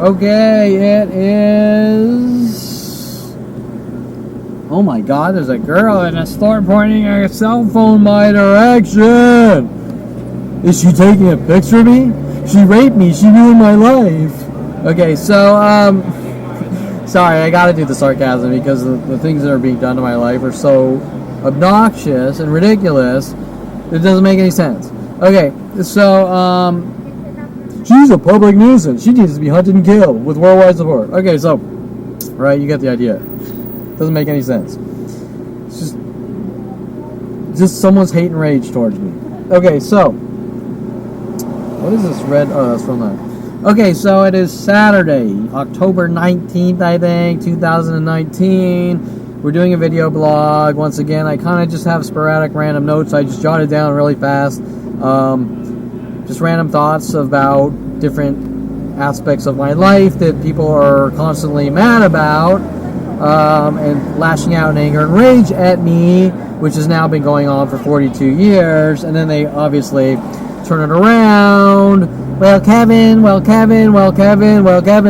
Okay, it is... Oh my god, there's a girl in a store pointing her cell phone my direction! Is she taking a picture of me? She raped me, she ruined my life! Okay, so, sorry, I gotta do the sarcasm because the things that are being done to my life are so obnoxious and ridiculous, it doesn't make any sense. Okay, so, she's a public nuisance. She needs to be hunted and killed with worldwide support. Okay, so, right, you get the idea. Doesn't make any sense. It's just someone's hate and rage towards me. Okay, so, what is this red? Oh, that's from that. Okay, so it is Saturday, October 19th, I think, 2019. We're doing a video blog. Once again, I kind of just have sporadic random notes. I just jotted down really fast. Just random thoughts about different aspects of my life that people are constantly mad about and lashing out in anger and rage at me, which has now been going on for 42 years. And then they obviously turn it around. Well, Kevin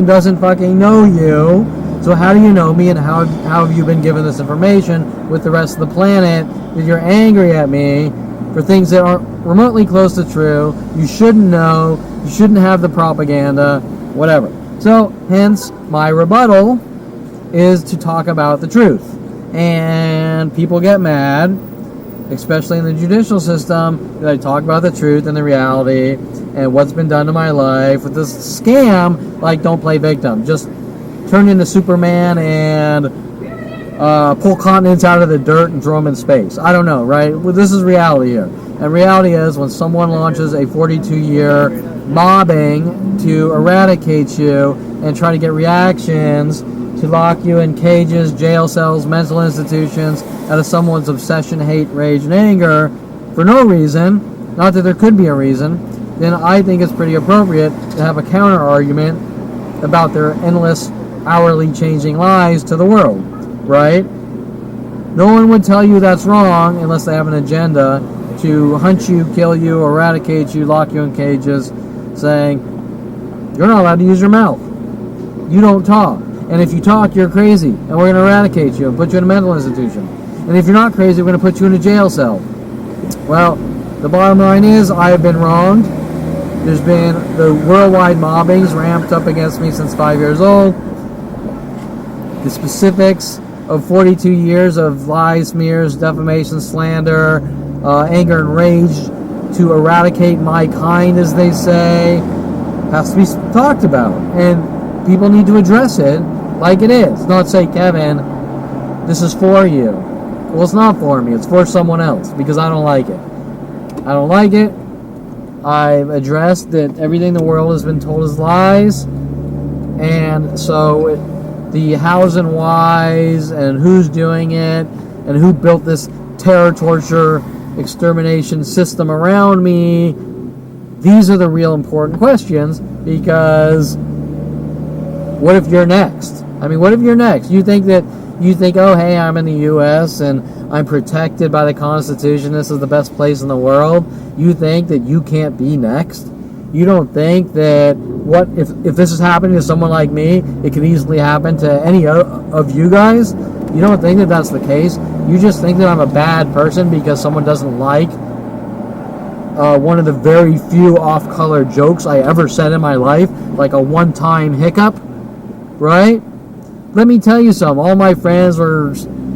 doesn't fucking know you. So how do you know me, and how have you been given this information with the rest of the planet that you're angry at me for things that aren't remotely close to true? You shouldn't know. You shouldn't have the propaganda, whatever. So, hence, my rebuttal is to talk about the truth. And people get mad, especially in the judicial system, that I talk about the truth and the reality and what's been done to my life with this scam, like don't play victim. Just turn into Superman and pull continents out of the dirt and throw them in space. I don't know, right? Well, this is reality here. And reality is when someone launches a 42-year mobbing to eradicate you and try to get reactions to lock you in cages, jail cells, mental institutions out of someone's obsession, hate, rage, and anger for no reason, not that there could be a reason, then I think it's pretty appropriate to have a counter-argument about their endless, hourly changing lies to the world, right? No one would tell you that's wrong unless they have an agenda to hunt you, kill you, eradicate you, lock you in cages, saying, you're not allowed to use your mouth. You don't talk. And if you talk, you're crazy. And we're going to eradicate you and put you in a mental institution. And if you're not crazy, we're going to put you in a jail cell. Well, the bottom line is, I have been wronged. There's been the worldwide mobbings ramped up against me since 5 years old. The specifics of 42 years of lies, smears, defamation, slander, anger and rage to eradicate my kind, as they say, has to be talked about. And people need to address it like it is. Not say, Kevin, this is for you. Well, it's not for me. It's for someone else because I don't like it. I don't like it. I've addressed that everything in the world has been told is lies. And so the hows and whys and who's doing it and who built this terror, torture, extermination system around me, these are the real important questions, because what if you're next? I mean, what if you're next? You think, oh, hey, I'm in the U.S. and I'm protected by the Constitution. This is the best place in the world. You think that you can't be next? You don't think that if this is happening to someone like me, it could easily happen to any of you guys? You don't think that that's the case? You just think that I'm a bad person because someone doesn't like one of the very few off-color jokes I ever said in my life, like a one-time hiccup, right? Let me tell you something. All my friends were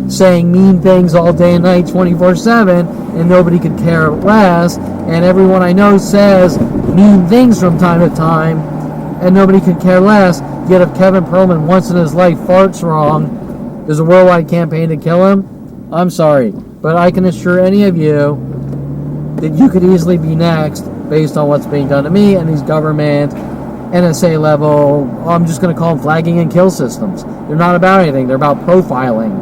saying mean things all day and night, 24/7, and nobody could care less. And everyone I know says mean things from time to time, and nobody could care less. Yet if Kevin Perlman once in his life farts wrong, there's a worldwide campaign to kill him. I'm sorry, but I can assure any of you that you could easily be next based on what's being done to me and these government, NSA level, I'm just going to call them flagging and kill systems. They're not about anything. They're about profiling.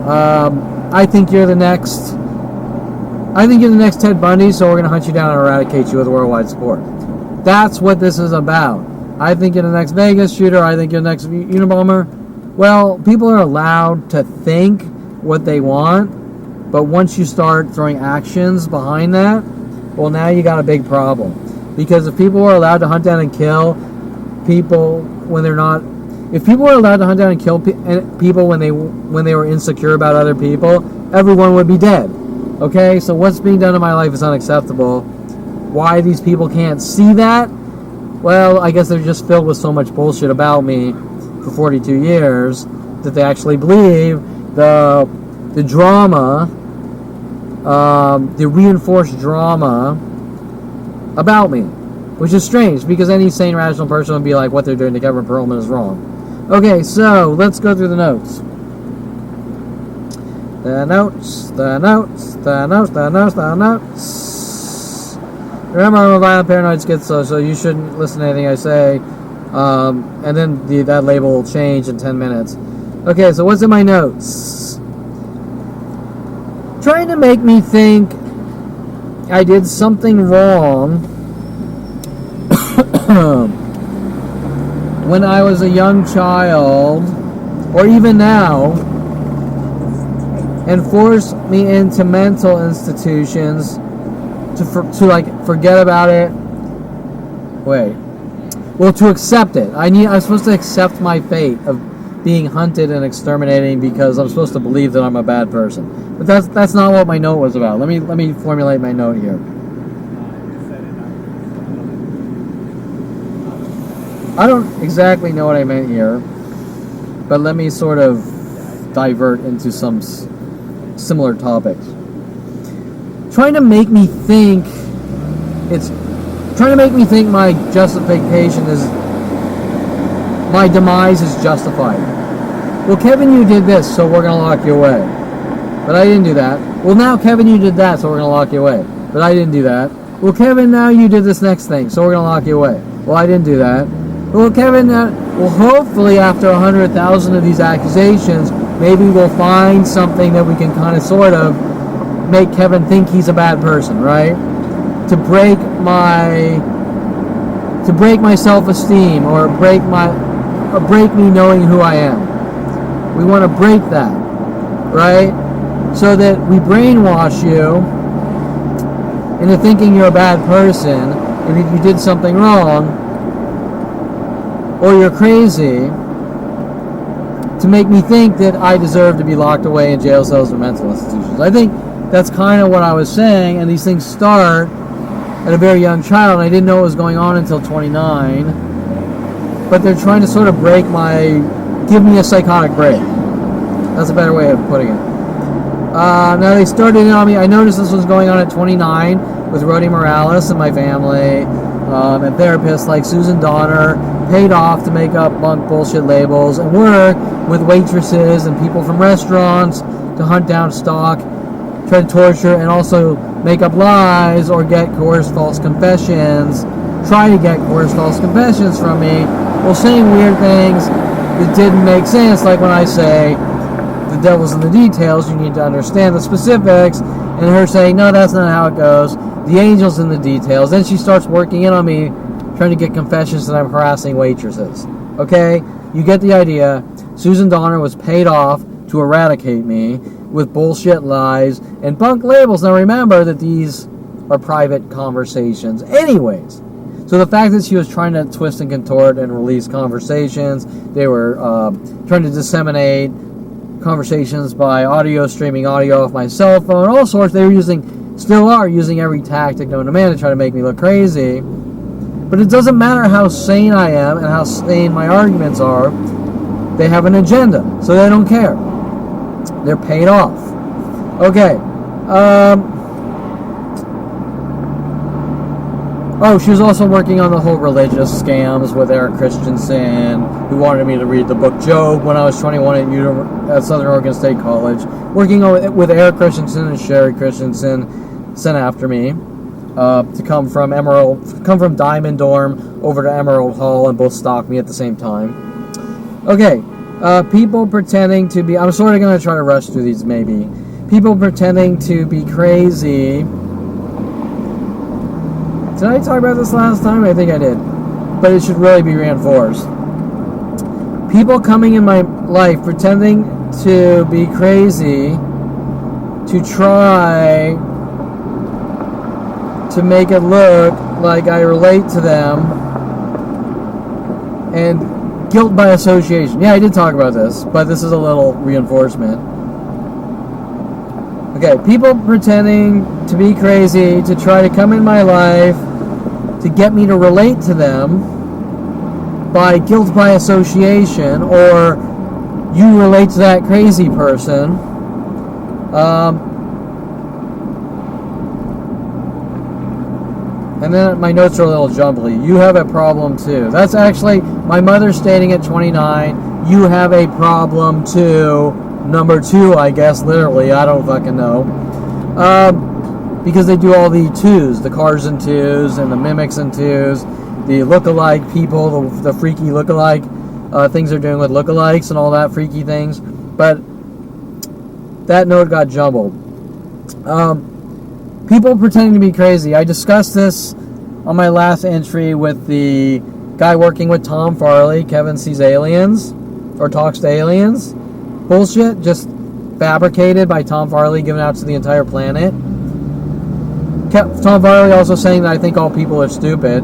I think you're the next Ted Bundy, so we're going to hunt you down and eradicate you with worldwide support. That's what this is about. I think you're the next Vegas shooter. I think you're the next Unabomber. Well, people are allowed to think what they want, but once you start throwing actions behind that, well, now you got a big problem. Because if people are allowed to hunt down and kill people when they're not. If people were allowed to hunt down and kill people when they were insecure about other people, everyone would be dead. Okay, so what's being done in my life is unacceptable. Why these people can't see that? Well, I guess they're just filled with so much bullshit about me for 42 years that they actually believe the drama, the reinforced drama about me, which is strange because any sane, rational person would be like, what they're doing to Kevin Perlman is wrong. Okay, so let's go through the notes. The notes. Remember, I'm a violent, paranoid schizo, so you shouldn't listen to anything I say. And then that label will change in 10 minutes. Okay, so what's in my notes? Trying to make me think I did something wrong when I was a young child, or even now, and forced me into mental institutions to forget about it. To accept it. I'm supposed to accept my fate of being hunted and exterminating because I'm supposed to believe that I'm a bad person. But that's not what my note was about. Let me formulate my note here. I don't exactly know what I meant here, but let me sort of divert into some similar topics. Trying to make me think my justification is my demise is justified. Well, Kevin, you did this, so we're gonna lock you away. But I didn't do that. Well, now Kevin, you did that, so we're gonna lock you away. But I didn't do that. Well, Kevin, now you did this next thing, so we're gonna lock you away. Well, I didn't do that. Well, Kevin, hopefully after 100,000 of these accusations, maybe we'll find something that we can kind of sort of make Kevin think he's a bad person, right? To break my self-esteem or break me knowing who I am. We want to break that, right? So that we brainwash you into thinking you're a bad person and if you did something wrong or you're crazy, to make me think that I deserve to be locked away in jail cells or mental institutions. I think that's kind of what I was saying, and these things start at a very young child, and I didn't know what was going on until 29, but they're trying to sort of give me a psychotic break. That's a better way of putting it. Now they started in on me. I noticed this was going on at 29 with Rody Morales and my family, and therapists like Susan Donner paid off to make up bunk bullshit labels and work with waitresses and people from restaurants to hunt down stock, try to torture, and also make up lies or get coerced false confessions, try to get coerced false confessions from me, while saying weird things that didn't make sense, like when I say, the devil's in the details, you need to understand the specifics, and her saying, no, that's not how it goes, the angel's in the details. Then she starts working in on me, trying to get confessions that I'm harassing waitresses. Okay? You get the idea. Susan Donner was paid off to eradicate me with bullshit lies and bunk labels. Now remember that these are private conversations anyways. So the fact that she was trying to twist and contort and release conversations, they were trying to disseminate conversations by streaming audio off my cell phone, all sorts. They were still are using every tactic known to man to try to make me look crazy. But it doesn't matter how sane I am and how sane my arguments are. They have an agenda, so they don't care. They're paid off. Okay. She was also working on the whole religious scams with Eric Christensen, who wanted me to read the book Job when I was 21 at Southern Oregon State College. Working with Eric Christensen and Sherry Christensen, sent after me to come from Diamond Dorm over to Emerald Hall and both stalk me at the same time. Okay. People pretending to be... I'm sort of going to try to rush through these, maybe. People pretending to be crazy. Did I talk about this last time? I think I did. But it should really be reinforced. People coming in my life pretending to be crazy to try to make it look like I relate to them and guilt by association. Yeah, I did talk about this, but this is a little reinforcement. Okay, people pretending to be crazy to try to come in my life to get me to relate to them by guilt by association, or you relate to that crazy person. And then my notes are a little jumbly. You have a problem too. That's actually my mother stating at 29. You have a problem too. Number 2, I guess, literally. I don't fucking know. Because they do all the twos, the cars in twos, and the mimics in twos, the look-alike people, the freaky look-alike things they're doing with look-alikes and all that freaky things. But that note got jumbled. People pretending to be crazy. I discussed this on my last entry with the guy working with Tom Farley. Kevin sees aliens, or talks to aliens. Bullshit, just fabricated by Tom Farley, given out to the entire planet. Tom Farley also saying that I think all people are stupid.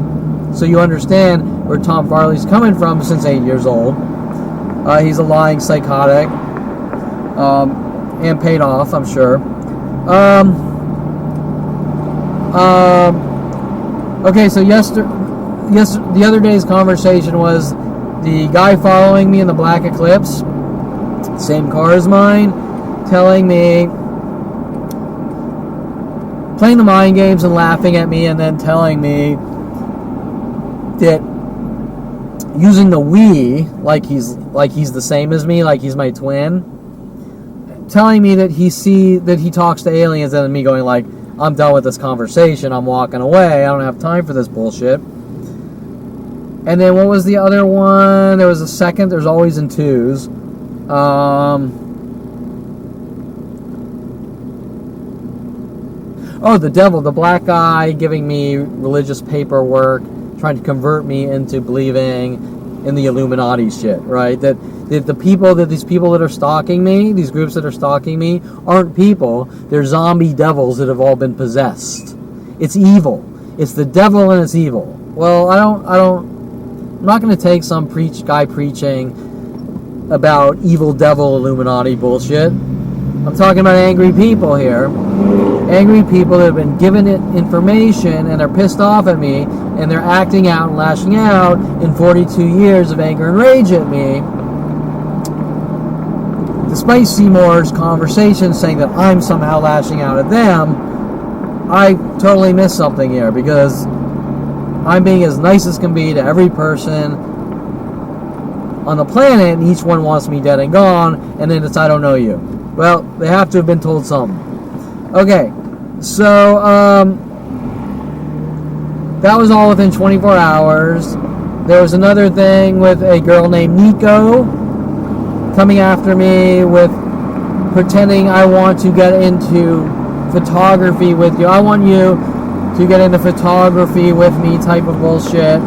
So you understand where Tom Farley's coming from since 8 years old. He's a lying psychotic. And paid off, I'm sure. Okay, so the other day's conversation was the guy following me in the Black Eclipse, same car as mine, telling me, playing the mind games and laughing at me, and then telling me that using the we, like he's the same as me, like he's my twin, telling me that he talks to aliens, and then me going like, I'm done with this conversation, I'm walking away, I don't have time for this bullshit. And then what was the other one? There was a second, there's always in twos. Oh, the devil, the black guy giving me religious paperwork, trying to convert me into believing in the Illuminati shit, right? That these people that are stalking me, these groups that are stalking me, aren't people. They're zombie devils that have all been possessed. It's evil. It's the devil and it's evil. Well, I'm not going to take some guy preaching about evil devil Illuminati bullshit. I'm talking about angry people here. Angry people that have been given it information and they're pissed off at me and they're acting out and lashing out in 42 years of anger and rage at me. Despite Seymour's conversation saying that I'm somehow lashing out at them, I totally missed something here because I'm being as nice as can be to every person on the planet, and each one wants me dead and gone, and then it's I don't know you. Well, they have to have been told something. Okay, so that was all within 24 hours. There was another thing with a girl named Nico coming after me with pretending I want to get into photography with you. I want you to get into photography with me type of bullshit.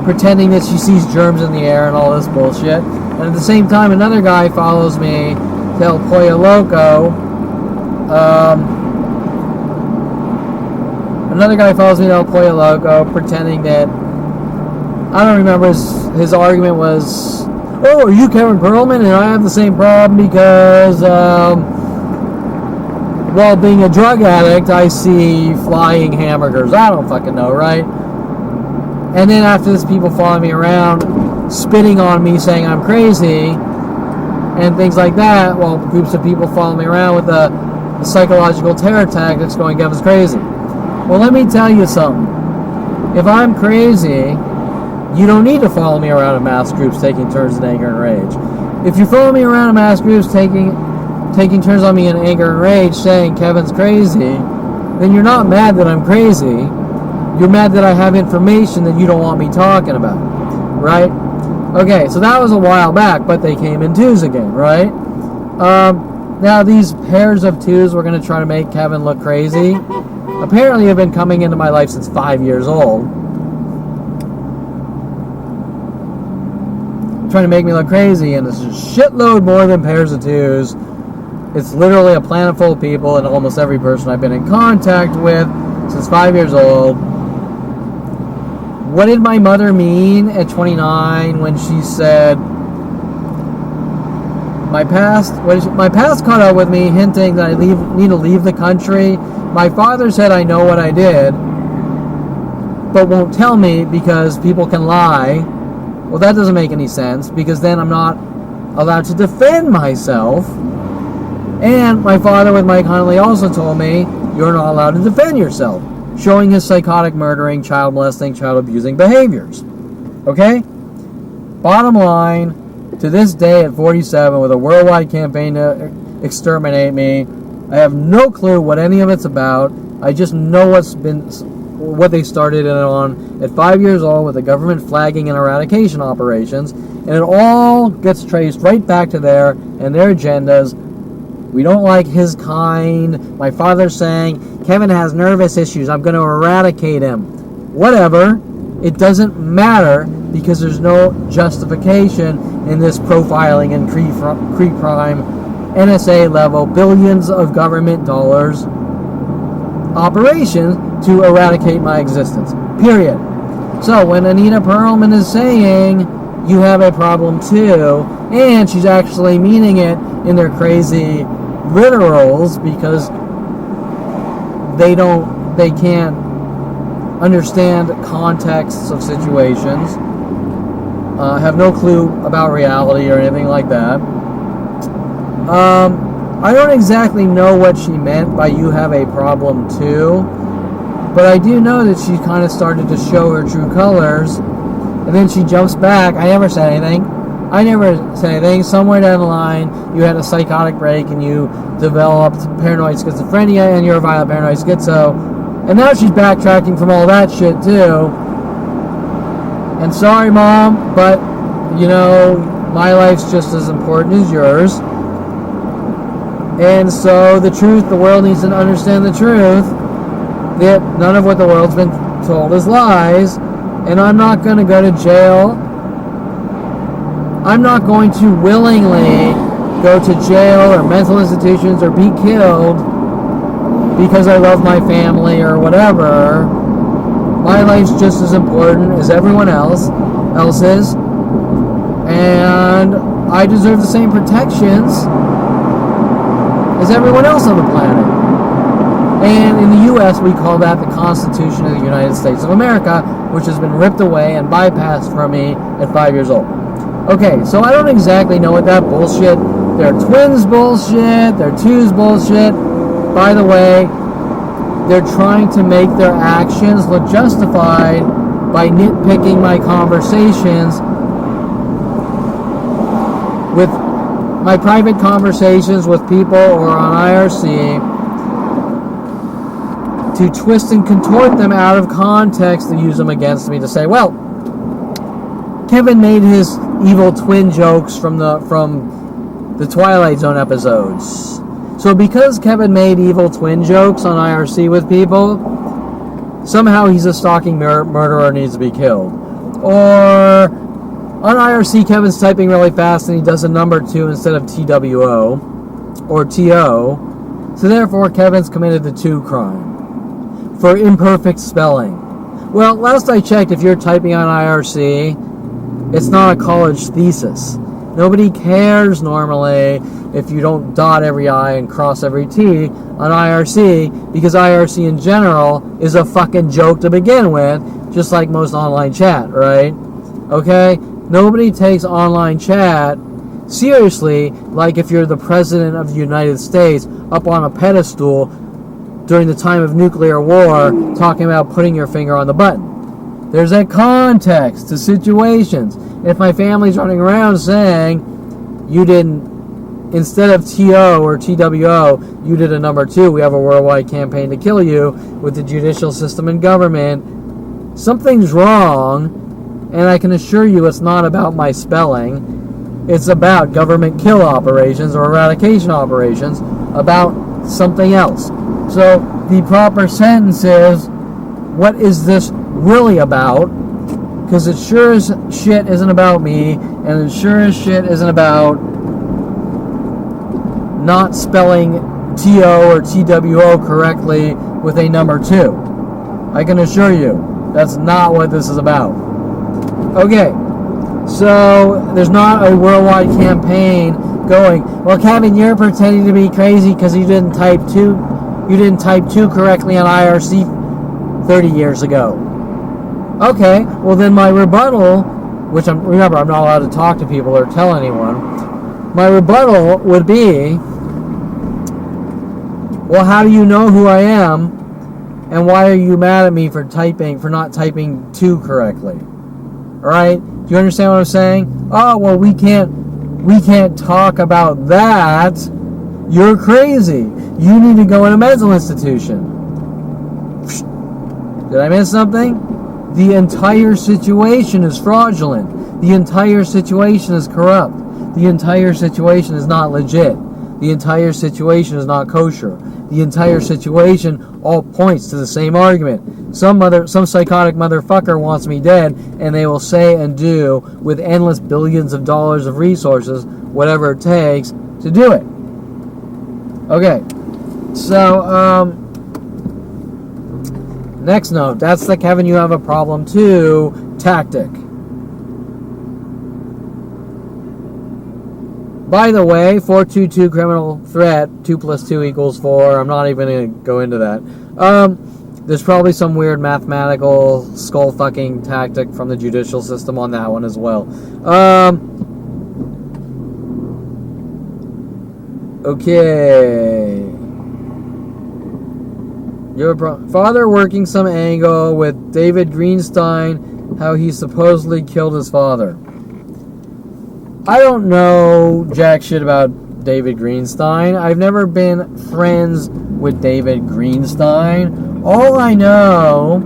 Pretending that she sees germs in the air and all this bullshit. And at the same time, another guy follows me to El Pollo Loco. Another guy follows me to El Pollo Loco, pretending that, I don't remember, his argument was, oh, are you Kevin Perlman? And I have the same problem because, well, being a drug addict, I see flying hamburgers. I don't fucking know, right? And then after this, people follow me around, spitting on me, saying I'm crazy, and things like that. Well, groups of people follow me around with the psychological terror tactics going, Kevin's crazy. Well, let me tell you something. If I'm crazy, you don't need to follow me around in mass groups taking turns in anger and rage. If you follow me around in mass groups taking turns on me in anger and rage saying Kevin's crazy, then you're not mad that I'm crazy. You're mad that I have information that you don't want me talking about, right? Okay, so that was a while back, but they came in twos again, right? Now these pairs of twos were going to try to make Kevin look crazy. Apparently have been coming into my life since 5 years old. Trying to make me look crazy, and it's a shitload more than pairs of twos. It's literally a planet full of people, and almost every person I've been in contact with since 5 years old what did my mother mean at 29 when she said, my past caught up with me, hinting that I need to leave the country. My father said I know what I did, but won't tell me because people can lie. Well, that doesn't make any sense, because then I'm not allowed to defend myself. And my father with Mike Huntley also told me, you're not allowed to defend yourself, showing his psychotic, murdering, child molesting, child abusing behaviors. Okay? Bottom line, to this day at 47, with a worldwide campaign to exterminate me, I have no clue what any of it's about. I just know what they started it on at 5 years old with the government flagging and eradication operations, and it all gets traced right back to there and their agendas. We don't like his kind. My father's saying, Kevin has nervous issues, I'm going to eradicate him. Whatever. It doesn't matter, because there's no justification in this profiling and pre-crime, NSA level, billions of government dollars operation to eradicate my existence. Period. So when Anita Perlman is saying, you have a problem too, and she's actually meaning it in their crazy literals, because they can't understand contexts of situations, have no clue about reality or anything like that. I don't exactly know what she meant by you have a problem too, but I do know that she kind of started to show her true colors, and then she jumps back. I never said anything. Somewhere down the line, you had a psychotic break and you developed paranoid schizophrenia and you're a violent paranoid schizo. And now she's backtracking from all that shit too. And sorry, Mom, but, my life's just as important as yours. And so the world needs to understand the truth, that none of what the world's been told is lies. And I'm not going to go to jail. I'm not going to willingly go to jail or mental institutions or be killed because I love my family or whatever. My life's just as important as everyone else's, and I deserve the same protections as everyone else on the planet. And in the U.S., we call that the Constitution of the United States of America, which has been ripped away and bypassed from me at 5 years old. Okay, so I don't exactly know what that bullshit, their twins bullshit, their twos bullshit. By the way, they're trying to make their actions look justified by nitpicking my conversations with my private conversations with people or on IRC, to twist and contort them out of context to use them against me, to say, well, Kevin made his evil twin jokes from the Twilight Zone episodes. So because Kevin made evil twin jokes on IRC with people, somehow he's a stalking murderer and needs to be killed. Or on IRC, Kevin's typing really fast and he does a number 2 instead of TWO or TO. So therefore, Kevin's committed the 2 crime for imperfect spelling. Well, last I checked, if you're typing on IRC, it's not a college thesis. Nobody cares normally if you don't dot every I and cross every T on IRC, because IRC in general is a fucking joke to begin with, just like most online chat, right? Okay? Nobody takes online chat seriously like if you're the president of the United States up on a pedestal during the time of nuclear war talking about putting your finger on the button. There's a context to situations. If my family's running around saying, you didn't, instead of TO or TWO, you did a number 2, we have a worldwide campaign to kill you with the judicial system and government, something's wrong, and I can assure you it's not about my spelling. It's about government kill operations or eradication operations, about something else. So the proper sentence is, what is this really about? Because it sure as shit isn't about me, and it sure as shit isn't about not spelling TO or TWO correctly with a number 2. I can assure you. That's not what this is about. Okay, so there's not a worldwide campaign going, well, Kevin, you're pretending to be crazy because you didn't type 2 correctly on IRC 30 years ago. Okay, well then my rebuttal, which remember I'm not allowed to talk to people or tell anyone, my rebuttal would be, well, how do you know who I am, and why are you mad at me for not typing 2 correctly? All right, do you understand what I'm saying? Oh, well, we can't talk about that. You're crazy. You need to go in a mental institution. Did I miss something? The entire situation is fraudulent. The entire situation is corrupt. The entire situation is not legit. The entire situation is not kosher. The entire situation all points to the same argument. Some psychotic motherfucker wants me dead, and they will say and do with endless billions of dollars of resources whatever it takes to do it. Okay, so next note, that's the Kevin, you have a problem too tactic. By the way, 422 criminal threat, 2 + 2 = 4. I'm not even going to go into that. There's probably some weird mathematical skull fucking tactic from the judicial system on that one as well. Okay. Your father working some angle with David Greenstein, how he supposedly killed his father. I don't know jack shit about David Greenstein. I've never been friends with David Greenstein. All I know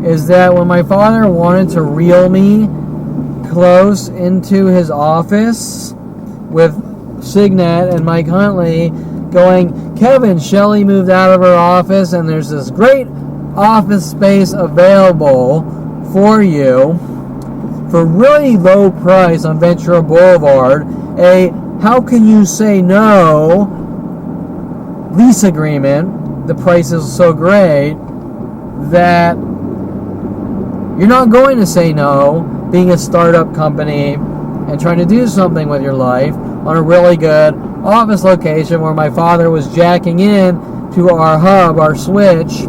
is that when my father wanted to reel me close into his office with Signet and Mike Huntley going, Kevin, Shelley moved out of her office and there's this great office space available for you for really low price on Ventura Boulevard, a how can you say no lease agreement. The price is so great that you're not going to say no, being a startup company and trying to do something with your life on a really good office location where my father was jacking in to our hub, our switch,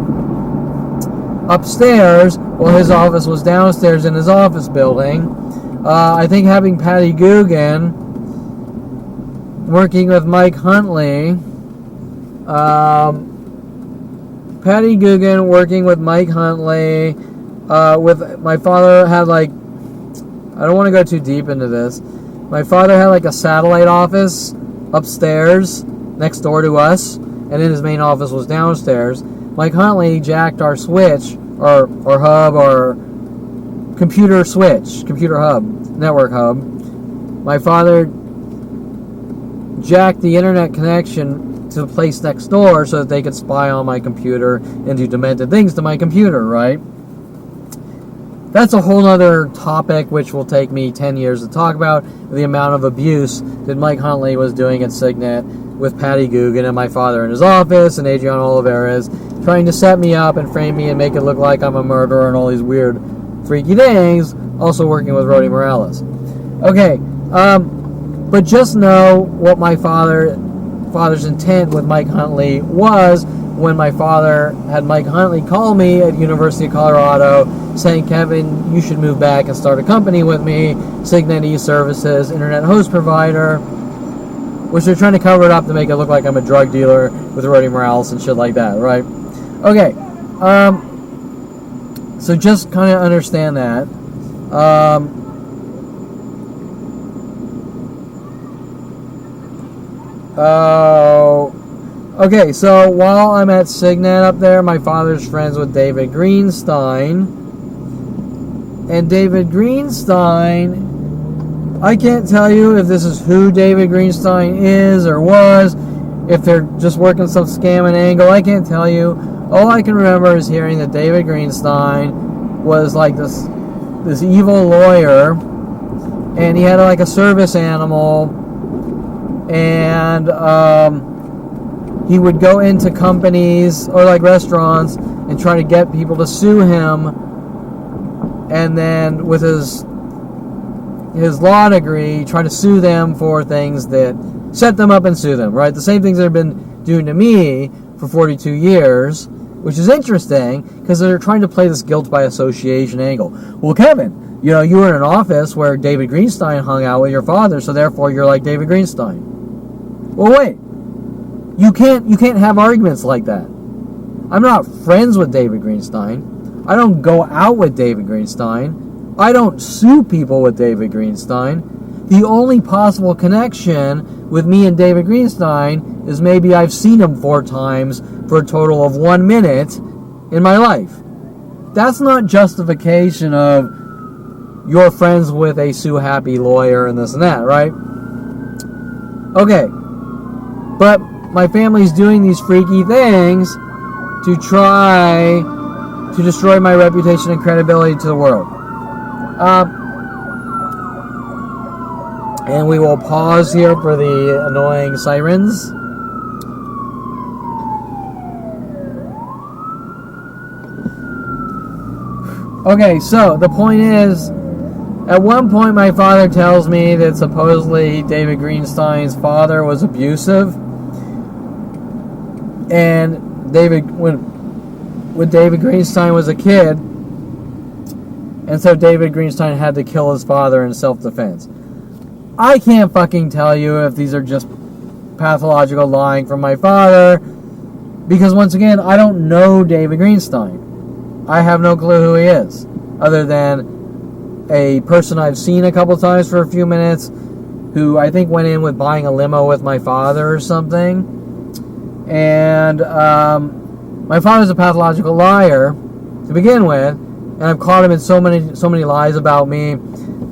upstairs while his office was downstairs in his office building. I think having Patty Guggen working with Mike Huntley, with my father had like, I don't want to go too deep into this. My father had like a satellite office upstairs next door to us, and then his main office was downstairs. Mike Huntley jacked our switch, or hub, or computer hub, network hub. My father jacked the internet connection to the place next door so that they could spy on my computer and do demented things to my computer, right? That's a whole other topic which will take me 10 years to talk about, the amount of abuse that Mike Huntley was doing at Signet with Patty Guggen and my father in his office and Adrian Olivares trying to set me up and frame me and make it look like I'm a murderer and all these weird freaky things, also working with Rody Morales. Okay, but just know what my father's intent with Mike Huntley was when my father had Mike Huntley call me at University of Colorado saying, Kevin, you should move back and start a company with me, Signet eServices, internet host provider, which they're trying to cover it up to make it look like I'm a drug dealer with Rody Morales and shit like that, right? Okay, so just kind of understand that. Okay, so while I'm at Signet up there, my father's friends with David Greenstein. And David Greenstein, I can't tell you if this is who David Greenstein is or was, if they're just working some scam and angle, I can't tell you. All I can remember is hearing that David Greenstein was like this evil lawyer, and he had like a service animal, and he would go into companies or like restaurants and try to get people to sue him and then with his law degree, try to sue them for things that set them up and sue them, right? The same things they've been doing to me for 42 years, which is interesting because they're trying to play this guilt by association angle. Well, Kevin, you were in an office where David Greenstein hung out with your father, so therefore you're like David Greenstein. Well, wait. You can't have arguments like that. I'm not friends with David Greenstein. I don't go out with David Greenstein. I don't sue people with David Greenstein. The only possible connection with me and David Greenstein is maybe I've seen him 4 times for a total of 1 minute in my life. That's not justification of you're friends with a sue-happy lawyer and this and that, right? Okay. But my family's doing these freaky things to try to destroy my reputation and credibility to the world. And we will pause here for the annoying sirens. Okay, so the point is, at one point my father tells me that supposedly David Greenstein's father was abusive. And when David Greenstein was a kid, and so David Greenstein had to kill his father in self-defense. I can't fucking tell you if these are just pathological lying from my father, because once again, I don't know David Greenstein. I have no clue who he is, other than a person I've seen a couple times for a few minutes, who I think went in with buying a limo with my father or something. And my father's a pathological liar to begin with, and I've caught him in so many lies about me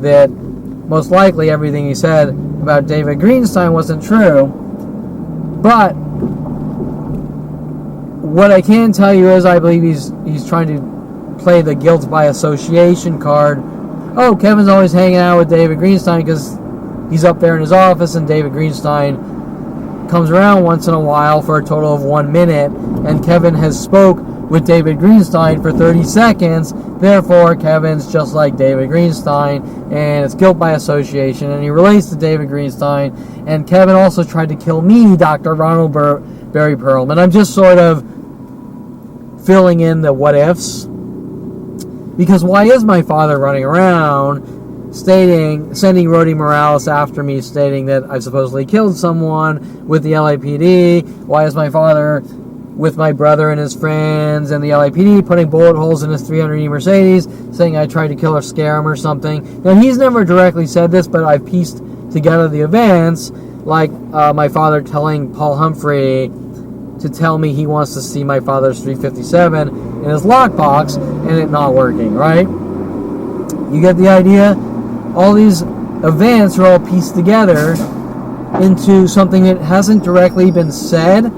that most likely everything he said about David Greenstein wasn't true. But what I can tell you is I believe he's trying to play the guilt by association card. Oh, Kevin's always hanging out with David Greenstein because he's up there in his office, and David Greenstein comes around once in a while for a total of 1 minute, and Kevin has spoke with David Greenstein for 30 seconds, therefore Kevin's just like David Greenstein, and it's guilt by association, and he relates to David Greenstein, and Kevin also tried to kill me, Dr. Ronald Barry Perlman. I'm just sort of filling in the what-ifs, because why is my father running around sending Rody Morales after me, stating that I supposedly killed someone with the LAPD? Why is my father with my brother and his friends and the LAPD putting bullet holes in his 300E Mercedes, saying I tried to kill or scare him or something? Now, he's never directly said this, but I've pieced together the events, like my father telling Paul Humphrey to tell me he wants to see my father's 357 in his lockbox, and it not working, right? You get the idea? All these events are all pieced together into something that hasn't directly been said,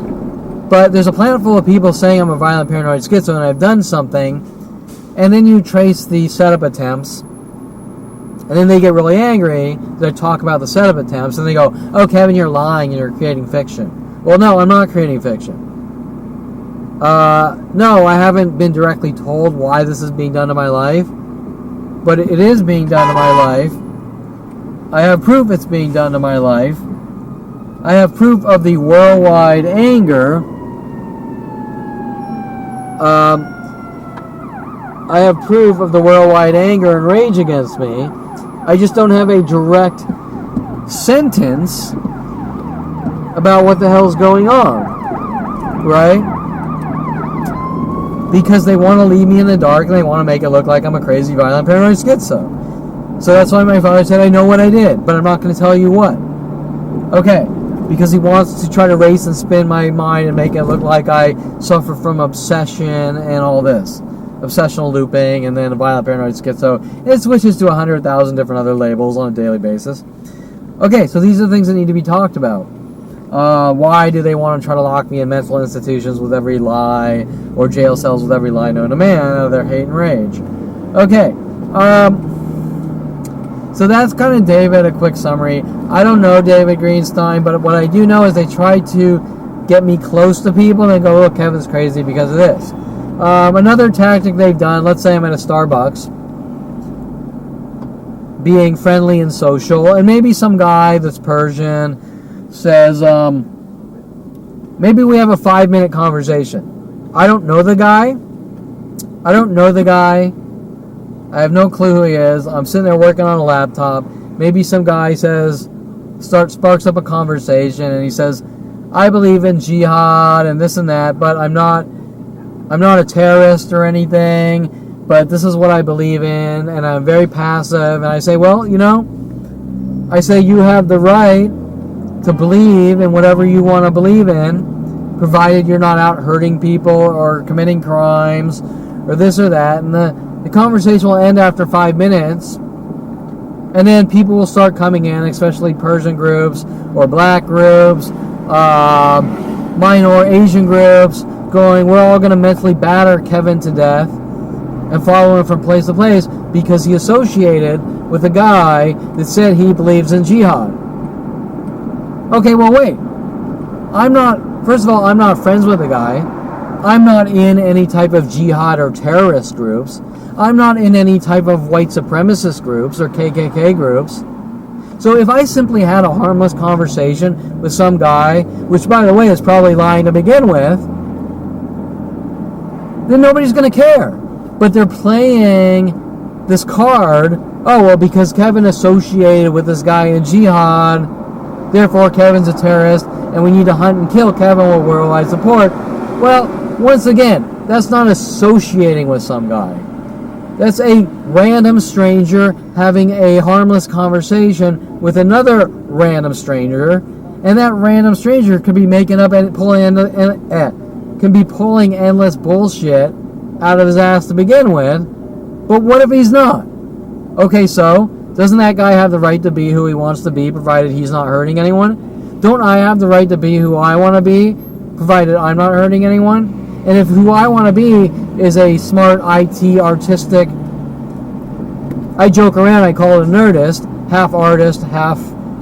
but there's a planet full of people saying I'm a violent paranoid schizo and I've done something, and then you trace the setup attempts, and then they get really angry. They talk about the setup attempts, and they go, oh, Kevin, you're lying and you're creating fiction. Well, no, I'm not creating fiction. No, I haven't been directly told why this is being done to my life, but it is being done to my life. I have proof it's being done to my life. I have proof of the worldwide anger. I have proof of the worldwide anger and rage against me. I just don't have a direct sentence about what the hell's going on, right? Because they want to leave me in the dark and they want to make it look like I'm a crazy, violent, paranoid schizo. So that's why my father said, I know what I did, but I'm not going to tell you what. Okay, because he wants to try to race and spin my mind and make it look like I suffer from obsession and all this. Obsessional looping and then a violent, paranoid schizo. It switches to 100,000 different other labels on a daily basis. Okay, so these are the things that need to be talked about. Why do they want to try to lock me in mental institutions with every lie, or jail cells with every lie known to man out of their hate and rage? Okay, so that's kind of David, a quick summary. I don't know David Greenstein, but what I do know is they try to get me close to people and they go, look, Kevin's crazy because of this. Another tactic they've done, let's say I'm at a Starbucks being friendly and social, and maybe some guy that's Persian says, maybe we have a 5-minute conversation. I don't know the guy. I have no clue who he is. I'm sitting there working on a laptop. Maybe some guy sparks up a conversation, and he says, I believe in jihad and this and that, but I'm not a terrorist or anything, but this is what I believe in, and I'm very passive. And I say, well, you have the right to believe in whatever you want to believe in, provided you're not out hurting people or committing crimes or this or that. And the conversation will end after 5 minutes, and then people will start coming in, especially Persian groups or black groups, minor Asian groups, going, we're all going to mentally batter Kevin to death and follow him from place to place because he associated with a guy that said he believes in jihad. Okay, well, wait. First of all, I'm not friends with the guy. I'm not in any type of jihad or terrorist groups. I'm not in any type of white supremacist groups or KKK groups. So if I simply had a harmless conversation with some guy, which, by the way, is probably lying to begin with, then nobody's going to care. But they're playing this card, oh, well, because Kevin associated with this guy in jihad, therefore Kevin's a terrorist, and we need to hunt and kill Kevin with worldwide support. Well, once again, that's not associating with some guy. That's a random stranger having a harmless conversation with another random stranger, and that random stranger could be making up and pulling endless bullshit out of his ass to begin with. But what if he's not? Okay, so doesn't that guy have the right to be who he wants to be, provided he's not hurting anyone? Don't I have the right to be who I want to be, provided I'm not hurting anyone? And if who I want to be is a smart IT artistic, I joke around, I call it a nerdist, half artist, half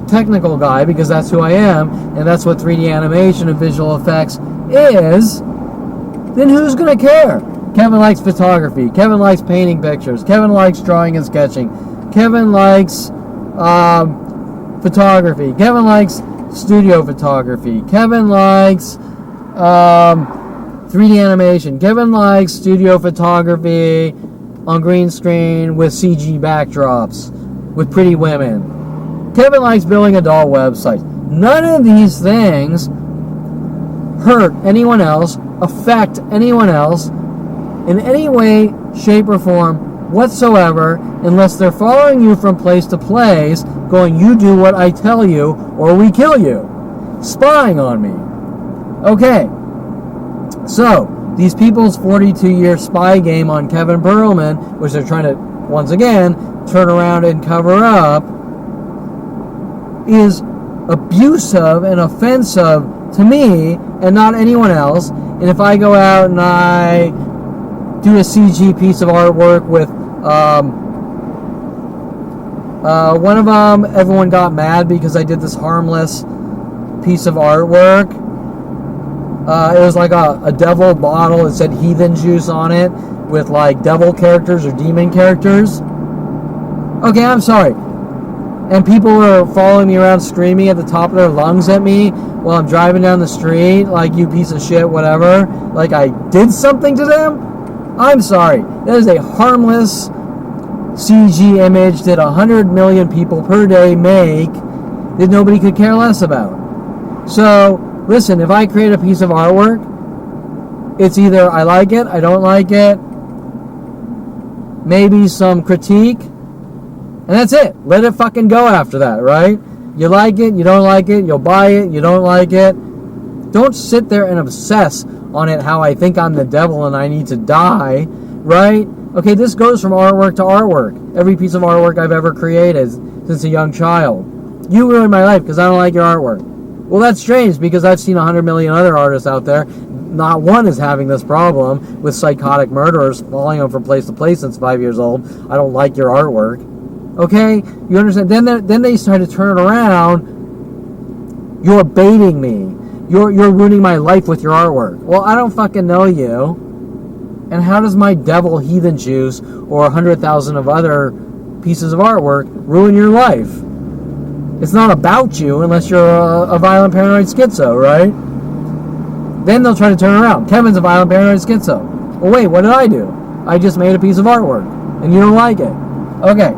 technical guy, because that's who I am, and that's what 3D animation and visual effects is, then who's going to care? Kevin likes photography. Kevin likes painting pictures. Kevin likes drawing and sketching. Kevin likes photography. Kevin likes studio photography. Kevin likes 3D animation. Kevin likes studio photography on green screen with CG backdrops with pretty women. Kevin likes building adult websites. None of these things hurt anyone else, affect anyone else in any way, shape, or form whatsoever, unless they're following you from place to place, going, you do what I tell you, or we kill you. Spying on me. Okay. So, these people's 42-year spy game on Kevin Perlman, which they're trying to, once again, turn around and cover up, is abusive and offensive to me and not anyone else. And if I go out and I do a CG piece of artwork with one of them, everyone got mad because I did this harmless piece of artwork. It was like a devil bottle. It said heathen juice on it with like devil characters or demon characters. Okay, I'm sorry. And people were following me around screaming at the top of their lungs at me while I'm driving down the street, like, you piece of shit, whatever. Like I did something to them? I'm sorry. That is a harmless CG image that 100 million people per day make that nobody could care less about. So, listen, if I create a piece of artwork, it's either I like it, I don't like it, maybe some critique, and that's it. Let it fucking go after that, right? You like it, you don't like it, you'll buy it, you don't like it. Don't sit there and obsess on it how I think I'm the devil and I need to die, right? Okay, this goes from artwork to artwork. Every piece of artwork I've ever created since a young child. You ruined my life because I don't like your artwork. Well, that's strange because I've seen 100 million other artists out there. Not one is having this problem with psychotic murderers following them from place to place since 5 years old. I don't like your artwork. Okay? You understand? Then they start to turn it around. You're baiting me. You're ruining my life with your artwork. Well, I don't fucking know you. And how does my devil heathen juice or 100,000 of other pieces of artwork ruin your life. It's not about you unless you're a violent paranoid schizo, right? Then they'll try to turn around. Kevin's a violent paranoid schizo. Well, wait, what did I do? I just made a piece of artwork, and you don't like it. Okay.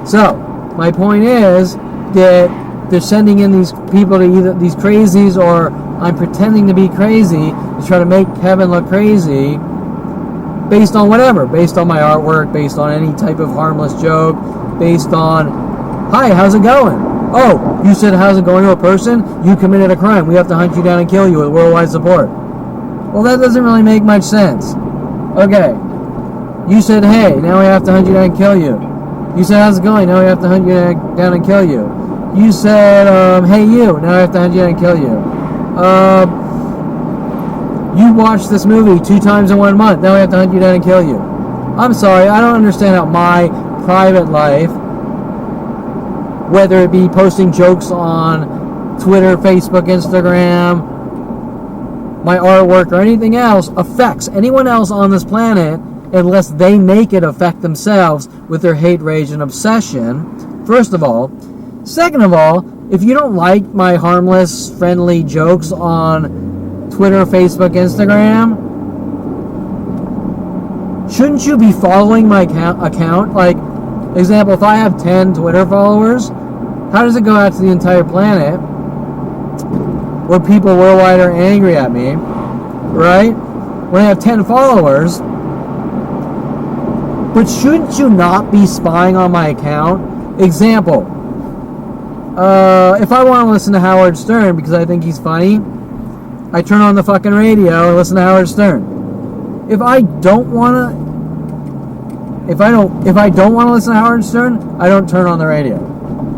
So, my point is that they're sending in these people to either these crazies, or I'm pretending to be crazy to try to make Kevin look crazy based on whatever. Based on my artwork, based on any type of harmless joke, based on, hi, how's it going? Oh, you said how's it going to a person? You committed a crime. We have to hunt you down and kill you with worldwide support. Well, that doesn't really make much sense. Okay. You said, hey, now we have to hunt you down and kill you. You said, how's it going? Now we have to hunt you down and kill you. You said, hey, you. Now we have to hunt you down and kill you. You watched this movie 2 times in 1 month. Now we have to hunt you down and kill you. I'm sorry. I don't understand how my private life, whether it be posting jokes on Twitter, Facebook, Instagram, my artwork, or anything else, affects anyone else on this planet unless they make it affect themselves with their hate, rage, and obsession, first of all. Second of all, if you don't like my harmless, friendly jokes on Twitter, Facebook, Instagram, shouldn't you be following my account? Like, example, if I have 10 Twitter followers, how does it go out to the entire planet where people worldwide are angry at me, right? When I have 10 followers. But shouldn't you not be spying on my account? Example, if I want to listen to Howard Stern because I think he's funny, I turn on the fucking radio and listen to Howard Stern. If I don't want to listen to Howard Stern, I don't turn on the radio.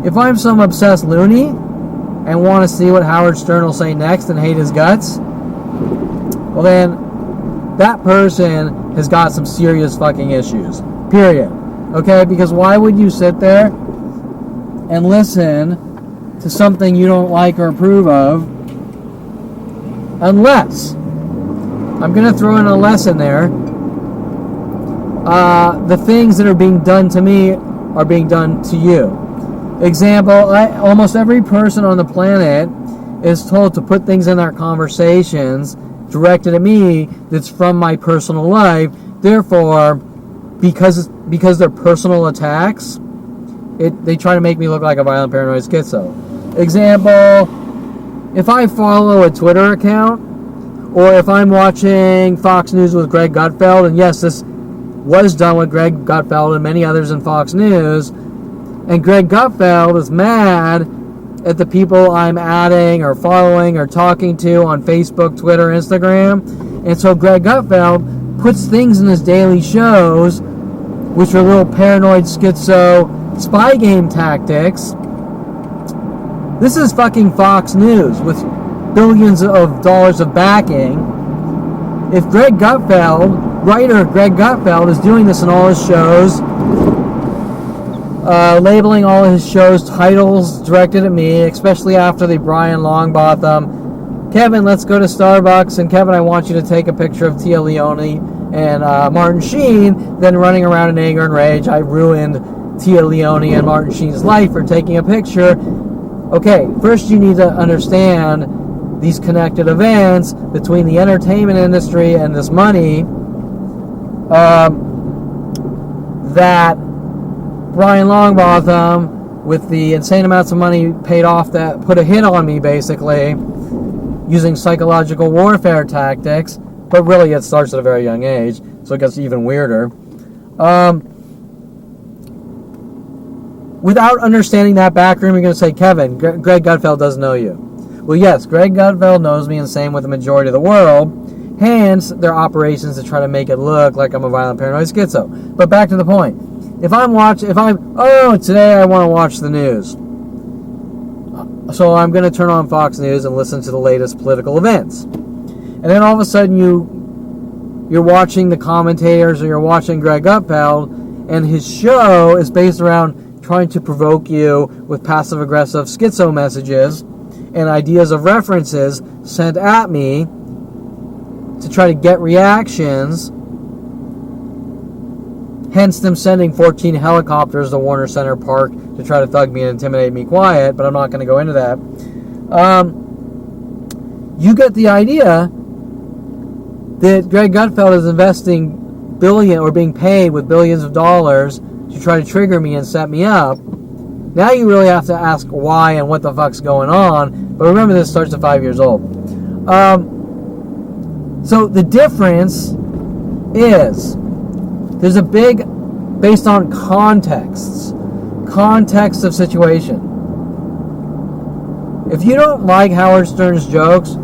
If I'm some obsessed loony and want to see what Howard Stern will say next and hate his guts, well then, that person has got some serious fucking issues. Period. Okay? Because why would you sit there and listen to something you don't like or approve of unless, I'm going to throw in a lesson there, the things that are being done to me are being done to you. Example, almost every person on the planet is told to put things in their conversations directed at me that's from my personal life. Therefore, because they're personal attacks, they try to make me look like a violent paranoid schizo. Example, if I follow a Twitter account, or if I'm watching Fox News with Greg Gutfeld, and yes, this was done with Greg Gutfeld and many others in Fox News, and Greg Gutfeld is mad at the people I'm adding or following or talking to on Facebook, Twitter, Instagram. And so Greg Gutfeld puts things in his daily shows, which are little paranoid schizo spy game tactics. This is fucking Fox News with billions of dollars of backing. If Greg Gutfeld, writer Greg Gutfeld, is doing this in all his shows, labeling all of his shows titles directed at me, especially after the Brian Longbottom, Kevin, let's go to Starbucks, and Kevin, I want you to take a picture of Tia Leone and Martin Sheen, then running around in anger and rage, I ruined Tia Leone and Martin Sheen's life for taking a picture. Okay, first you need to understand these connected events between the entertainment industry and this money that Brian Longbottom, with the insane amounts of money paid off, that put a hit on me basically using psychological warfare tactics, but really it starts at a very young age, so it gets even weirder. Without understanding that background, you're going to say, Kevin, Greg Gutfeld doesn't know you. Well, yes, Greg Gutfeld knows me, and same with the majority of the world. Hence, their operations to try to make it look like I'm a violent paranoid schizo. But back to the point. Today I want to watch the news. So I'm going to turn on Fox News and listen to the latest political events. And then all of a sudden you're watching the commentators, or you're watching Greg Gutfeld, and his show is based around trying to provoke you with passive-aggressive schizo messages and ideas of references sent at me to try to get reactions. Hence them sending 14 helicopters to Warner Center Park to try to thug me and intimidate me quiet, but I'm not going to go into that. You get the idea that Greg Gutfeld is investing being paid with billions of dollars to try to trigger me and set me up. Now you really have to ask why and what the fuck's going on. But remember, this starts at 5 years old. So the difference is there's a big, based on context of situation. If you don't like Howard Stern's jokes,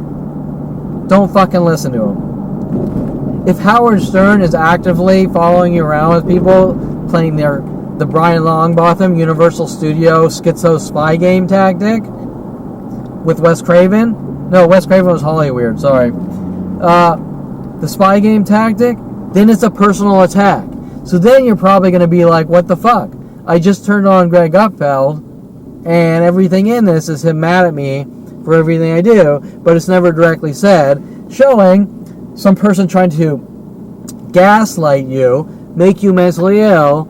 don't fucking listen to him. If Howard Stern is actively following you around with people playing the Brian Longbotham Universal Studio schizo spy game tactic with Wes Craven. No, Wes Craven was Hollyweird, sorry. The spy game tactic, then it's a personal attack. So then you're probably going to be like, what the fuck? I just turned on Greg Gutfeld, and everything in this is him mad at me for everything I do, but it's never directly said, showing some person trying to gaslight you, make you mentally ill,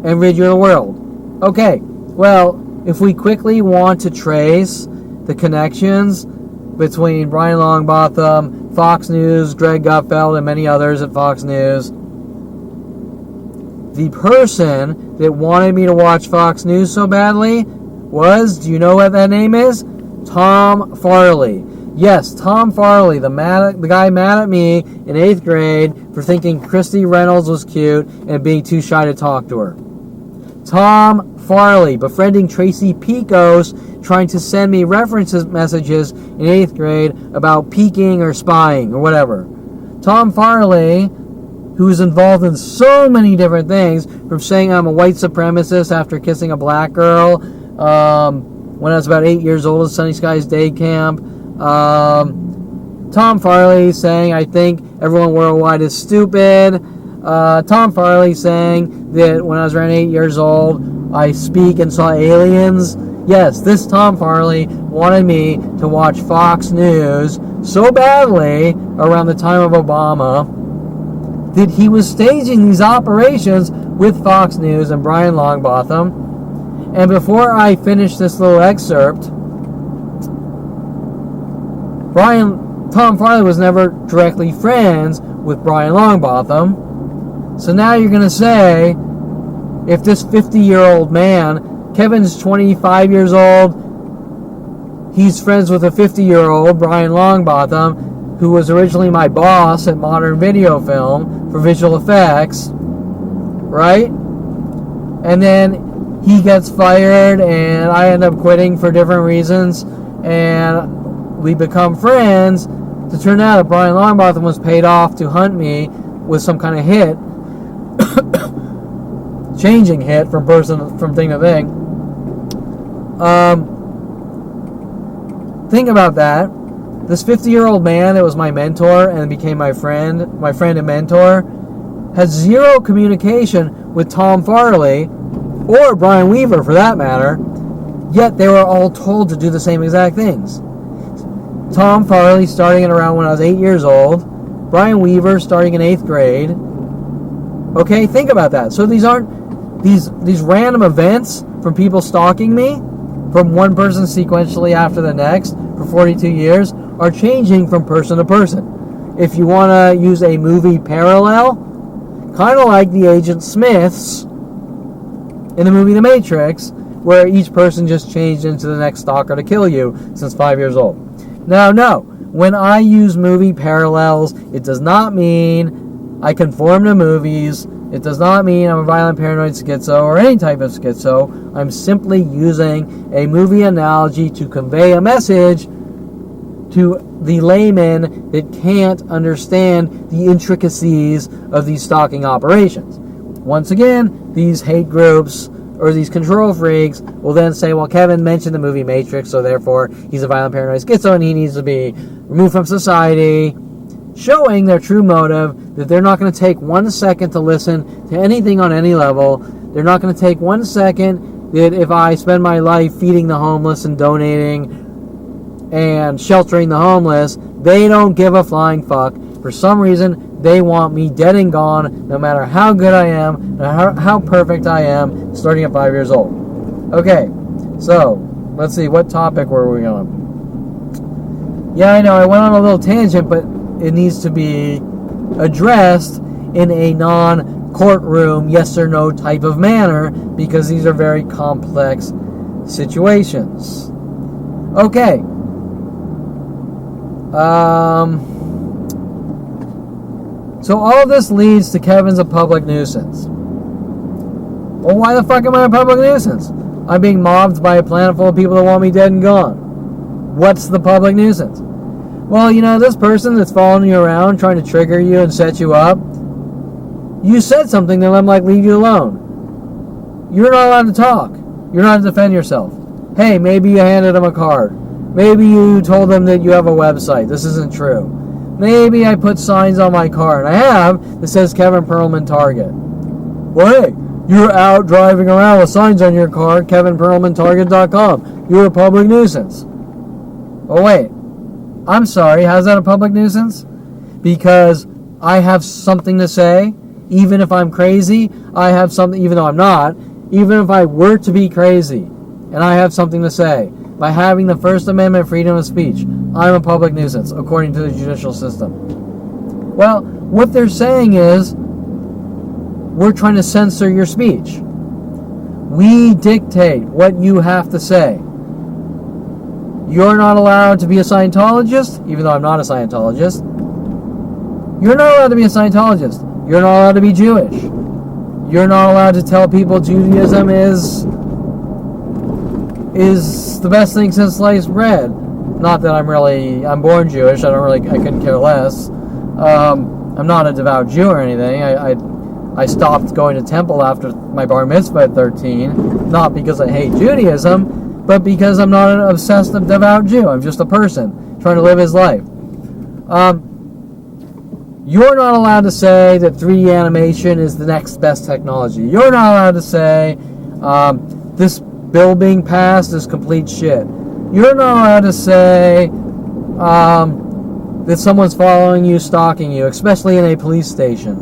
and rid you of the world. Okay, well, if we quickly want to trace the connections between Brian Longbotham, Fox News, Greg Gutfeld, and many others at Fox News, the person that wanted me to watch Fox News so badly was, do you know what that name is? Tom Farley. Yes, Tom Farley, the guy mad at me in 8th grade for thinking Christy Reynolds was cute and being too shy to talk to her. Tom Farley, befriending Tracy Picos, trying to send me references messages in 8th grade about peeking or spying or whatever. Tom Farley, who's involved in so many different things, from saying I'm a white supremacist after kissing a black girl when I was about 8 years old at Sunny Skies Day Camp. Tom Farley saying I think everyone worldwide is stupid. Tom Farley saying that when I was around 8 years old, I speak and saw aliens. Yes, this Tom Farley wanted me to watch Fox News so badly around the time of Obama that he was staging these operations with Fox News and Brian Longbotham. And before I finish this little excerpt, Tom Farley was never directly friends with Brian Longbotham. So now you're going to say, if this 50-year-old man, Kevin's 25 years old, he's friends with a 50-year-old, Brian Longbotham, who was originally my boss at Modern Video Film for visual effects, right? And then he gets fired, and I end up quitting for different reasons, and we become friends. To turn out that Brian Longbotham was paid off to hunt me with some kind of hit, changing hit from thing to thing. Think about that. This 50-year-old man that was my mentor and became my friend and mentor, has zero communication with Tom Farley, or Brian Weaver for that matter, yet they were all told to do the same exact things. Tom Farley starting at around when I was 8 years old, Brian Weaver starting in 8th grade. Okay, think about that. So these aren't these random events from people stalking me from one person sequentially after the next for 42 years are changing from person to person. If you want to use a movie parallel, kind of like the Agent Smiths in the movie The Matrix, where each person just changed into the next stalker to kill you since 5 years old. Now, no, when I use movie parallels, it does not mean I conform to movies. It does not mean I'm a violent paranoid schizo or any type of schizo. I'm simply using a movie analogy to convey a message to the layman that can't understand the intricacies of these stalking operations. Once again, these hate groups or these control freaks will then say, well, Kevin mentioned the movie Matrix, so therefore he's a violent paranoid schizo and he needs to be removed from society, showing their true motive, that they're not going to take 1 second to listen to anything on any level. They're not going to take 1 second that if I spend my life feeding the homeless and donating and sheltering the homeless, they don't give a flying fuck. For some reason, They want me dead and gone, no matter how good I am, no matter how perfect I am, starting at 5 years old. Okay, so let's see, what topic were we on? Yeah, I know, I went on a little tangent, but it needs to be addressed in a non-courtroom, yes or no type of manner, because these are very complex situations. Okay. So all of this leads to Kevin's a public nuisance. Well, why the fuck am I a public nuisance? I'm being mobbed by a planet full of people that want me dead and gone. What's the public nuisance? Well, you know, this person that's following you around, trying to trigger you and set you up, you said something to them like, leave you alone. You're not allowed to talk. You're not to defend yourself. Hey, maybe you handed them a card. Maybe you told them that you have a website. This isn't true. Maybe I put signs on my car, and I have, that says Kevin Perlman Target. Well, hey, you're out driving around with signs on your car, KevinPerlmanTarget.com. You're a public nuisance. Oh, wait. I'm sorry, how's that a public nuisance? Because I have something to say, even if I'm crazy, I have something, even though I'm not, even if I were to be crazy, and I have something to say, by having the First Amendment freedom of speech, I'm a public nuisance, according to the judicial system. Well, what they're saying is, we're trying to censor your speech. We dictate what you have to say. You're not allowed to be a Scientologist, even though I'm not a Scientologist. You're not allowed to be a Scientologist. You're not allowed to be Jewish. You're not allowed to tell people Judaism is the best thing since sliced bread. Not that I'm born Jewish. I couldn't care less. I'm not a devout Jew or anything. I stopped going to temple after my bar mitzvah at 13, not because I hate Judaism, but because I'm not an obsessed devout Jew. I'm just a person trying to live his life. You're not allowed to say that 3D animation is the next best technology. You're not allowed to say this bill being passed is complete shit. You're not allowed to say that someone's following you, stalking you, especially in a police station.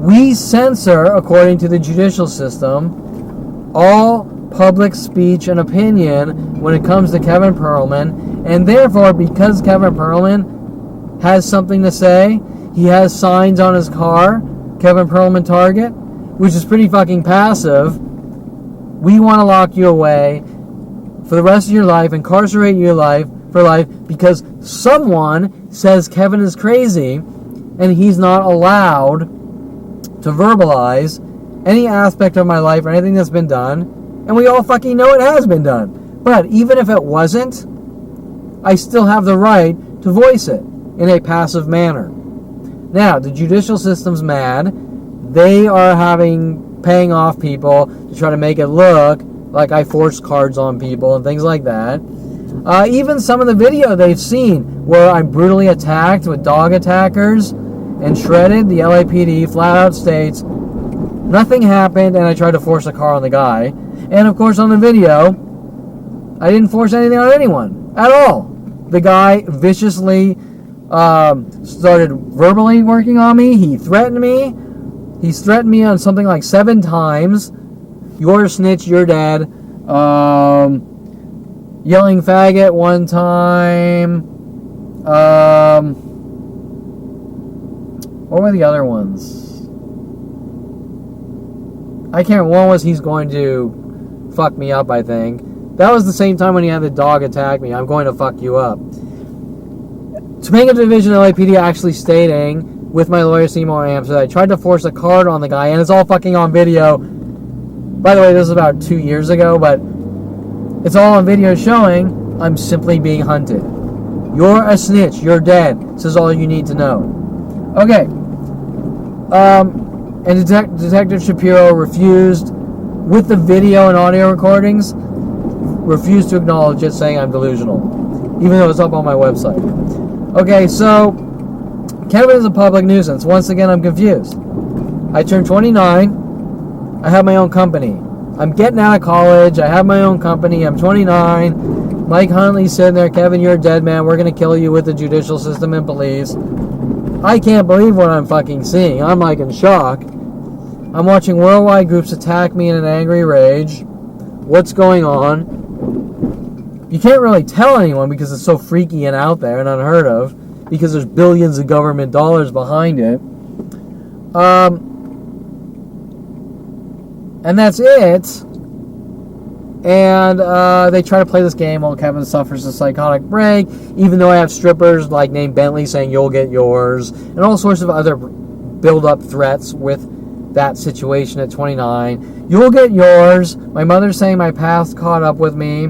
We censor, according to the judicial system, all public speech and opinion when it comes to Kevin Perlman, and therefore, because Kevin Perlman has something to say, he has signs on his car, Kevin Perlman Target, which is pretty fucking passive. We want to lock you away for the rest of your life, incarcerate you for life, because someone says Kevin is crazy, and he's not allowed to verbalize any aspect of my life or anything that's been done, and we all fucking know it has been done. But even if it wasn't, I still have the right to voice it in a passive manner. Now, the judicial system's mad. They are paying off people to try to make it look like I forced cards on people and things like that. Even some of the video they've seen where I'm brutally attacked with dog attackers and shredded, the LAPD flat out states nothing happened and I tried to force a car on the guy. And of course on the video, I didn't force anything on anyone at all. The guy viciously started verbally working on me. He threatened me. He's threatened me on something like 7 times. You're a snitch, you're dead. Yelling faggot one time. What were the other ones? I can't remember. One was he's going to fuck me up, I think. That was the same time when he had the dog attack me. I'm going to fuck you up. Topanga Division LAPD actually stating, with my lawyer Seymour Amps, that I tried to force a card on the guy, and it's all fucking on video. By the way, this was about 2 years ago, but it's all on video showing I'm simply being hunted. You're a snitch. You're dead. This is all you need to know. Okay. And Detective Shapiro refused, with the video and audio recordings, refused to acknowledge it, saying I'm delusional, even though it's up on my website. Okay, so Kevin is a public nuisance. Once again, I'm confused. I turned 29. I have my own company. I'm getting out of college. I have my own company. I'm 29. Mike Huntley's sitting there. Kevin, you're a dead man. We're going to kill you with the judicial system and police. I can't believe what I'm fucking seeing. I'm like in shock. I'm watching worldwide groups attack me in an angry rage. What's going on? You can't really tell anyone because it's so freaky and out there and unheard of, because there's billions of government dollars behind it. And that's it. And they try to play this game while Kevin suffers a psychotic break, even though I have strippers like named Bentley saying you'll get yours, and all sorts of other build-up threats with that situation at 29. You'll get yours. My mother's saying my past caught up with me.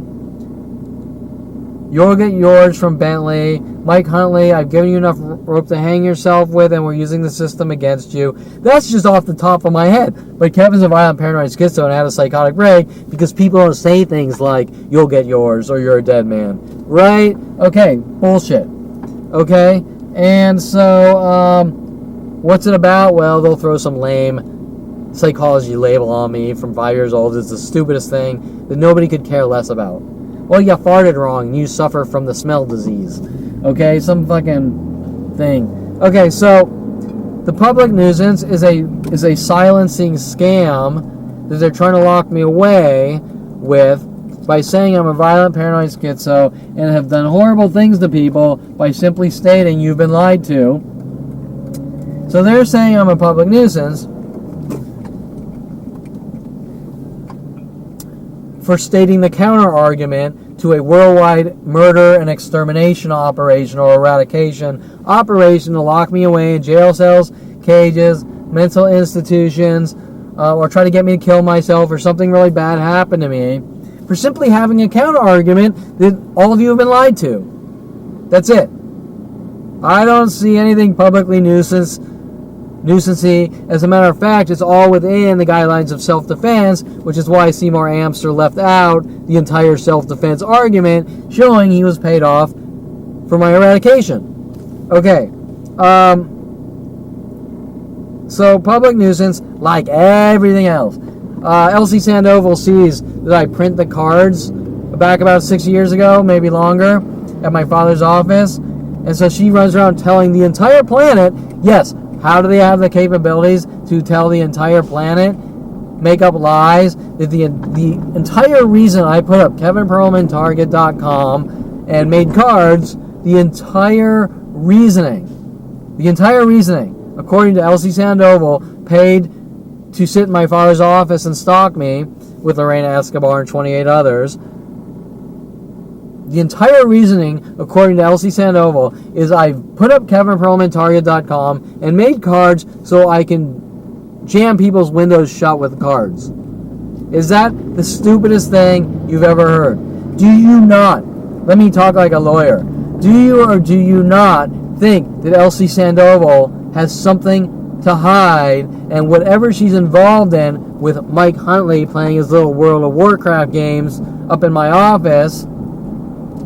You'll get yours from Bentley. Mike Huntley, I've given you enough rope to hang yourself with, and we're using the system against you. That's just off the top of my head. But Kevin's a violent paranoid schizo and had a psychotic break because people don't say things like, you'll get yours, or you're a dead man. Right? Okay, bullshit. Okay? And so, what's it about? Well, they'll throw some lame psychology label on me from 5 years old. It's the stupidest thing that nobody could care less about. Well, you farted wrong and you suffer from the smell disease. Okay, some fucking thing. Okay, so the public nuisance is a silencing scam that they're trying to lock me away with by saying I'm a violent paranoid schizo and have done horrible things to people by simply stating you've been lied to. So they're saying I'm a public nuisance for stating the counter-argument to a worldwide murder and extermination operation or eradication operation to lock me away in jail cells, cages, mental institutions, or try to get me to kill myself or something really bad happened to me, for simply having a counter-argument that all of you have been lied to. That's it. I don't see anything publicly nuisancey. As a matter of fact, it's all within the guidelines of self-defense, which is why Seymour Amster left out the entire self-defense argument, showing he was paid off for my eradication. Okay. So public nuisance, like everything else. Elsie Sandoval sees that I print the cards back about 6 years ago, maybe longer, at my father's office. And so she runs around telling the entire planet, yes, how do they have the capabilities to tell the entire planet, make up lies, that the entire reason I put up KevinPerlmanTarget.com and made cards, the entire reasoning, according to Elsie Sandoval, paid to sit in my father's office and stalk me with Lorena Escobar and 28 others. The entire reasoning, according to Elsie Sandoval, is I've put up KevinPerlmanTarget.com and made cards so I can jam people's windows shut with cards. Is that the stupidest thing you've ever heard? Do you not, let me talk like a lawyer, do you or do you not think that Elsie Sandoval has something to hide, and whatever she's involved in with Mike Huntley playing his little World of Warcraft games up in my office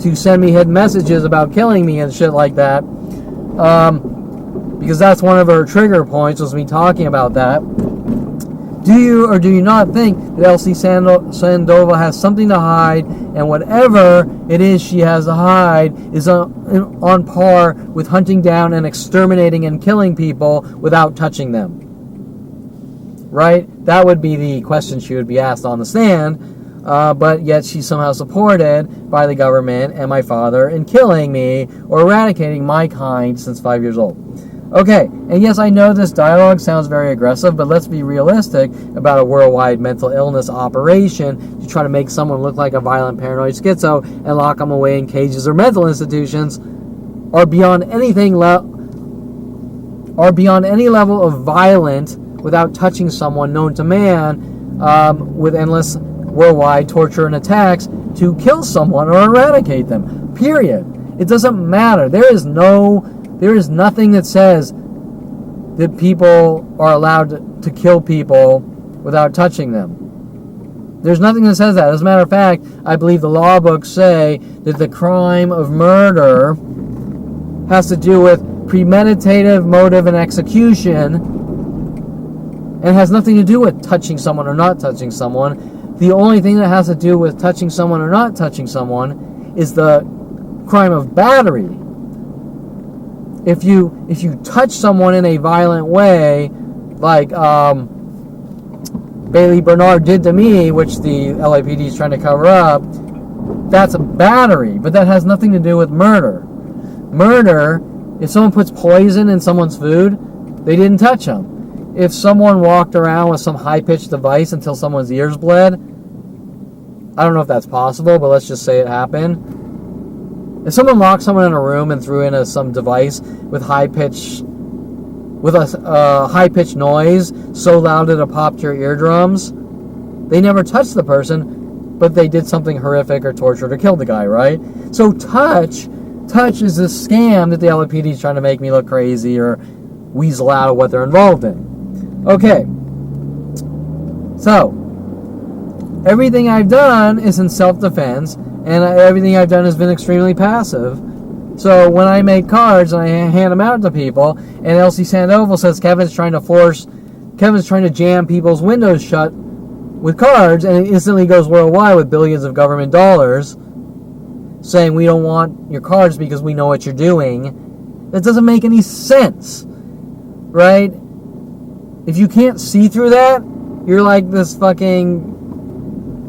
to send me hidden messages about killing me and shit like that, because that's one of her trigger points, was me talking about that. Do you or do you not think that Elsie Sandoval has something to hide, and whatever it is she has to hide is on par with hunting down and exterminating and killing people without touching them? Right? That would be the question she would be asked on the stand. But yet she's somehow supported by the government and my father in killing me or eradicating my kind since 5 years old. Okay, and yes, I know this dialogue sounds very aggressive, but let's be realistic about a worldwide mental illness operation to try to make someone look like a violent paranoid schizo and lock them away in cages or mental institutions are beyond any level of violent without touching someone known to man with endless worldwide torture and attacks to kill someone or eradicate them. Period. It doesn't matter. There is nothing that says that people are allowed to kill people without touching them. There's nothing that says that. As a matter of fact, I believe the law books say that the crime of murder has to do with premeditative motive and execution and has nothing to do with touching someone or not touching someone. The only thing that has to do with touching someone or not touching someone is the crime of battery. if you touch someone in a violent way, like Bailey Bernard did to me, which the LAPD is trying to cover up, that's a battery, but that has nothing to do with murder. Murder, if someone puts poison in someone's food, they didn't touch them. If someone walked around with some high-pitched device until someone's ears bled, I don't know if that's possible, but let's just say it happened. If someone locked someone in a room and threw in some device with high-pitched noise so loud that it popped your eardrums, they never touched the person, but they did something horrific or tortured or killed the guy, right? So touch is a scam that the LAPD is trying to make me look crazy or weasel out of what they're involved in. Okay. So, everything I've done is in self-defense, and everything I've done has been extremely passive. So when I make cards and I hand them out to people, and Elsie Sandoval says Kevin's trying to jam people's windows shut with cards, and it instantly goes worldwide with billions of government dollars, saying we don't want your cards because we know what you're doing. That doesn't make any sense, right? If you can't see through that, you're like this fucking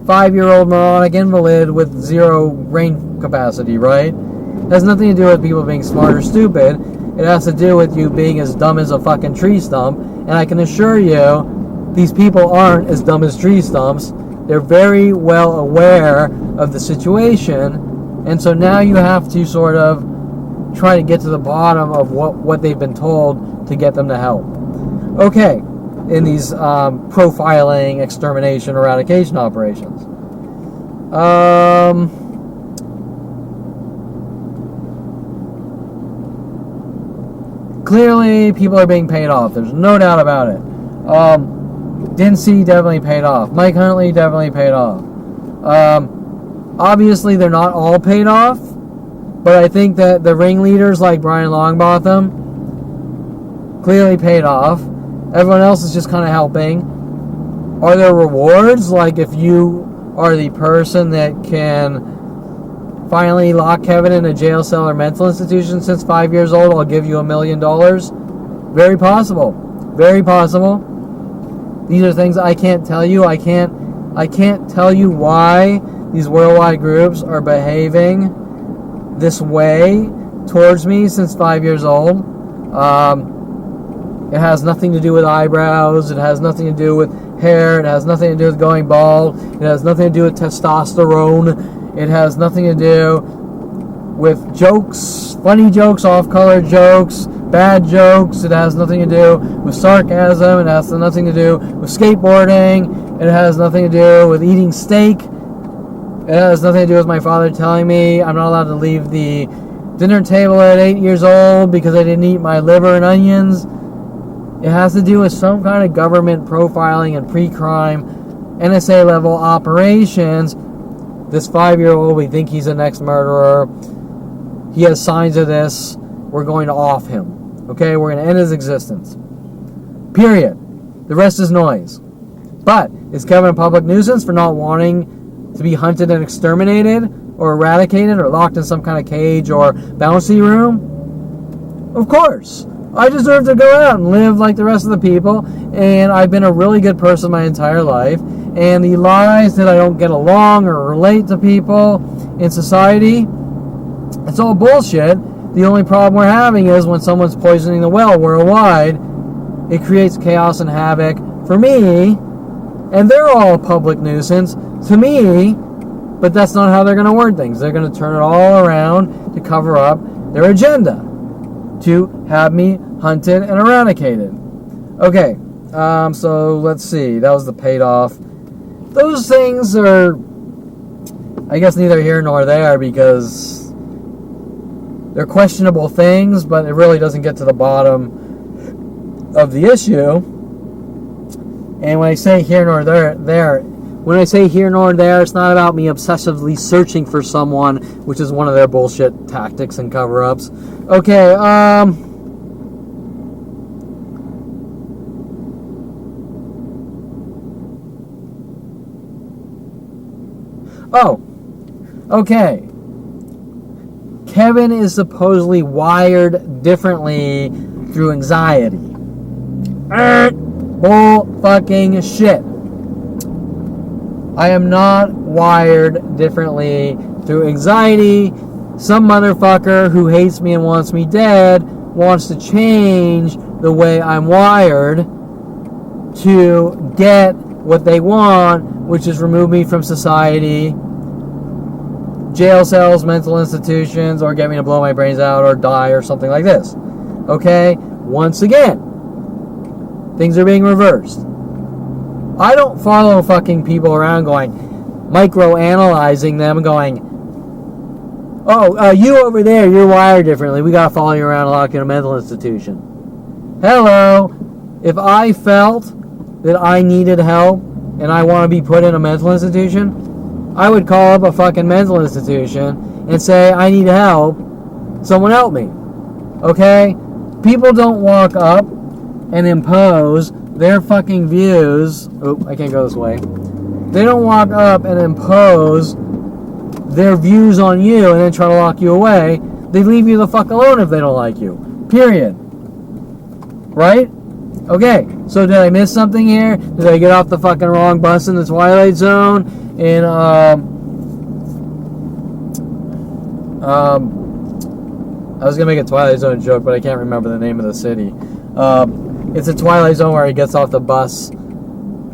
5-year-old moronic invalid with zero brain capacity, right? It has nothing to do with people being smart or stupid. It has to do with you being as dumb as a fucking tree stump. And I can assure you, these people aren't as dumb as tree stumps. They're very well aware of the situation. And so now you have to sort of try to get to the bottom of what they've been told to get them to help. Okay, in these profiling, extermination, eradication operations. Clearly, people are being paid off. There's no doubt about it. Dincy definitely paid off. Mike Huntley definitely paid off. Obviously, they're not all paid off, but I think that the ringleaders like Brian Longbottom clearly paid off. Everyone else is just kind of helping. Are there rewards? Like if you are the person that can finally lock Kevin in a jail cell or mental institution since 5 years old, I'll give you $1 million. Very possible. Very possible. These are things I can't tell you. I can't tell you why these worldwide groups are behaving this way towards me since 5 years old. It has nothing to do with eyebrows. It has nothing to do with hair. It has nothing to do with going bald. It has nothing to do with testosterone. It has nothing to do with jokes, funny jokes, off-color jokes, bad jokes. It has nothing to do with sarcasm. It has nothing to do with skateboarding. It has nothing to do with eating steak. It has nothing to do with my father telling me I'm not allowed to leave the dinner table at 8 years old because I didn't eat my liver and onions. It has to do with some kind of government profiling and pre-crime NSA level operations. This 5-year-old, we think he's the next murderer. He has signs of this. We're going to off him. Okay, we're going to end his existence. Period. The rest is noise. But is Kevin a public nuisance for not wanting to be hunted and exterminated or eradicated or locked in some kind of cage or bouncy room? Of course. I deserve to go out and live like the rest of the people, and I've been a really good person my entire life, and the lies that I don't get along or relate to people in society, it's all bullshit. The only problem we're having is when someone's poisoning the well worldwide, it creates chaos and havoc for me, and they're all a public nuisance to me, but that's not how they're going to word things. They're going to turn it all around to cover up their agenda, to have me hunted and eradicated. Okay, so let's see. That was the paid off. Those things are, I guess, neither here nor there because they're questionable things, but it really doesn't get to the bottom of the issue. And when I say here nor there, when I say here nor there, it's not about me obsessively searching for someone, which is one of their bullshit tactics and cover-ups. Okay, Oh, okay. Kevin is supposedly wired differently through anxiety. Bull fucking shit. I am not wired differently through anxiety. Some motherfucker who hates me and wants me dead wants to change the way I'm wired to get what they want, which is remove me from society, jail cells, mental institutions, or get me to blow my brains out or die or something like this. Okay? Once again, things are being reversed. I don't follow fucking people around going, micro-analyzing them, going, oh, you over there, you're wired differently. We gotta follow you around and lock you in a mental institution. Hello. If I felt that I needed help and I want to be put in a mental institution, I would call up a fucking mental institution and say, I need help. Someone help me. Okay? People don't walk up and impose their fucking views. Oh, I can't go this way. They don't walk up and impose their views on you and then try to lock you away. They leave you the fuck alone if they don't like you. Period. Right? Okay, so did I miss something here? Did I get off the fucking wrong bus in the Twilight Zone? In, I was gonna make a Twilight Zone joke, but I can't remember the name of the city. It's a Twilight Zone where he gets off the bus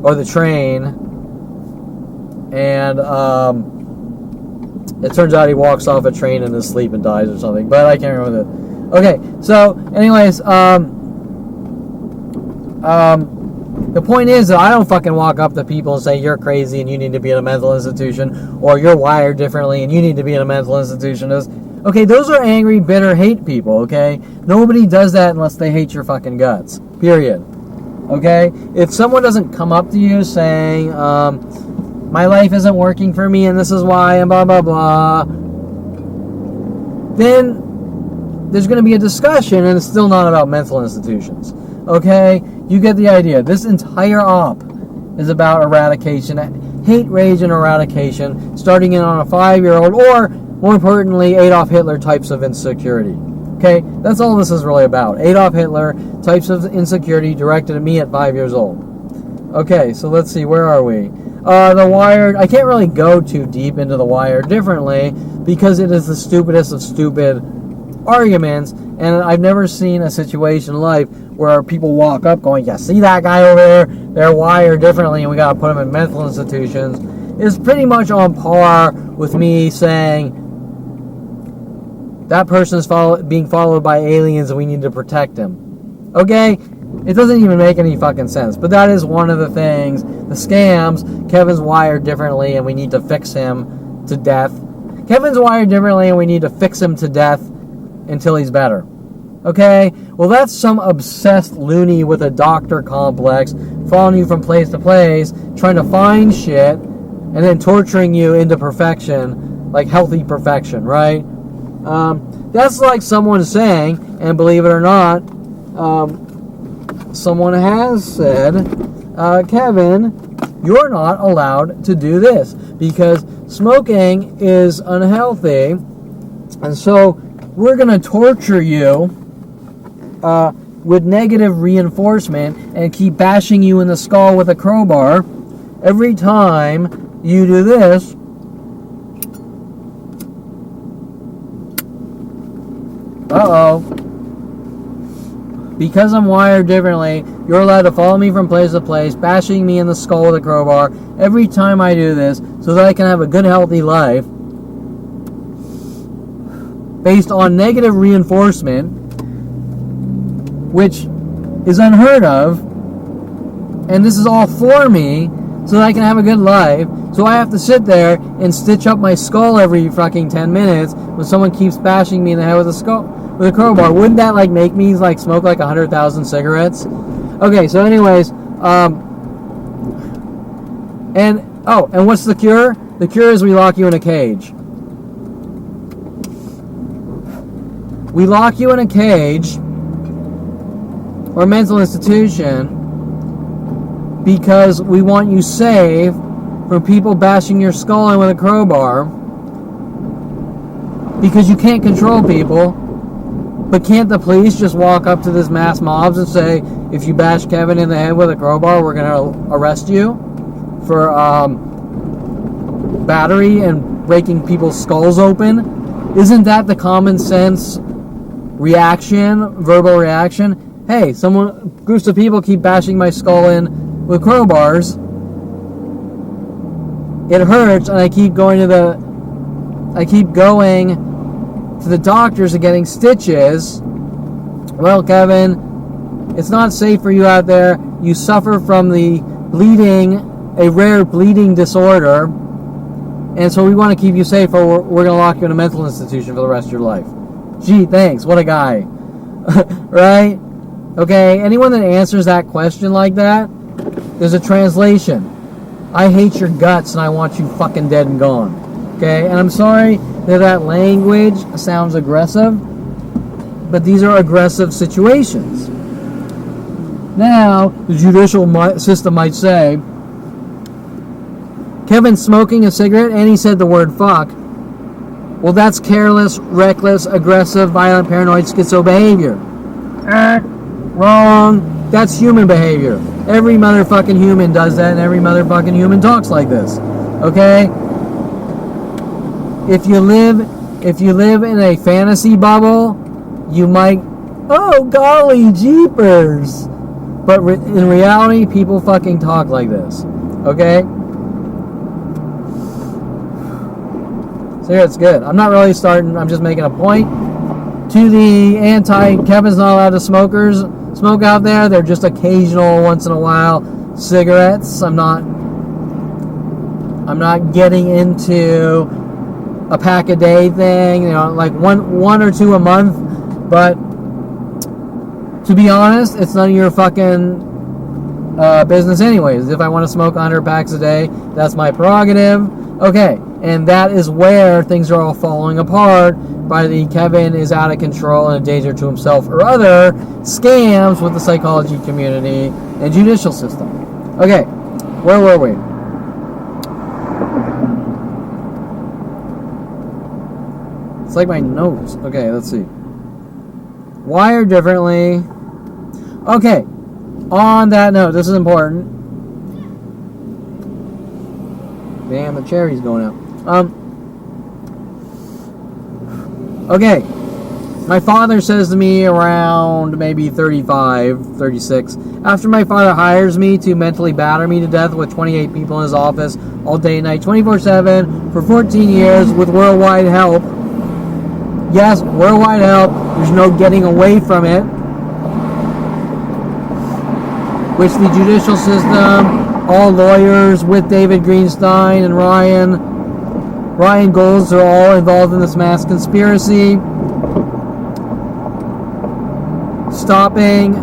or the train, and it turns out he walks off a train in his sleep and dies or something. But I can't remember that. Okay, so anyways, the point is that I don't fucking walk up to people and say you're crazy and you need to be in a mental institution, or you're wired differently and you need to be in a mental institution. Okay, those are angry, bitter, hate people, okay? Nobody does that unless they hate your fucking guts. Period. Okay? If someone doesn't come up to you saying, my life isn't working for me and this is why and blah, blah, blah, then there's going to be a discussion and it's still not about mental institutions. Okay? You get the idea. This entire op is about eradication, hate, rage, and eradication, starting in on a 5-year-old, or, more importantly, Adolf Hitler types of insecurity. Okay? That's all this is really about. Adolf Hitler types of insecurity directed at me at 5 years old. Okay, so let's see. Where are we? The Wired. I can't really go too deep into The Wired differently because it is the stupidest of stupid arguments, and I've never seen a situation in life where people walk up going, yeah, see that guy over there? They're wired differently and we gotta put them in mental institutions. It's pretty much on par with me saying that person is being followed by aliens and we need to protect him. Okay? It doesn't even make any fucking sense. But that is one of the things, the scams. Kevin's wired differently and we need to fix him to death. Kevin's wired differently and we need to fix him to death until he's better. Okay? Well, that's some obsessed loony with a doctor complex following you from place to place, trying to find shit, and then torturing you into perfection, like healthy perfection, right? That's like someone saying, and believe it or not, someone has said, Kevin, you're not allowed to do this because smoking is unhealthy, and so we're going to torture you with negative reinforcement and keep bashing you in the skull with a crowbar every time you do this. Uh-oh. Because I'm wired differently, you're allowed to follow me from place to place, bashing me in the skull with a crowbar every time I do this so that I can have a good, healthy life based on negative reinforcement, which is unheard of, and this is all for me so that I can have a good life. So I have to sit there and stitch up my skull every fucking 10 minutes when someone keeps bashing me in the head with a crowbar. Wouldn't that like make me like smoke like 100,000 cigarettes? Okay, so anyways, and what's the cure? The cure is we lock you in a cage. We lock you in a cage or a mental institution because we want you safe from people bashing your skull in with a crowbar because you can't control people. But can't the police just walk up to this mass mobs and say, if you bash Kevin in the head with a crowbar, we're going to arrest you for battery and breaking people's skulls open? Isn't that the common sense reaction, verbal reaction? Hey, groups of people keep bashing my skull in with crowbars. It hurts, and I keep going to the doctors and getting stitches. Well, Kevin, it's not safe for you out there. You suffer from the bleeding, a rare bleeding disorder, and so we want to keep you safe, or we're going to lock you in a mental institution for the rest of your life. Gee, thanks. What a guy. Right? Okay, anyone that answers that question like that, there's a translation. I hate your guts and I want you fucking dead and gone. Okay, and I'm sorry that language sounds aggressive, but these are aggressive situations. Now, the judicial system might say, Kevin's smoking a cigarette and he said the word fuck. Well, that's careless, reckless, aggressive, violent, paranoid, schizo behavior. Wrong. That's human behavior. Every motherfucking human does that, and every motherfucking human talks like this. Okay? If you live in a fantasy bubble, you might, oh golly jeepers. But in reality, people fucking talk like this. Okay? So yeah, it's good. I'm not really starting, I'm just making a point. To the Kevin's not allowed to smoke out there. They're just occasional, once in a while, cigarettes. I'm not getting into a pack a day thing, like one or two a month. But to be honest, it's none of your fucking business anyways. If I want to smoke 100 packs a day, that's my prerogative. Okay, and that is where things are all falling apart by the Kevin is out of control and a danger to himself or other scams with the psychology community and judicial system. Okay, where were we? It's like my notes. Okay, let's see. Wire differently. Okay, on that note, this is important. Damn, the cherry's going out. Okay, my father says to me around maybe 35, 36, after my father hires me to mentally batter me to death with 28 people in his office all day and night, 24/7, for 14 years with worldwide help. Yes, worldwide help. There's no getting away from it. Which the judicial system, all lawyers with David Greenstein and Ryan Golds are all involved in this mass conspiracy. Stopping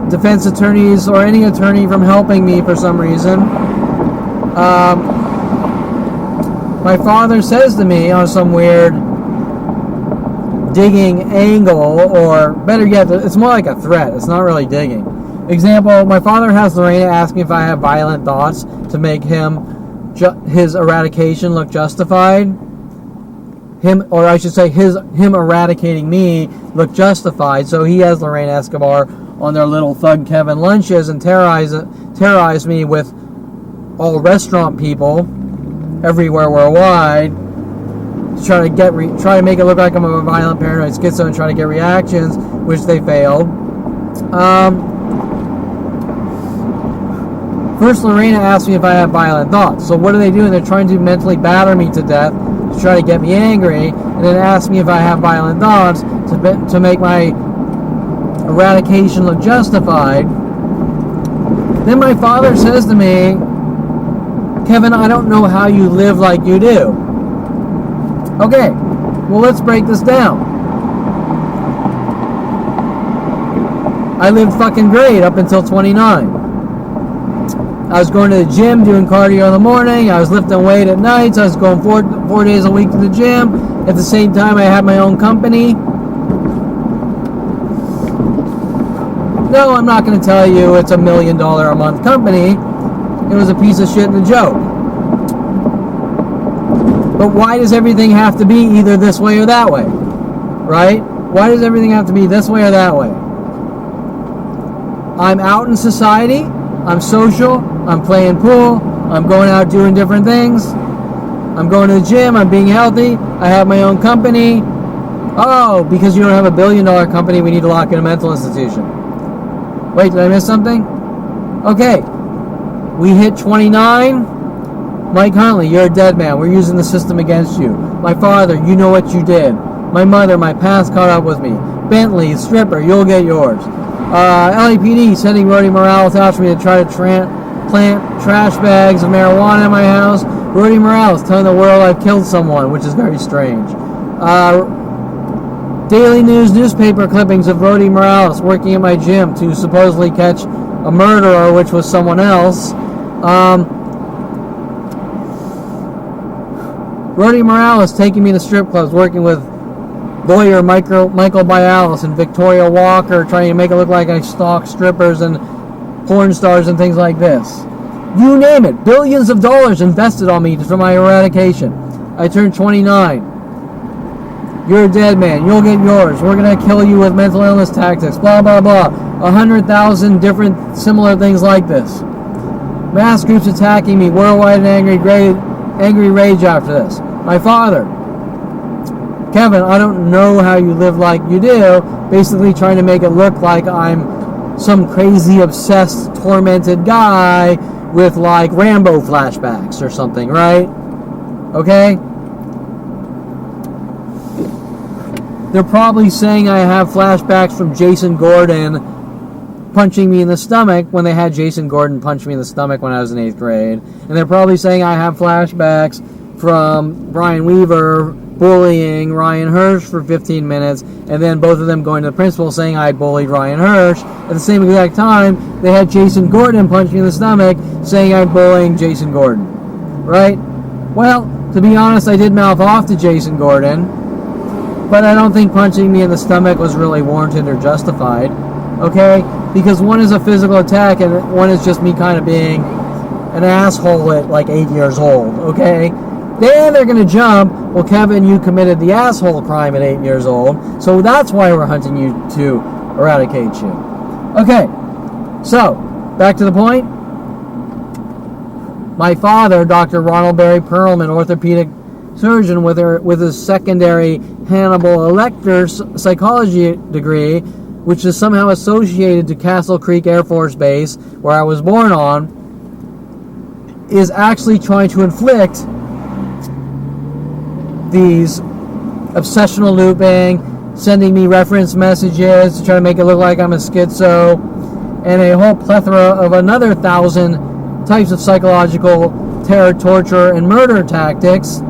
defense attorneys or any attorney from helping me for some reason. My father says to me on some weird digging angle, or better yet, it's more like a threat. It's not really digging. Example, my father has Lorena ask me if I have violent thoughts to make his eradication look justified. Him eradicating me look justified. So he has Lorena Escobar on their little Thug Kevin lunches and terrorize me with all restaurant people everywhere worldwide to try to make it look like I'm a violent, paranoid schizo and try to get reactions, which they failed. First, Lorena asked me if I have violent thoughts. So what are they doing? They're trying to mentally batter me to death to try to get me angry, and then ask me if I have violent thoughts to make my eradication look justified. Then my father says to me, Kevin, I don't know how you live like you do. Okay, well, let's break this down. I lived fucking great up until 29. I was going to the gym, doing cardio in the morning. I was lifting weight at nights. I was going four days a week to the gym. At the same time, I had my own company. No, I'm not going to tell you it's $1 million a month company. It was a piece of shit and a joke. But why does everything have to be either this way or that way? Right? Why does everything have to be this way or that way? I'm out in society. I'm social. I'm playing pool. I'm going out doing different things. I'm going to the gym. I'm being healthy. I have my own company. Oh, because you don't have $1 billion company, we need to lock in a mental institution. Wait, did I miss something? Okay. We hit 29. Mike Huntley, you're a dead man. We're using the system against you. My father, you know what you did. My mother, my past caught up with me. Bentley, stripper, you'll get yours. LAPD sending Rody Morales after me to try to plant trash bags of marijuana in my house. Rody Morales telling the world I've killed someone, which is very strange. Daily News newspaper clippings of Rody Morales working at my gym to supposedly catch a murderer, which was someone else. Rody Morales taking me to strip clubs, working with lawyer Michael Bialis and Victoria Walker, trying to make it look like I stalk strippers and porn stars and things like this. You name it. Billions of dollars invested on me for my eradication. I turned 29. You're a dead man. You'll get yours. We're going to kill you with mental illness tactics. Blah, blah, blah. 100,000 different similar things like this. Mass groups attacking me. Worldwide and angry rage after this. My father. Kevin, I don't know how you live like you do. Basically trying to make it look like I'm some crazy, obsessed, tormented guy with like Rambo flashbacks or something, right? Okay? They're probably saying I have flashbacks from Jason Gordon punching me in the stomach when they had Jason Gordon punch me in the stomach when I was in 8th grade. And they're probably saying I have flashbacks from Brian Weaver bullying Ryan Hirsch for 15 minutes, and then both of them going to the principal saying I bullied Ryan Hirsch. At the same exact time, they had Jason Gordon punch me in the stomach saying I'm bullying Jason Gordon. Right? Well, to be honest, I did mouth off to Jason Gordon, but I don't think punching me in the stomach was really warranted or justified. Okay? Because one is a physical attack and one is just me kind of being an asshole at like 8 years old. Okay? Then they're going to jump, well, Kevin, you committed the asshole crime at 8 years old, so that's why we're hunting you to eradicate you. Okay, so, back to the point. My father, Dr. Ronald Barry Perlman, orthopedic surgeon with his secondary Hannibal Lecter psychology degree, which is somehow associated to Castle Creek Air Force Base, where I was born on, is actually trying to inflict these obsessional looping, sending me reference messages to try to make it look like I'm a schizo, and a whole plethora of another 1,000 types of psychological terror, torture, and murder tactics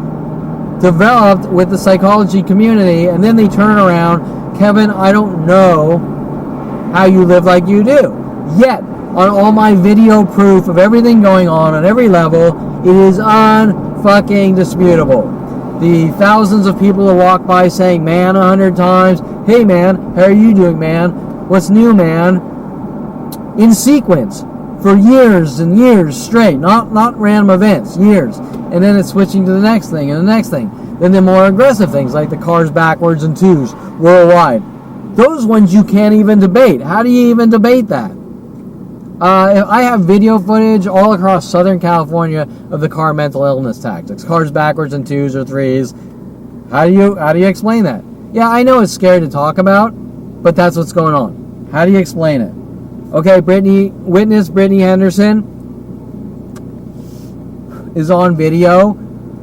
developed with the psychology community. And then they turn around, Kevin, I don't know how you live like you do. Yet, on all my video proof of everything going on every level, it is unfucking disputable. The thousands of people who walk by saying, man, 100 times, hey man, how are you doing, man? What's new, man? In sequence, for years and years straight, not random events, years. And then it's switching to the next thing and the next thing. Then the more aggressive things, like the cars backwards and twos, worldwide. Those ones you can't even debate. How do you even debate that? I have video footage all across Southern California of the car mental illness tactics. Cars backwards in 2s or 3s. How do you explain that? Yeah, I know it's scary to talk about, but that's what's going on. How do you explain it? Okay, witness Brittany Henderson is on video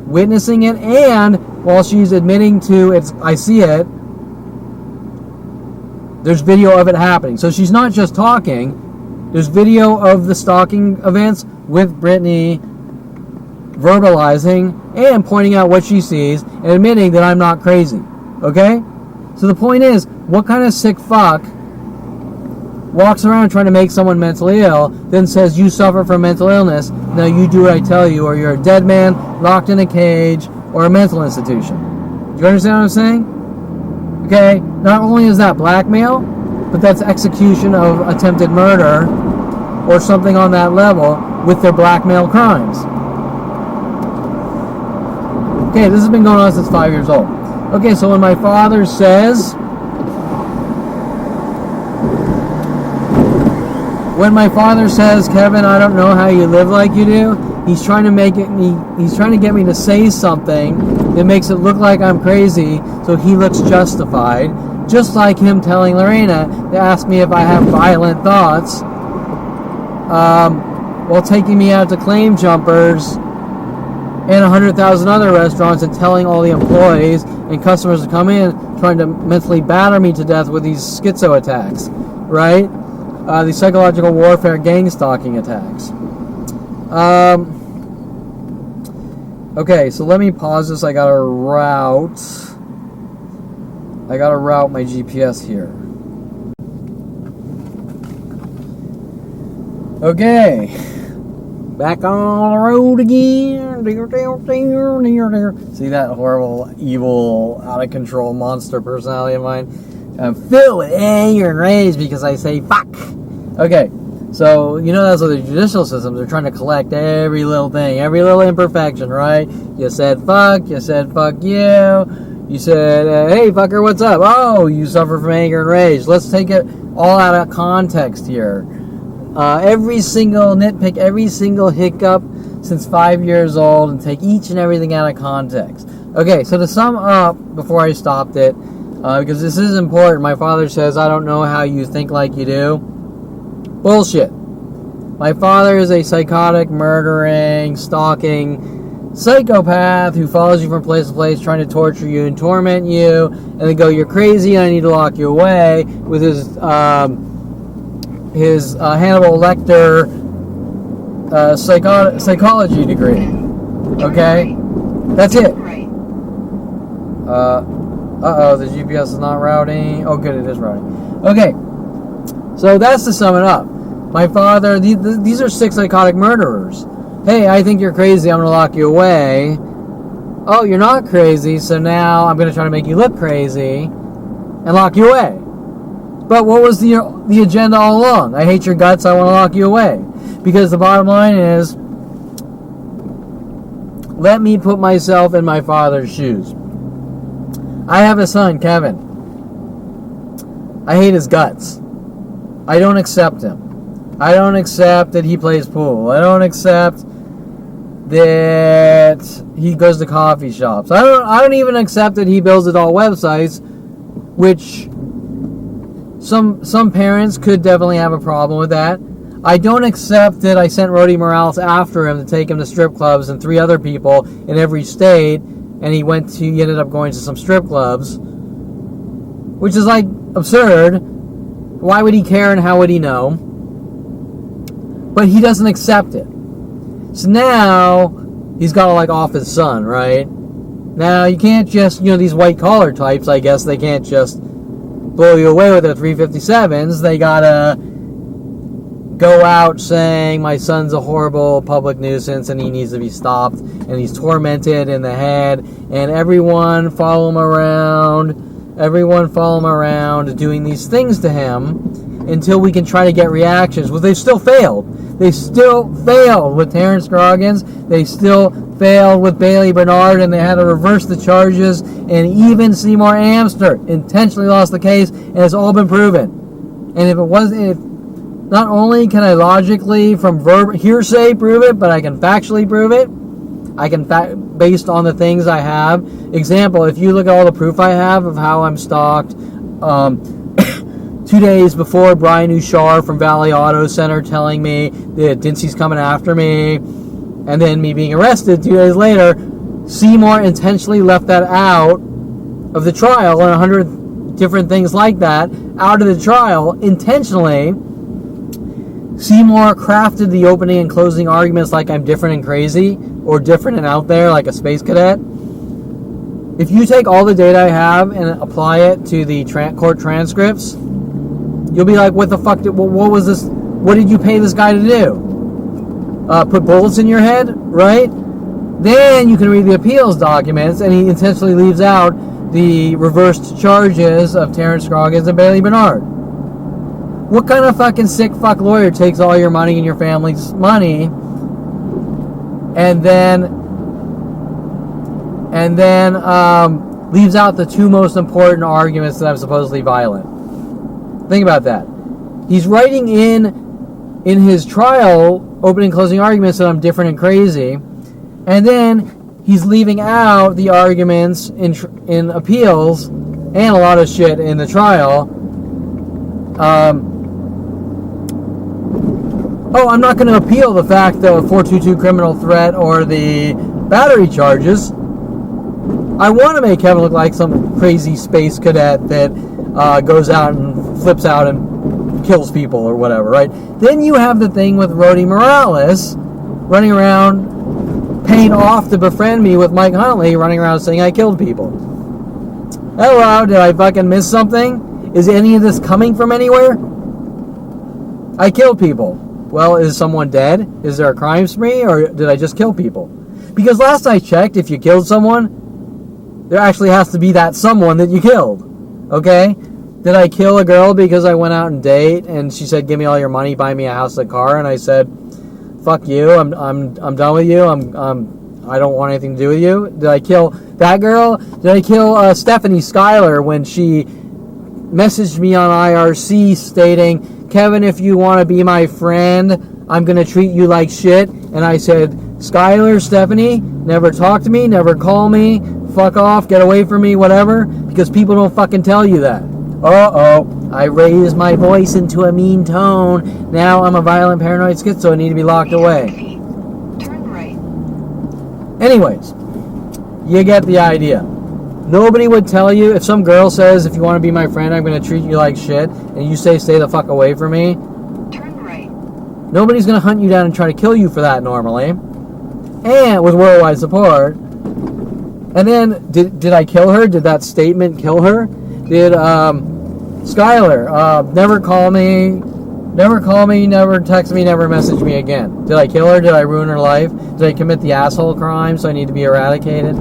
witnessing it, and while she's admitting to it, I see it, there's video of it happening. So she's not just talking. There's video of the stalking events with Brittany verbalizing and pointing out what she sees and admitting that I'm not crazy. Okay? So the point is, what kind of sick fuck walks around trying to make someone mentally ill, then says you suffer from mental illness, now you do what I tell you, or you're a dead man locked in a cage or a mental institution. Do you understand what I'm saying? Okay? Not only is that blackmail, but that's execution of attempted murder or something on that level with their blackmail crimes. Okay, this has been going on since 5 years old. Okay, so when my father says, Kevin, I don't know how you live like you do, he's trying to get me to say something that makes it look like I'm crazy, so he looks justified. Just like him telling Lorena to ask me if I have violent thoughts, while taking me out to Claim Jumpers and 100,000 other restaurants and telling all the employees and customers to come in, trying to mentally batter me to death with these schizo attacks, right? These psychological warfare gang stalking attacks. Okay, so let me pause this. I gotta route my GPS here. Okay, back on the road again. See that horrible, evil, out of control monster personality of mine? I'm filled with anger and rage because I say fuck. Okay, so you know that's what the judicial systems are trying to collect every little thing, every little imperfection, right? You said fuck. You said fuck you. You said, hey fucker, what's up? Oh, you suffer from anger and rage. Let's take it all out of context here. Every single nitpick, every single hiccup since 5 years old, and take each and everything out of context. Okay, so to sum up, before I stopped it, because this is important, my father says, I don't know how you think like you do. Bullshit. My father is a psychotic, murdering, stalking psychopath who follows you from place to place, trying to torture you and torment you, and then go, you're crazy, and I need to lock you away, with his Hannibal Lecter psychology degree. Okay? That's it. The GPS is not routing. Oh, good, it is routing. Okay. So that's to sum it up. My father, these are 6 psychotic murderers. Hey, I think you're crazy, I'm going to lock you away. Oh, you're not crazy, so now I'm going to try to make you look crazy and lock you away. But what was the agenda all along? I hate your guts, I want to lock you away. Because the bottom line is, let me put myself in my father's shoes. I have a son, Kevin. I hate his guts. I don't accept him. I don't accept that he plays pool. I don't accept that he goes to coffee shops. I don't even accept that he builds adult websites, which some parents could definitely have a problem with that. I don't accept that I sent Rody Morales after him to take him to strip clubs and 3 other people in every state, and he ended up going to some strip clubs, which is like absurd. Why would he care and how would he know? But he doesn't accept it. So now he's got to like off his son, right? Now you can't just, these white collar types, I guess they can't just blow you away with their 357s. They gotta go out saying my son's a horrible public nuisance and he needs to be stopped and he's tormented in the head, and everyone follow him around doing these things to him until we can try to get reactions. Well, they've still failed. They still failed with Terrence Scroggins. They still failed with Bailey Bernard, and they had to reverse the charges, and even Seymour Amster intentionally lost the case, and it's all been proven. And not only can I logically from hearsay prove it, but I can factually prove it. I can based on the things I have. Example, if you look at all the proof I have of how I'm stalked, 2 days before, Brian Ushar from Valley Auto Center telling me that Dincy's coming after me, and then me being arrested 2 days later, Seymour intentionally left that out of the trial, and 100 different things like that out of the trial intentionally. Seymour crafted the opening and closing arguments like I'm different and crazy, or different and out there like a space cadet. If you take all the data I have and apply it to the court transcripts, you'll be like, what the fuck, what was this, what did you pay this guy to do? Put bullets in your head, right? Then you can read the appeals documents, and he intentionally leaves out the reversed charges of Terrence Scroggins and Bailey Bernard. What kind of fucking sick fuck lawyer takes all your money and your family's money and then and then leaves out the two most important arguments that I'm supposedly violent. Think about that. He's writing in his trial opening and closing arguments that I'm different and crazy, and then he's leaving out the arguments in appeals and a lot of shit in the trial. I'm not going to appeal the fact of 422 criminal threat or the battery charges. I want to make Kevin look like some crazy space cadet that goes out and flips out and kills people or whatever, right? Then you have the thing with Rhodey Morales running around paying off to befriend me with Mike Huntley running around saying I killed people. Hello, did I fucking miss something? Is any of this coming from anywhere? I killed people. Well, is someone dead? Is there a crime spree, or did I just kill people? Because last I checked, if you killed someone, there actually has to be that someone that you killed. Okay? Did I kill a girl because I went out and date and she said, "Give me all your money, buy me a house and a car," and I said, "Fuck you, I'm done with you. I don't want anything to do with you." Did I kill that girl? Did I kill Stephanie Schuyler when she messaged me on IRC stating, "Kevin, if you want to be my friend, I'm going to treat you like shit"? And I said, "Schuyler, Stephanie, never talk to me, never call me, fuck off, get away from me, whatever," because people don't fucking tell you that. I raised my voice into a mean tone. Now I'm a violent paranoid schizo. I need to be locked away. Turn right. Anyways, you get the idea. Nobody would tell you, if some girl says, "If you want to be my friend, I'm going to treat you like shit," and you say, "Stay the fuck away from me," Turn right. nobody's going to hunt you down and try to kill you for that normally. And with worldwide support. And then, did I kill her? Did that statement kill her? Did Schuyler never call me, never text me, never message me again? Did I kill her? Did I ruin her life? Did I commit the asshole crime so I need to be eradicated?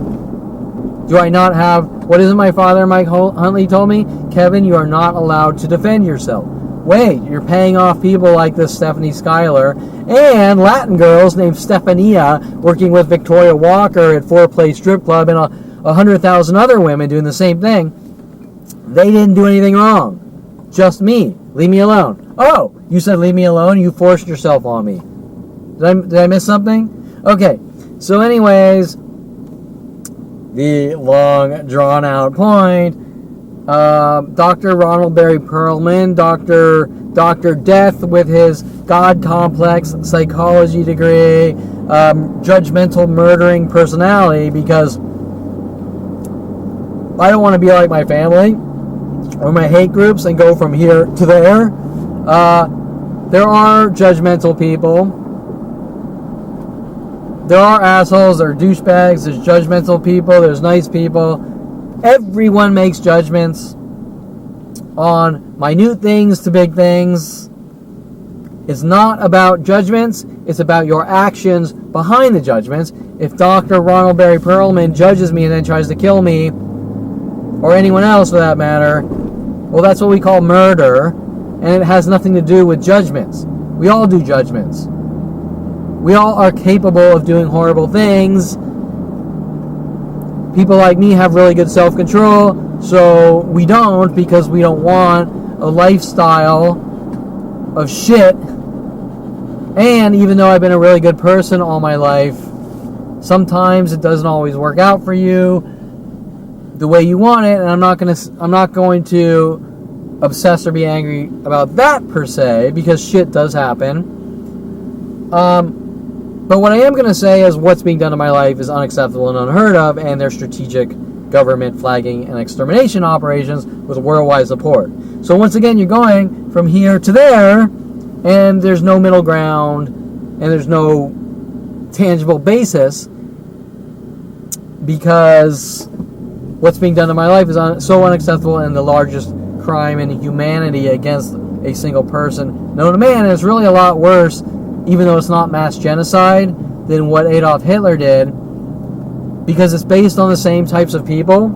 Do I not have, what isn't my father, Mike Huntley, told me? "Kevin, you are not allowed to defend yourself." Wait, you're paying off people like this Stephanie Schuyler and Latin girls named Stefania working with Victoria Walker at Foreplay Strip Club and 100,000 other women doing the same thing. They didn't do anything wrong. Just me. Leave me alone. Oh, you said leave me alone? You forced yourself on me. Did I miss something? Okay, so anyways, the long drawn out point, Dr. Ronald Barry Perlman, Dr. Death with his God complex psychology degree, judgmental murdering personality, because I don't want to be like my family or my hate groups and go from here to there. There are judgmental people. There are assholes, there are douchebags, there's judgmental people, there's nice people. Everyone makes judgments on minute things to big things. It's not about judgments, it's about your actions behind the judgments. If Dr. Ronald Barry Perlman judges me and then tries to kill me, or anyone else for that matter, well, that's what we call murder, and it has nothing to do with judgments. We all do judgments. We all are capable of doing horrible things. People like me have really good self-control, so we don't, because we don't want a lifestyle of shit. And even though I've been a really good person all my life, sometimes it doesn't always work out for you the way you want it, and I'm not going to obsess or be angry about that per se, because shit does happen. But what I am going to say is what's being done to my life is unacceptable and unheard of, and their strategic government flagging and extermination operations with worldwide support. So once again, you're going from here to there, and there's no middle ground, and there's no tangible basis, because what's being done to my life is so unacceptable, and the largest crime in humanity against a single person known to man. And it's really a lot worse, even though it's not mass genocide, than what Adolf Hitler did, because it's based on the same types of people,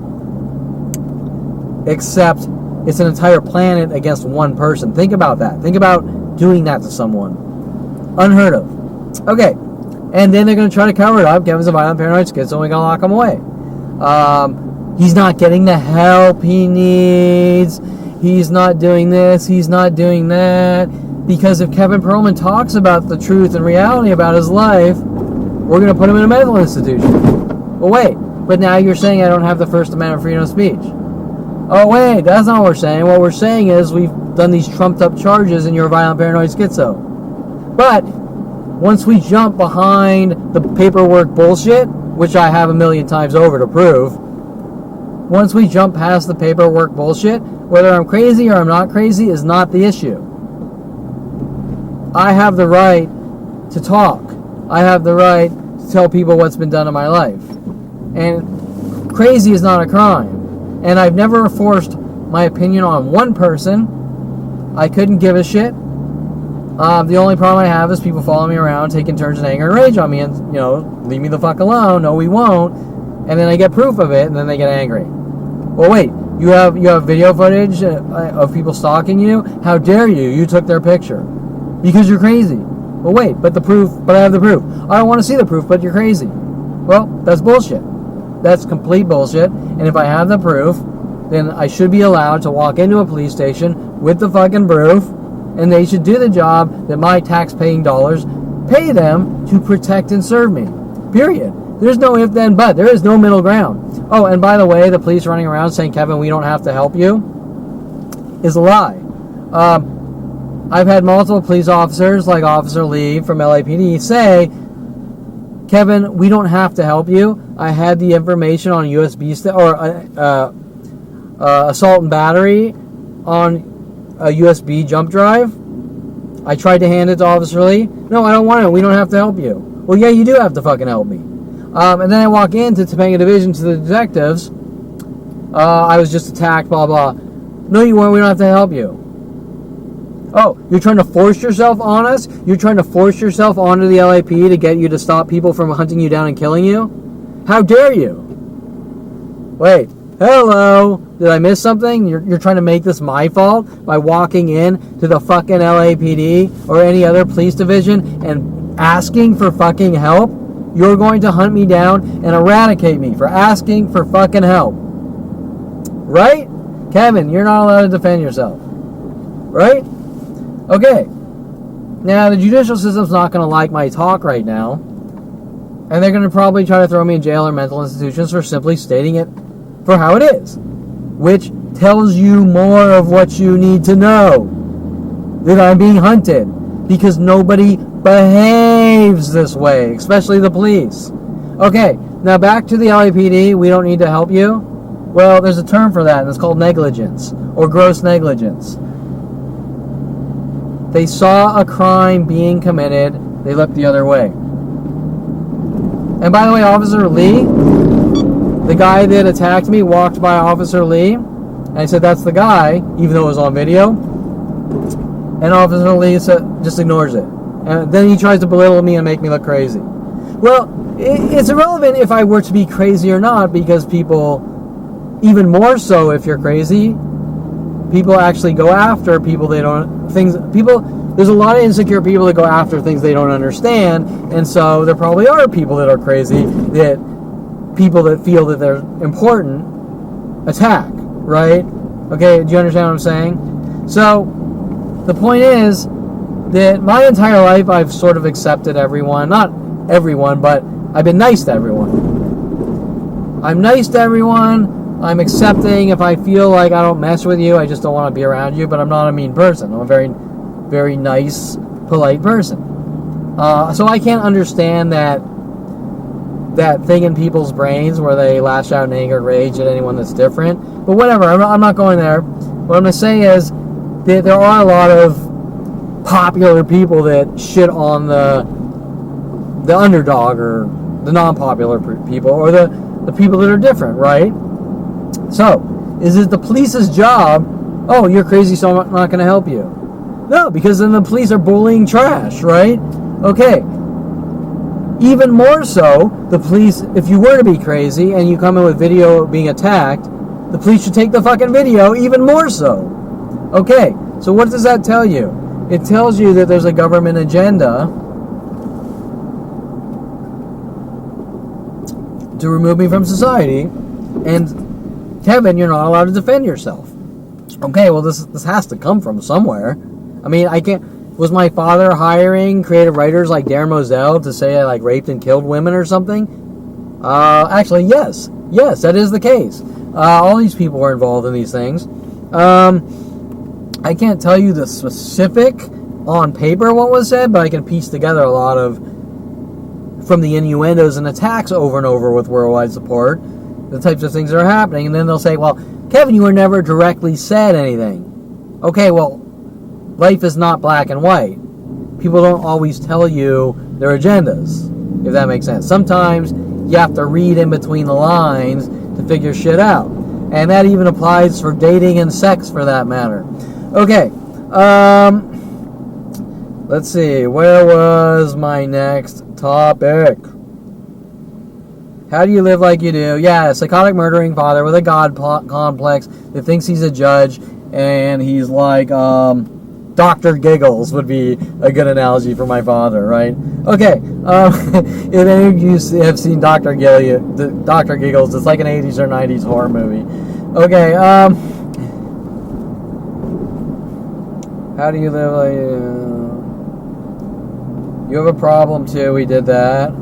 except it's an entire planet against one person. Think about that. Think about doing that to someone. Unheard of. Okay, and then they're going to try to cover it up. Kevin's a violent paranoid schizo, and we're going to lock him away. He's not getting the help he needs. He's not doing this. He's not doing that. Because if Kevin Perlman talks about the truth and reality about his life, we're going to put him in a mental institution. Well, wait. But now you're saying I don't have the First Amendment freedom of speech. Oh, wait. That's not what we're saying. What we're saying is we've done these trumped up charges and you're a violent paranoid schizo. But once we jump behind the paperwork bullshit, which I have a million times over to prove, once we jump past the paperwork bullshit, whether I'm crazy or I'm not crazy is not the issue. I have the right to talk. I have the right to tell people what's been done in my life. And crazy is not a crime. And I've never forced my opinion on one person. I couldn't give a shit. The only problem I have is people following me around, taking turns in anger and rage on me and, leave me the fuck alone. No, we won't. And then I get proof of it and then they get angry. Well, wait, you have video footage of people stalking you? How dare you? You took their picture. Because you're crazy. Well, wait, but I have the proof. I don't want to see the proof, but you're crazy. Well, that's bullshit. That's complete bullshit. And if I have the proof, then I should be allowed to walk into a police station with the fucking proof, and they should do the job that my tax-paying dollars pay them to protect and serve me. Period. There's no if, then, but. There is no middle ground. Oh, and by the way, the police running around saying, Kevin, we don't have to help you, is a lie. I've had multiple police officers, like Officer Lee from LAPD, say, Kevin, we don't have to help you. I had the information on USB assault and battery on a USB jump drive. I tried to hand it to Officer Lee. No, I don't want it. We don't have to help you. Well, yeah, you do have to fucking help me. And then I walk into Topanga Division to the detectives. I was just attacked, blah, blah. No, you weren't. We don't have to help you. Oh, you're trying to force yourself on us? You're trying to force yourself onto the LAP to get you to stop people from hunting you down and killing you? How dare you? Wait, hello? Did I miss something? You're trying to make this my fault by walking in to the fucking LAPD or any other police division and asking for fucking help? You're going to hunt me down and eradicate me for asking for fucking help. Right? Kevin, you're not allowed to defend yourself. Right? Okay. Now, the judicial system's not going to like my talk right now. And they're going to probably try to throw me in jail or mental institutions for simply stating it for how it is. Which tells you more of what you need to know. That I'm being hunted. Because nobody behaves this way. Especially the police. Okay. Now, back to the LAPD. We don't need to help you. Well, there's a term for that. And it's called negligence. Or gross negligence. They saw a crime being committed. They looked the other way. And by the way, Officer Lee, the guy that attacked me, walked by Officer Lee. And I said, that's the guy, even though it was on video. And Officer Lee just ignores it. And then he tries to belittle me and make me look crazy. Well, it's irrelevant if I were to be crazy or not, because people, even more so if you're crazy, people actually go after people there's a lot of insecure people that go after things they don't understand, and so there probably are people that are crazy, that people that feel that they're important attack, right? Okay, do you understand what I'm saying? So, the point is that my entire life I've sort of accepted everyone, not everyone, but I've been nice to everyone. I'm nice to everyone. I'm accepting. If I feel like I don't mess with you, I just don't want to be around you, but I'm not a mean person. I'm a very, very nice, polite person. So I can't understand that thing in people's brains where they lash out in anger and rage at anyone that's different. But whatever, I'm not going there. What I'm going to say is that there are a lot of popular people that shit on the underdog or the non-popular people or the people that are different, right? So, is it the police's job, oh, you're crazy, so I'm not going to help you? No, because then the police are bullying trash, right? Okay. Even more so, the police, if you were to be crazy and you come in with video being attacked, the police should take the fucking video even more so. Okay, so what does that tell you? It tells you that there's a government agenda to remove me from society And Kevin, you're not allowed to defend yourself. Okay, well, this has to come from somewhere. I mean, I can't... Was my father hiring creative writers like Darren Moselle to say I, like, raped and killed women or something? Actually, yes. Yes, that is the case. All these people were involved in these things. I can't tell you the specific on paper what was said, but I can piece together a lot of... from the innuendos and attacks over and over with worldwide support, the types of things that are happening. And then they'll say, well, Kevin, you were never directly said anything. Okay, well, life is not black and white. People don't always tell you their agendas, if that makes sense. Sometimes you have to read in between the lines to figure shit out. And that even applies for dating and sex, for that matter. Okay, let's see, where was my next topic? How do you live like you do? Yeah, a psychotic murdering father with a god complex that thinks he's a judge, and he's like, Dr. Giggles would be a good analogy for my father, right? Okay, if any of you have seen Dr. Giggles, it's like an 80s or 90s horror movie. Okay, how do you live like you have a problem too, we did that.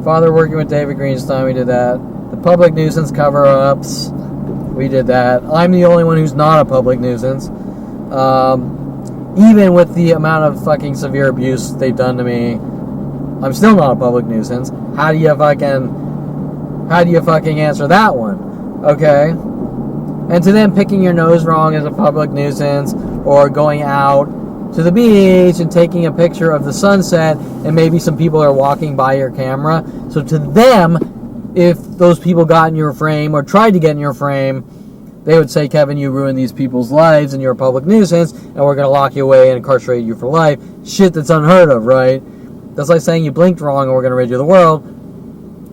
Father working with David Greenstein, we did that. The public nuisance cover-ups, we did that. I'm the only one who's not a public nuisance. Even with the amount of fucking severe abuse they've done to me, I'm still not a public nuisance. How do you fucking answer that one? Okay? And to them, picking your nose wrong is a public nuisance, or going out to the beach and taking a picture of the sunset, and maybe some people are walking by your camera. So to them, if those people got in your frame or tried to get in your frame, they would say, Kevin, you ruined these people's lives and you're a public nuisance, and we're going to lock you away and incarcerate you for life. Shit that's unheard of, right? That's like saying you blinked wrong and we're going to rid you of the world.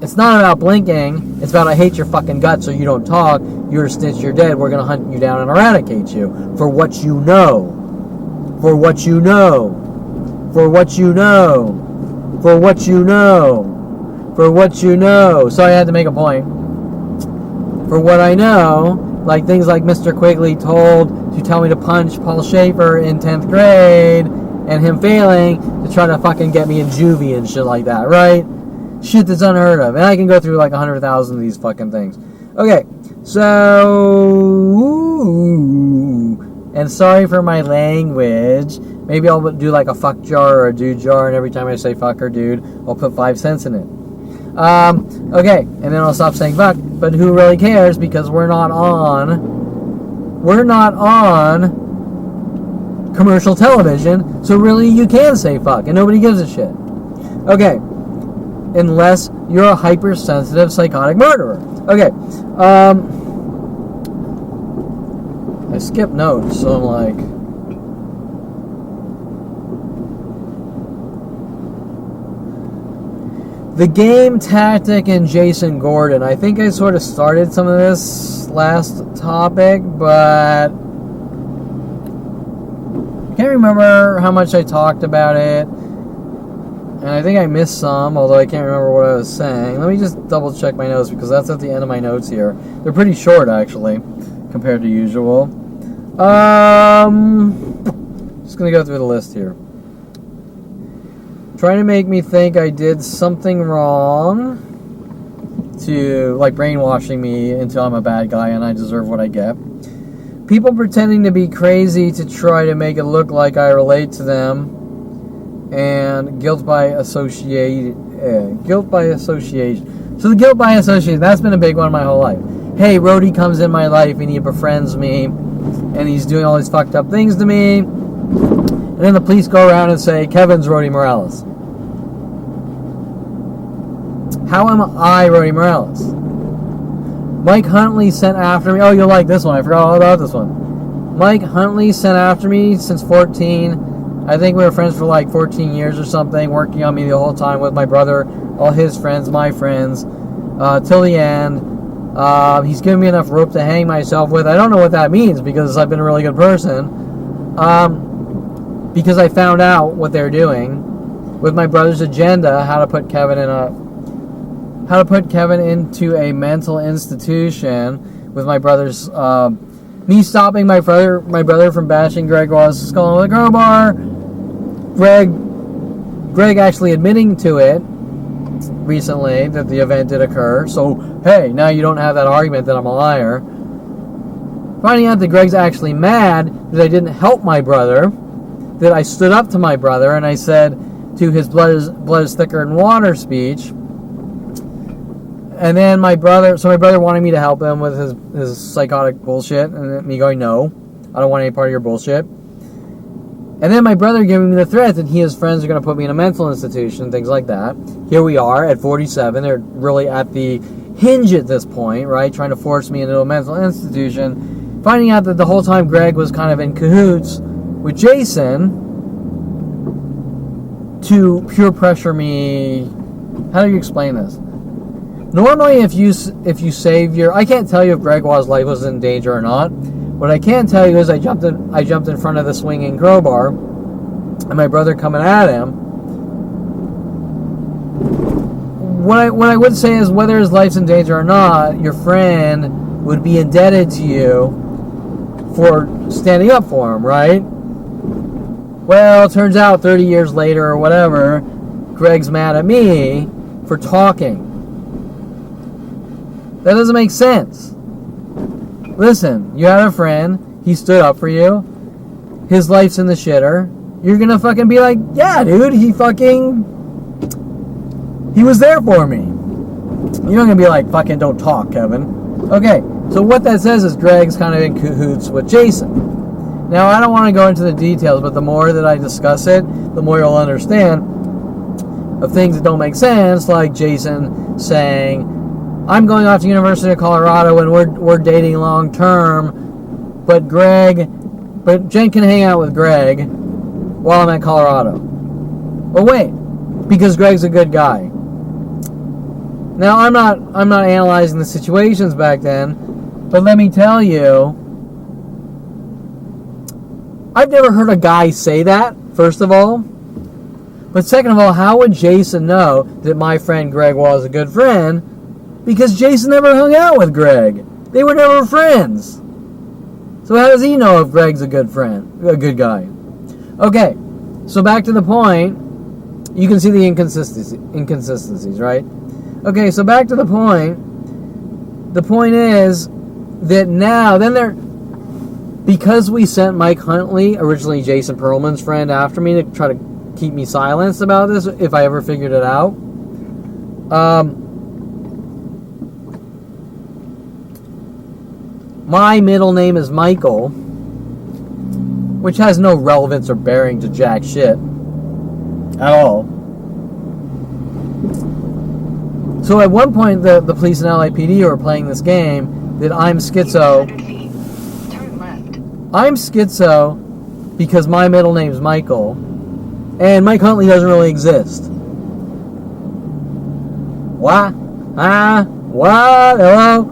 It's not about blinking. It's about I hate your fucking guts so you don't talk. You're a snitch, you're dead. We're going to hunt you down and eradicate you for what you know. For what you know. For what you know. For what you know. For what you know. So I had to make a point. For what I know, like things like Mr. Quigley told to tell me to punch Paul Schaefer in 10th grade, and him failing to try to fucking get me in juvie and shit like that, right? Shit that's unheard of. And I can go through like 100,000 of these fucking things. Okay, so... And sorry for my language. Maybe I'll do like a fuck jar or a dude jar, and every time I say fuck or dude, I'll put 5 cents in it. Okay, and then I'll stop saying fuck, but who really cares, because we're not on commercial television, so really you can say fuck, and nobody gives a shit. Okay, unless you're a hypersensitive psychotic murderer. Okay, I skipped notes, so I'm like... The game, Tactic, and Jason Gordon. I think I sort of started some of this last topic, but I can't remember how much I talked about it. And I think I missed some, although I can't remember what I was saying. Let me just double check my notes, because that's at the end of my notes here. They're pretty short, actually, compared to usual. Just going to go through the list here. Trying to make me think I did something wrong, to like brainwashing me into I'm a bad guy and I deserve what I get. People pretending to be crazy to try to make it look like I relate to them, and guilt by association. So the guilt by association, that's been a big one my whole life. Hey, Rhodey comes in my life and he befriends me, and he's doing all these fucked up things to me, and then the police go around and say, Kevin's Rhodey Morales. How am I Rhodey Morales? Mike Huntley sent after me. Oh, you'll like this one. I forgot all about this one. Mike Huntley sent after me since 14. I think we were friends for like 14 years or something, working on me the whole time with my brother, all his friends, my friends, till the end. He's given me enough rope to hang myself with. I don't know what that means, because I've been a really good person. Because I found out what they're doing with my brother's agenda, how to put Kevin in a how to put Kevin into a mental institution with my brother's, me stopping my brother from bashing Greg Wallace's skull with a crowbar, Greg actually admitting to it recently that the event did occur. So, hey, now you don't have that argument that I'm a liar. Finding out that Greg's actually mad that I didn't help my brother, that I stood up to my brother and I said to his blood is thicker than water speech. And then my brother wanted me to help him with his psychotic bullshit, and me going, no, I don't want any part of your bullshit. And then my brother giving me the threat that he and his friends are going to put me in a mental institution, things like that. Here we are at 47. They're really at the hinge at this point, right? Trying to force me into a mental institution. Finding out that the whole time Greg was kind of in cahoots with Jason to peer pressure me. How do you explain this? Normally, if you save your... I can't tell you if Greg Waugh's life was in danger or not. What I can tell you is I jumped in front of the swinging crowbar, and my brother coming at him. What I would say is, whether his life's in danger or not, your friend would be indebted to you for standing up for him, right? Well, it turns out 30 years later or whatever, Greg's mad at me for talking. That doesn't make sense. Listen, you had a friend, he stood up for you, his life's in the shitter, you're gonna fucking be like, yeah, dude, he was there for me. You're not gonna be like, fucking don't talk, Kevin. Okay, so what that says is Greg's kind of in cahoots with Jason. Now, I don't want to go into the details, but the more that I discuss it, the more you'll understand of things that don't make sense, like Jason saying, I'm going off to University of Colorado and we're dating long term, but Jen can hang out with Greg while I'm at Colorado. Well, wait, because Greg's a good guy. Now, I'm not analyzing the situations back then, but let me tell you, I've never heard a guy say that, first of all. But second of all, how would Jason know that my friend Greg was a good friend? Because Jason never hung out with Greg. They were never friends. So how does he know if Greg's a good guy? Okay, so back to the point. You can see the inconsistencies, right? Okay, so back to the point. The point is that now, because we sent Mike Huntley, originally Jason Perlman's friend, after me to try to keep me silenced about this, if I ever figured it out. My middle name is Michael, which has no relevance or bearing to jack shit at all. So at one point, the police and LAPD were playing this game that I'm schizo. Turn left. I'm schizo because my middle name's Michael, and Mike Huntley doesn't really exist. What? What? Hello?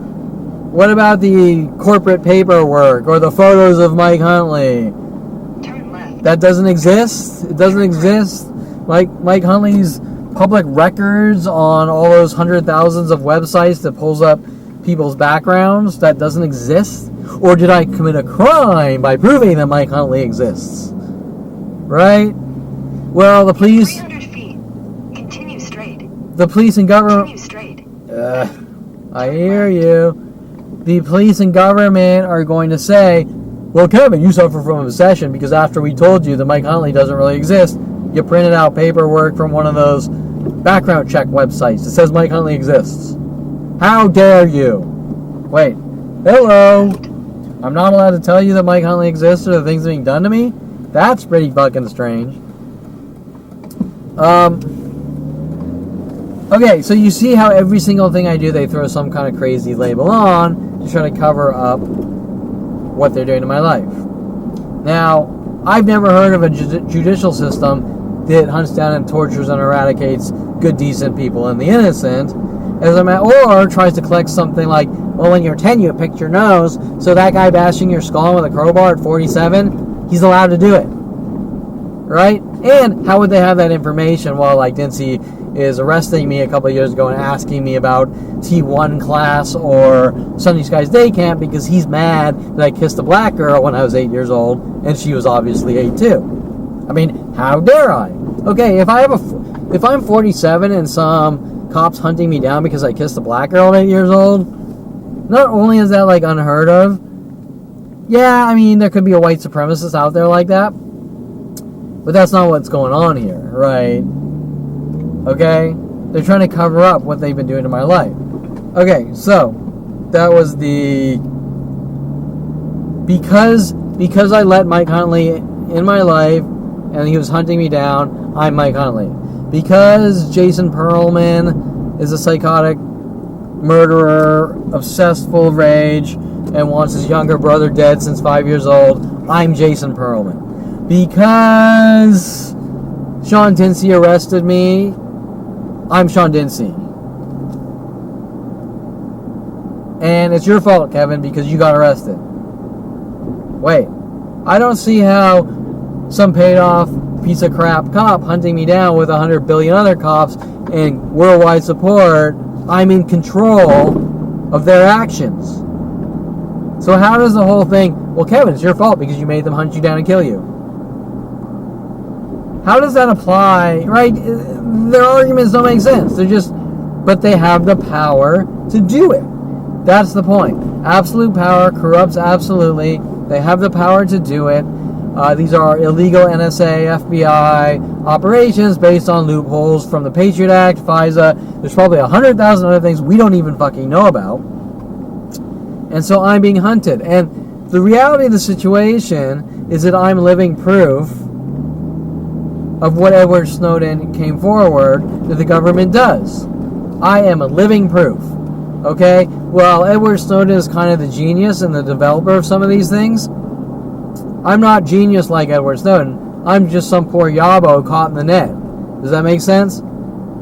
What about the corporate paperwork or the photos of Mike Huntley? Turn left. That doesn't exist? It doesn't exist? Mike Huntley's public records on all those hundred thousands of websites that pulls up people's backgrounds, that doesn't exist? Or did I commit a crime by proving that Mike Huntley exists? Right? Well, the police... 300 feet. Continue straight. The police and government... Continue straight. I hear you. The police and government are going to say, well, Kevin, you suffer from obsession because after we told you that Mike Huntley doesn't really exist, you printed out paperwork from one of those background check websites that says Mike Huntley exists. How dare you? Wait. Hello? I'm not allowed to tell you that Mike Huntley exists or the things being done to me? That's pretty fucking strange. Okay, so you see how every single thing I do, they throw some kind of crazy label on to try to cover up what they're doing to my life. Now, I've never heard of a judicial system that hunts down and tortures and eradicates good, decent people and the innocent, or tries to collect something like, well, when you're 10, you picked your nose, so that guy bashing your skull with a crowbar at 47, he's allowed to do it. Right? And how would they have that information? Well, like, didn't see is arresting me a couple of years ago and asking me about T1 class or Sunny Skies Day Camp because he's mad that I kissed a black girl when I was 8 years old and she was obviously 8 too. I mean, how dare I? Okay, if I'm 47 and some cops hunting me down because I kissed a black girl at 8 years old, not only is that like unheard of, yeah, I mean, there could be a white supremacist out there like that, but that's not what's going on here, right? Okay? They're trying to cover up what they've been doing to my life. Okay, so that was the... Because I let Mike Huntley in my life and he was hunting me down, I'm Mike Huntley. Because Jason Perlman is a psychotic murderer, obsessed, full of rage, and wants his younger brother dead since 5 years old, I'm Jason Perlman. Because Sean Dinsey arrested me, I'm Sean Dinsey. And it's your fault, Kevin, because you got arrested. Wait, I don't see how some paid-off piece of crap cop hunting me down with 100 billion other cops and worldwide support, I'm in control of their actions. So how does the whole thing, well, Kevin, it's your fault because you made them hunt you down and kill you. How does that apply, right? Their arguments don't make sense. But they have the power to do it. That's the point. Absolute power corrupts absolutely. They have the power to do it. These are illegal NSA, FBI operations based on loopholes from the Patriot Act, FISA. There's probably 100,000 other things we don't even fucking know about. And so I'm being hunted. And the reality of the situation is that I'm living proof of what Edward Snowden came forward that the government does. I am a living proof. Okay? Well, Edward Snowden is kind of the genius and the developer of some of these things. I'm not genius like Edward Snowden. I'm just some poor yabo caught in the net. Does that make sense?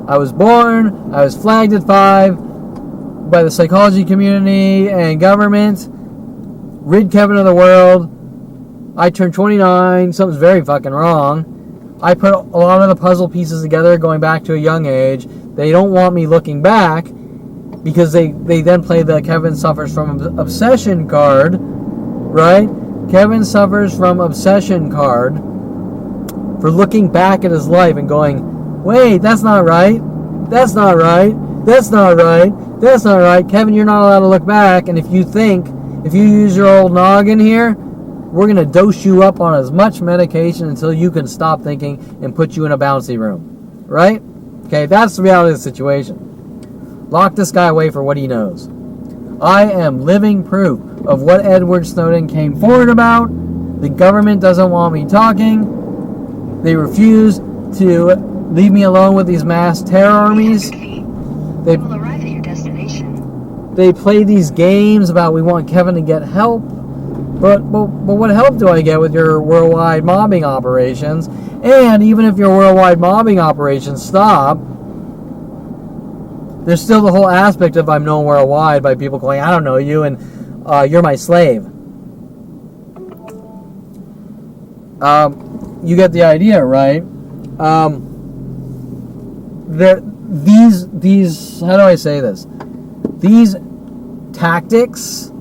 I was born, I was flagged at 5 by the psychology community and government. Rid Kevin of the world. I turned 29. Something's very fucking wrong. I put a lot of the puzzle pieces together going back to a young age. They don't want me looking back because they then play the Kevin suffers from obsession card, right? Kevin suffers from obsession card for looking back at his life and going, wait, that's not right. That's not right. That's not right. That's not right. Kevin, you're not allowed to look back. And if you use your old noggin here, we're going to dose you up on as much medication until you can stop thinking and put you in a bouncy room. Right? Okay, that's the reality of the situation. Lock this guy away for what he knows. I am living proof of what Edward Snowden came forward about. The government doesn't want me talking. They refuse to leave me alone with these mass terror armies. They will arrive at your destination. They play these games about we want Kevin to get help. But what help do I get with your worldwide mobbing operations? And even if your worldwide mobbing operations stop, there's still the whole aspect of I'm known worldwide by people going, I don't know you, and you're my slave. You get the idea, right? These how do I say this? These tactics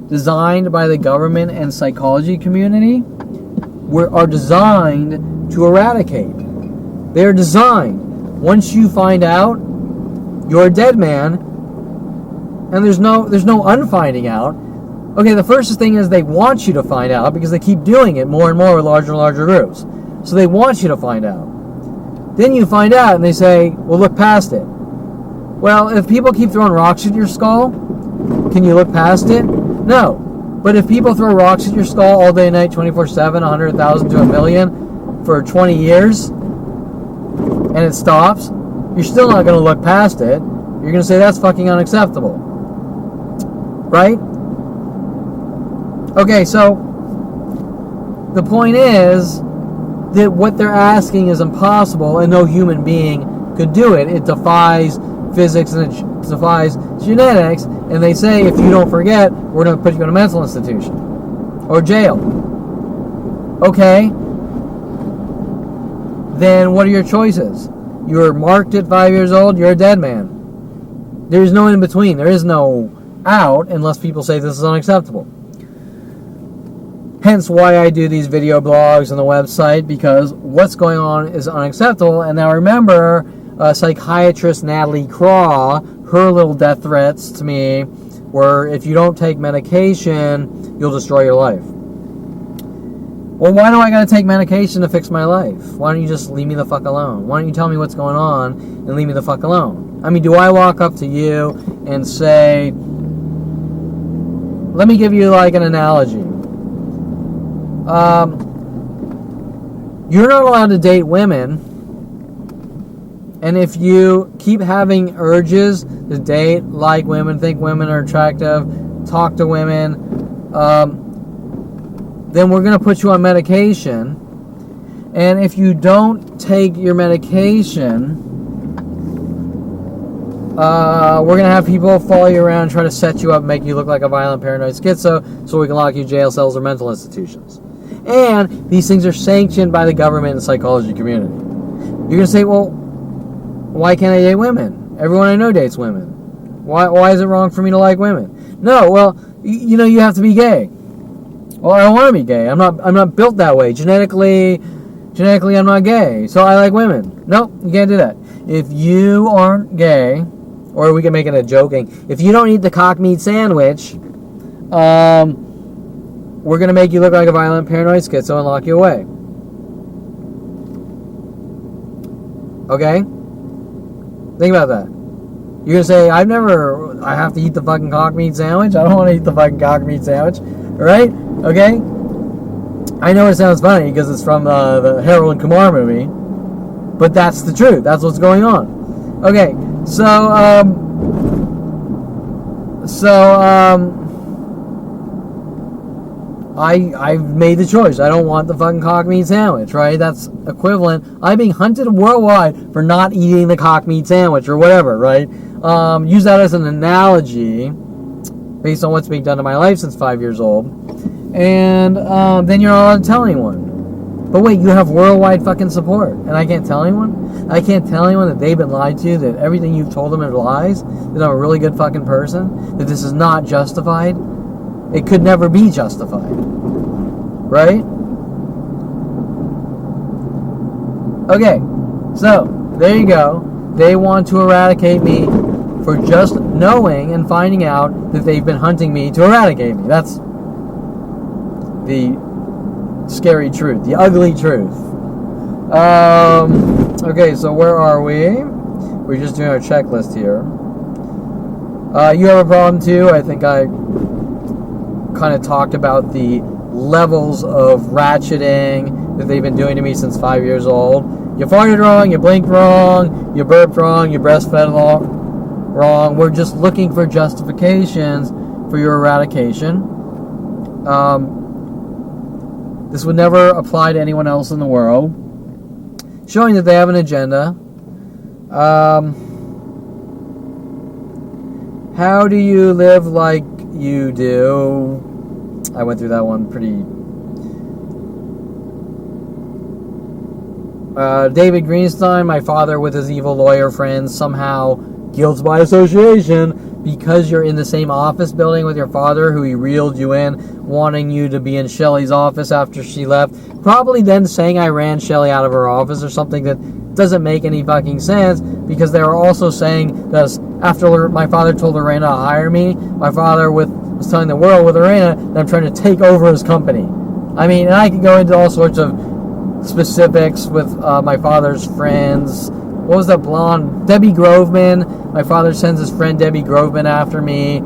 designed by the government and psychology community are designed to eradicate. They're designed. Once you find out, you're a dead man, and there's no unfinding out. Okay, the first thing is they want you to find out because they keep doing it more and more with larger and larger groups. So they want you to find out. Then you find out and they say, well, look past it. Well, if people keep throwing rocks at your skull, can you look past it? No. But if people throw rocks at your skull all day and night, 24/7, 100,000 to 1 million for 20 years, and it stops, you're still not going to look past it. You're going to say that's fucking unacceptable. Right? Okay, so the point is that what they're asking is impossible and no human being could do it. It defies physics and it defies genetics, and they say if you don't forget, we're going to put you in a mental institution or jail. Okay, then what are your choices? you were marked at 5 years old, you're a dead man. There's no in between. There is no out unless people say this is unacceptable. Hence why I do these video blogs on the website, because what's going on is unacceptable. And now remember, psychiatrist Natalie Craw, her little death threats to me were, if you don't take medication, you'll destroy your life. Well, why do I gotta take medication to fix my life? Why don't you just leave me the fuck alone? Why don't you tell me what's going on and leave me the fuck alone? I mean, do I walk up to you and say, let me give you like an analogy. You're not allowed to date women, and if you keep having urges to date, like women, think women are attractive, talk to women, then we're going to put you on medication. And if you don't take your medication, we're going to have people follow you around, try to set you up, make you look like a violent paranoid schizo, so we can lock you in jail cells or mental institutions. And these things are sanctioned by the government and psychology community. You're going to say, well, why can't I date women? Everyone I know dates women. Why is it wrong for me to like women? No, well, you have to be gay. Well, I don't want to be gay. I'm not built that way. Genetically, I'm not gay, so I like women. No, you can't do that. If you aren't gay, or we can make it a joking, if you don't eat the cock meat sandwich, we're going to make you look like a violent paranoid schizo and lock you away. Okay? Think about that. You're going to say, I have to eat the fucking cock meat sandwich? I don't want to eat the fucking cock meat sandwich. Right? Okay? I know it sounds funny because it's from the Harold and Kumar movie, but that's the truth. That's what's going on. Okay, I've made the choice. I don't want the fucking cock meat sandwich, right? That's equivalent. I'm being hunted worldwide for not eating the cock meat sandwich or whatever, right? Use that as an analogy based on what's being done to my life since 5 years old. And then you're not allowed to tell anyone. But wait, you have worldwide fucking support, and I can't tell anyone? I can't tell anyone that they've been lied to, that everything you've told them is lies, that I'm a really good fucking person, that this is not justified? It could never be justified. Right? Okay, so, there you go. They want to eradicate me for just knowing and finding out that they've been hunting me to eradicate me. That's the scary truth, the ugly truth. Okay, so where are we? We're just doing our checklist here. You have a problem too. I think I kind of talked about the levels of ratcheting that they've been doing to me since 5 years old. You farted wrong, you blinked wrong, you burped wrong, you breastfed wrong. We're just looking for justifications for your eradication. This would never apply to anyone else in the world, showing that they have an agenda. How do you live like you do? I went through that one pretty. David Greenstein, my father with his evil lawyer friends, somehow guilt by association, because you're in the same office building with your father, who he reeled you in, wanting you to be in Shelley's office after she left, probably then saying I ran Shelley out of her office or something that doesn't make any fucking sense, because they were also saying that after my father told Lorena to hire me, my father was telling the world with Lorena that I'm trying to take over his company. I mean, and I could go into all sorts of specifics with my father's friends. What was that blonde? Debbie Groveman. My father sends his friend Debbie Groveman after me.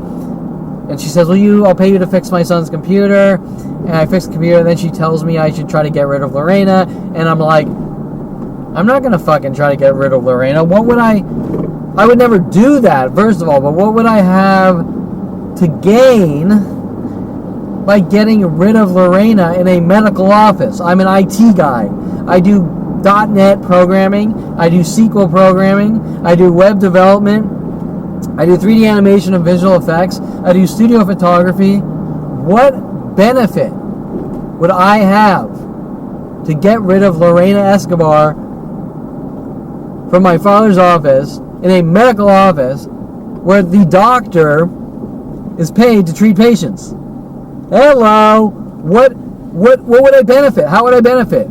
And she says, I'll pay you to fix my son's computer. And I fix the computer, and then she tells me I should try to get rid of Lorena. And I'm like, I'm not going to fucking try to get rid of Lorena. What would I would never do that, first of all. But what would I have to gain by getting rid of Lorena in a medical office? I'm an IT guy. I do .NET programming, I do SQL programming, I do web development, I do 3D animation and visual effects, I do studio photography. What benefit would I have to get rid of Lorena Escobar from my father's office in a medical office where the doctor is paid to treat patients. Hello? What would I benefit? How would I benefit?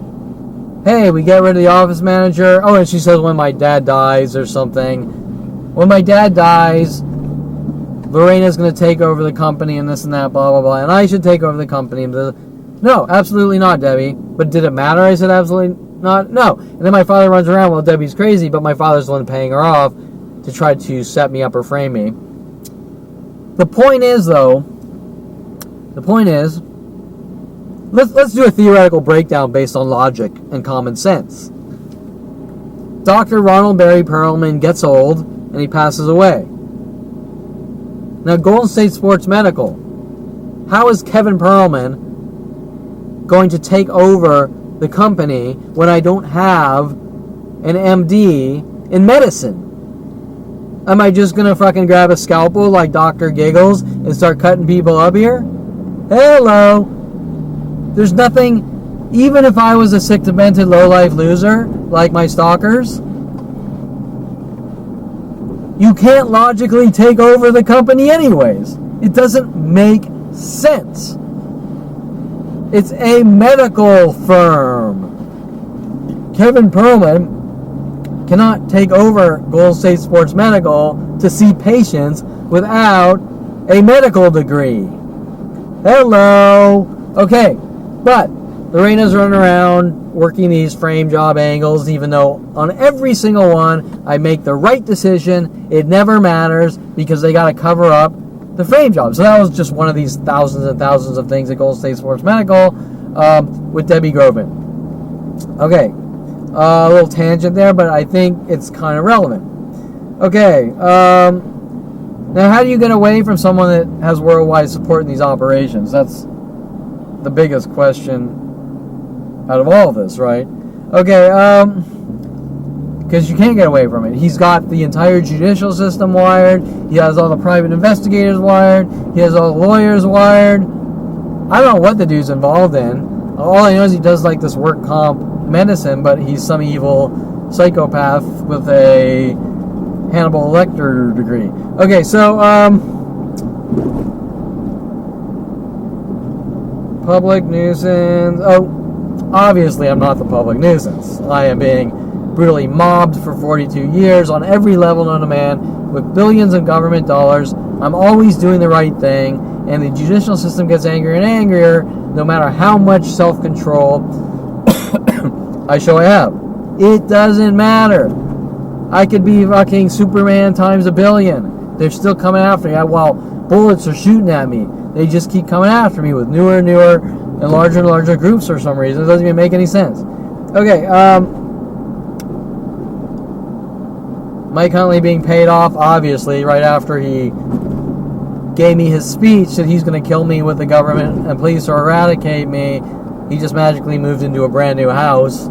Hey, we get rid of the office manager. Oh, and she says when my dad dies or something. When my dad dies, Lorena's going to take over the company and this and that, blah, blah, blah. And I should take over the company. No, absolutely not, Debbie. But did it matter? I said absolutely not. No. And then my father runs around, well, Debbie's crazy, but my father's the one paying her off to try to set me up or frame me. The point is, let's do a theoretical breakdown based on logic and common sense. Dr. Ronald Barry Perlman gets old and he passes away. Now, Golden State Sports Medical, how is Kevin Perlman going to take over the company when I don't have an MD in medicine? Am I just going to fucking grab a scalpel like Dr. Giggles and start cutting people up here? Hello. There's nothing, even if I was a sick, demented, low-life loser, like my stalkers, you can't logically take over the company anyways. It doesn't make sense. It's a medical firm. Kevin Perlman cannot take over Golden State Sports Medical to see patients without a medical degree. Hello. Okay, but Lorena's running around working these frame job angles, even though on every single one I make the right decision. It never matters because they got to cover up the frame job. So that was just one of these thousands and thousands of things at Golden State Sports Medical with Debbie Groban. Okay, a little tangent there, but I think it's kind of relevant. Okay, now how do you get away from someone that has worldwide support in these operations? That's the biggest question out of all of this, right? Okay, because you can't get away from it. He's got the entire judicial system wired. He has all the private investigators wired. He has all the lawyers wired. I don't know what the dude's involved in. All I know is he does like this work comp medicine, but he's some evil psychopath with a Hannibal Lecter degree. Okay, so, public nuisance. Oh, obviously I'm not the public nuisance. I am being brutally mobbed for 42 years on every level known to man with billions of government dollars. I'm always doing the right thing, and the judicial system gets angrier and angrier no matter how much self-control I show I have. It doesn't matter. I could be fucking Superman times a billion. They're still coming after me while bullets are shooting at me. They just keep coming after me with newer and larger groups for some reason. It doesn't even make any sense. Okay, Mike Huntley being paid off, obviously, right after he gave me his speech that he's going to kill me with the government and police or eradicate me. He just magically moved into a brand new house.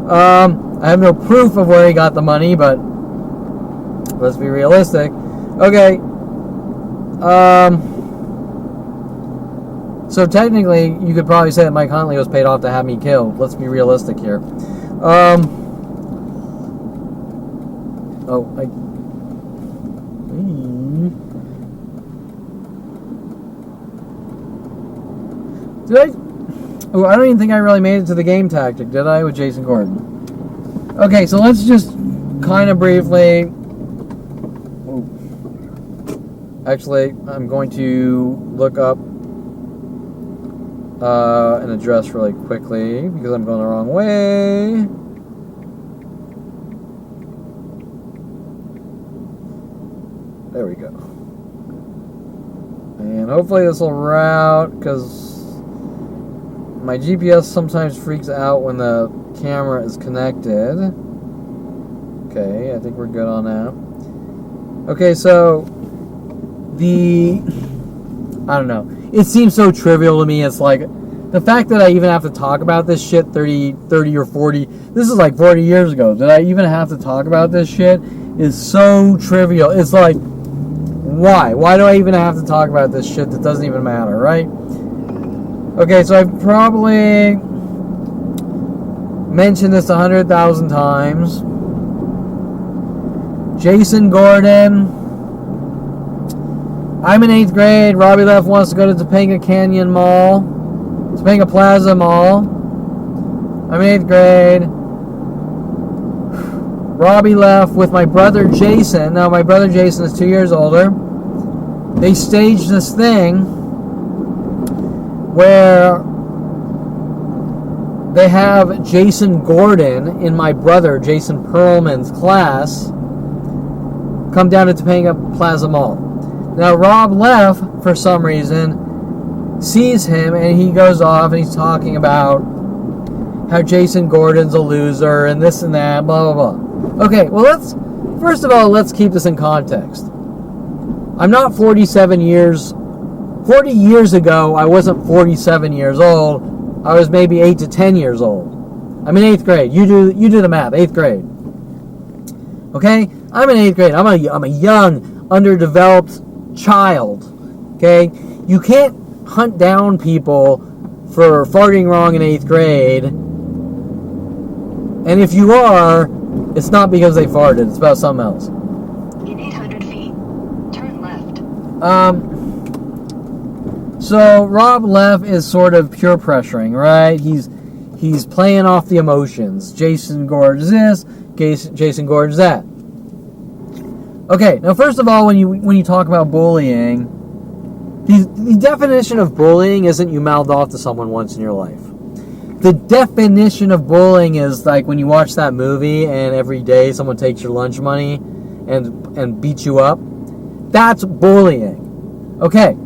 I have no proof of where he got the money, but let's be realistic. Okay. So technically, you could probably say that Mike Huntley was paid off to have me killed. Let's be realistic here. I don't even think I really made it to the game tactic, did I, with Jason Gordon? Okay, so let's just kind of briefly... Actually, I'm going to look up an address really quickly because I'm going the wrong way. There we go. And hopefully this will route, because my GPS sometimes freaks out when the camera is connected. Okay, I think we're good on that. Okay, so I don't know. It seems so trivial to me. It's like the fact that I even have to talk about this shit 30 or 40. This is like 40 years ago. That I even have to talk about this shit is so trivial. It's like, why? Why do I even have to talk about this shit that doesn't even matter, right? Okay, so I've probably mentioned this 100,000 times. Jason Gordon. I'm in 8th grade. Robbie Left wants to go to Topanga Canyon Mall. Topanga Plaza Mall. I'm in 8th grade. Robbie left with my brother Jason. Now, my brother Jason is 2 years older. They staged this thing where they have Jason Gordon in my brother Jason Perlman's class come down to Topanga Plaza Mall. Now, Rob Leff, for some reason, sees him and he goes off and he's talking about how Jason Gordon's a loser and this and that, blah, blah, blah. Okay, well, first of all, let's keep this in context. I'm not 47 years. 40 years ago, I wasn't 47 years old. I was maybe 8 to 10 years old. I'm in 8th grade. You do the math. 8th grade. Okay? I'm in 8th grade. I'm a young, underdeveloped child. Okay? You can't hunt down people for farting wrong in 8th grade. And if you are, it's not because they farted. It's about something else. In 800 feet, turn left. So Rob Leff is sort of pure pressuring, right? He's playing off the emotions. Jason Gordon's this, Jason Gordon's that. Okay, now first of all, when you talk about bullying, the definition of bullying isn't you mouthed off to someone once in your life. The definition of bullying is like when you watch that movie and every day someone takes your lunch money and beats you up. That's bullying. Okay.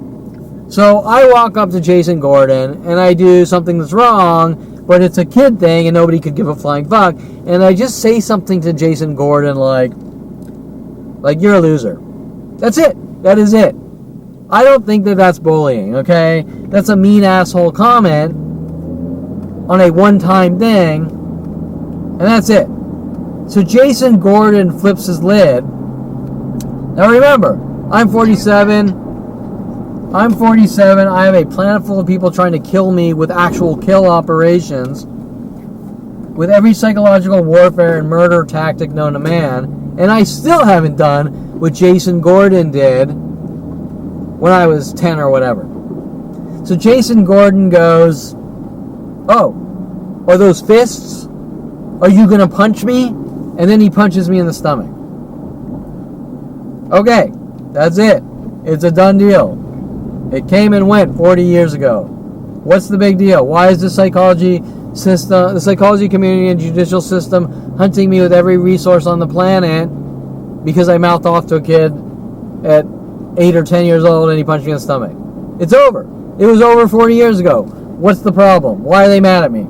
So I walk up to Jason Gordon and I do something that's wrong, but it's a kid thing and nobody could give a flying fuck. And I just say something to Jason Gordon like you're a loser. That's it. That is it. I don't think that that's bullying, okay? That's a mean asshole comment on a one-time thing, and that's it. So Jason Gordon flips his lid. Now remember, I'm 47. I have a planet full of people trying to kill me with actual kill operations, with every psychological warfare and murder tactic known to man, and I still haven't done what Jason Gordon did when I was 10 or whatever. So Jason Gordon goes, "Oh, are those fists? Are you going to punch me?" And then he punches me in the stomach. Okay, that's it. It's a done deal. It came and went 40 years ago. What's the big deal? Why is the psychology community and judicial system hunting me with every resource on the planet because I mouthed off to a kid at 8 or 10 years old and he punched me in the stomach? It's over. It was over 40 years ago. What's the problem? Why are they mad at me?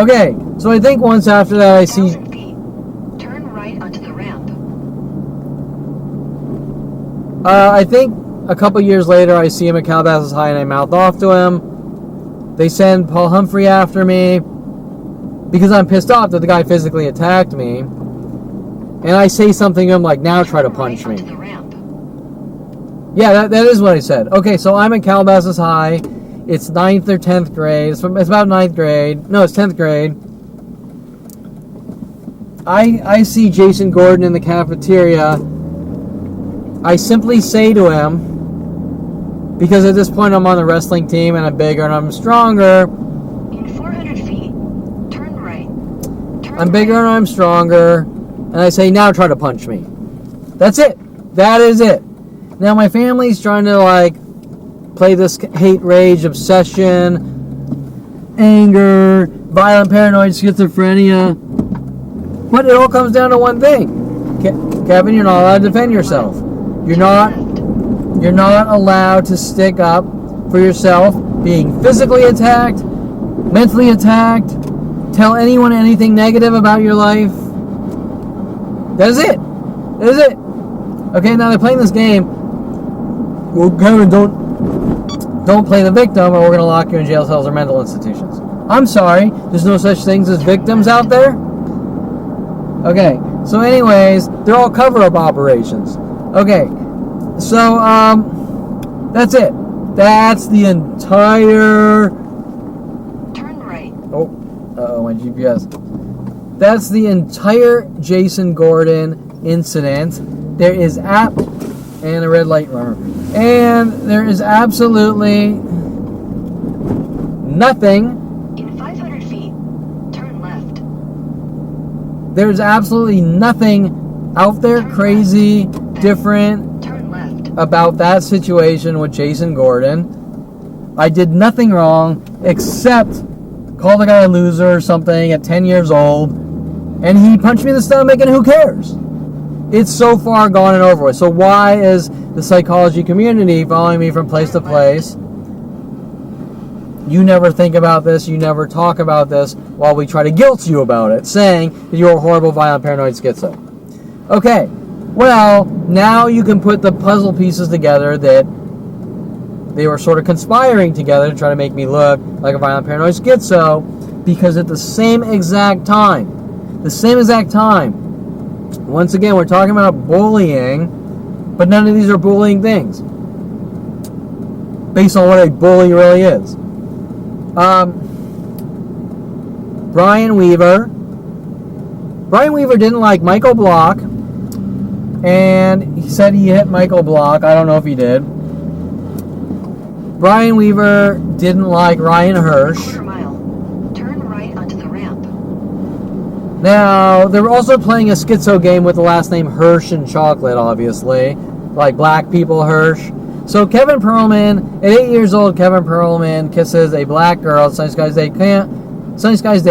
Okay, so I think once after that I see... feet, turn right onto the ramp. I think a couple years later I see him at Calabasas High and I mouth off to him. They send Paul Humphrey after me because I'm pissed off that the guy physically attacked me. And I say something to him like, "Now try to punch me." Yeah, that is what I said. Okay, so I'm at Calabasas High. It's 9th or 10th grade. It's about 9th grade. No, it's 10th grade. I see Jason Gordon in the cafeteria. I simply say to him, because at this point I'm on the wrestling team and I'm bigger and I'm stronger. In 400 feet, turn right. I'm bigger and I'm stronger. And I say, "Now try to punch me." That's it. That is it. Now my family's trying to play this hate, rage, obsession, anger, violent, paranoid, schizophrenia. But it all comes down to one thing. Kevin, you're not allowed to defend yourself. You're not allowed to stick up for yourself, being physically attacked, mentally attacked, tell anyone anything negative about your life. That is it. That is it. Okay, now they're playing this game. Well, Kevin, don't play the victim or we're going to lock you in jail cells or mental institutions. I'm sorry. There's no such things as victims out there? Okay, so anyways, they're all cover-up operations. Okay, so, that's it. That's the entire... Turn right. Oh, my GPS. That's the entire Jason Gordon incident. There is and a red light runner. And there is absolutely nothing. In 500 feet, turn left. There's absolutely nothing out there crazy, different Turn left. about that situation with Jason Gordon. I did nothing wrong except call the guy a loser or something at 10 years old, and he punched me in the stomach, and who cares? It's so far gone and over with. So why is the psychology community following me from place to place? You never think about this. You never talk about this while we try to guilt you about it, saying that you're a horrible, violent, paranoid schizo. Okay, well, now you can put the puzzle pieces together that they were sort of conspiring together to try to make me look like a violent, paranoid schizo, because at the same exact time, once again, we're talking about bullying, but none of these are bullying things, based on what a bully really is. Brian Weaver didn't like Michael Block, and he said he hit Michael Block. I don't know if he did. Brian Weaver didn't like Ryan Hirsch. Quarter mile. Turn right onto the ramp. Now, they were also playing a schizo game with the last name Hirsch and chocolate, obviously. Like black people Hirsch. So Kevin Perlman, at 8 years old, Kevin Perlman kisses a black girl at Sunny Skies Day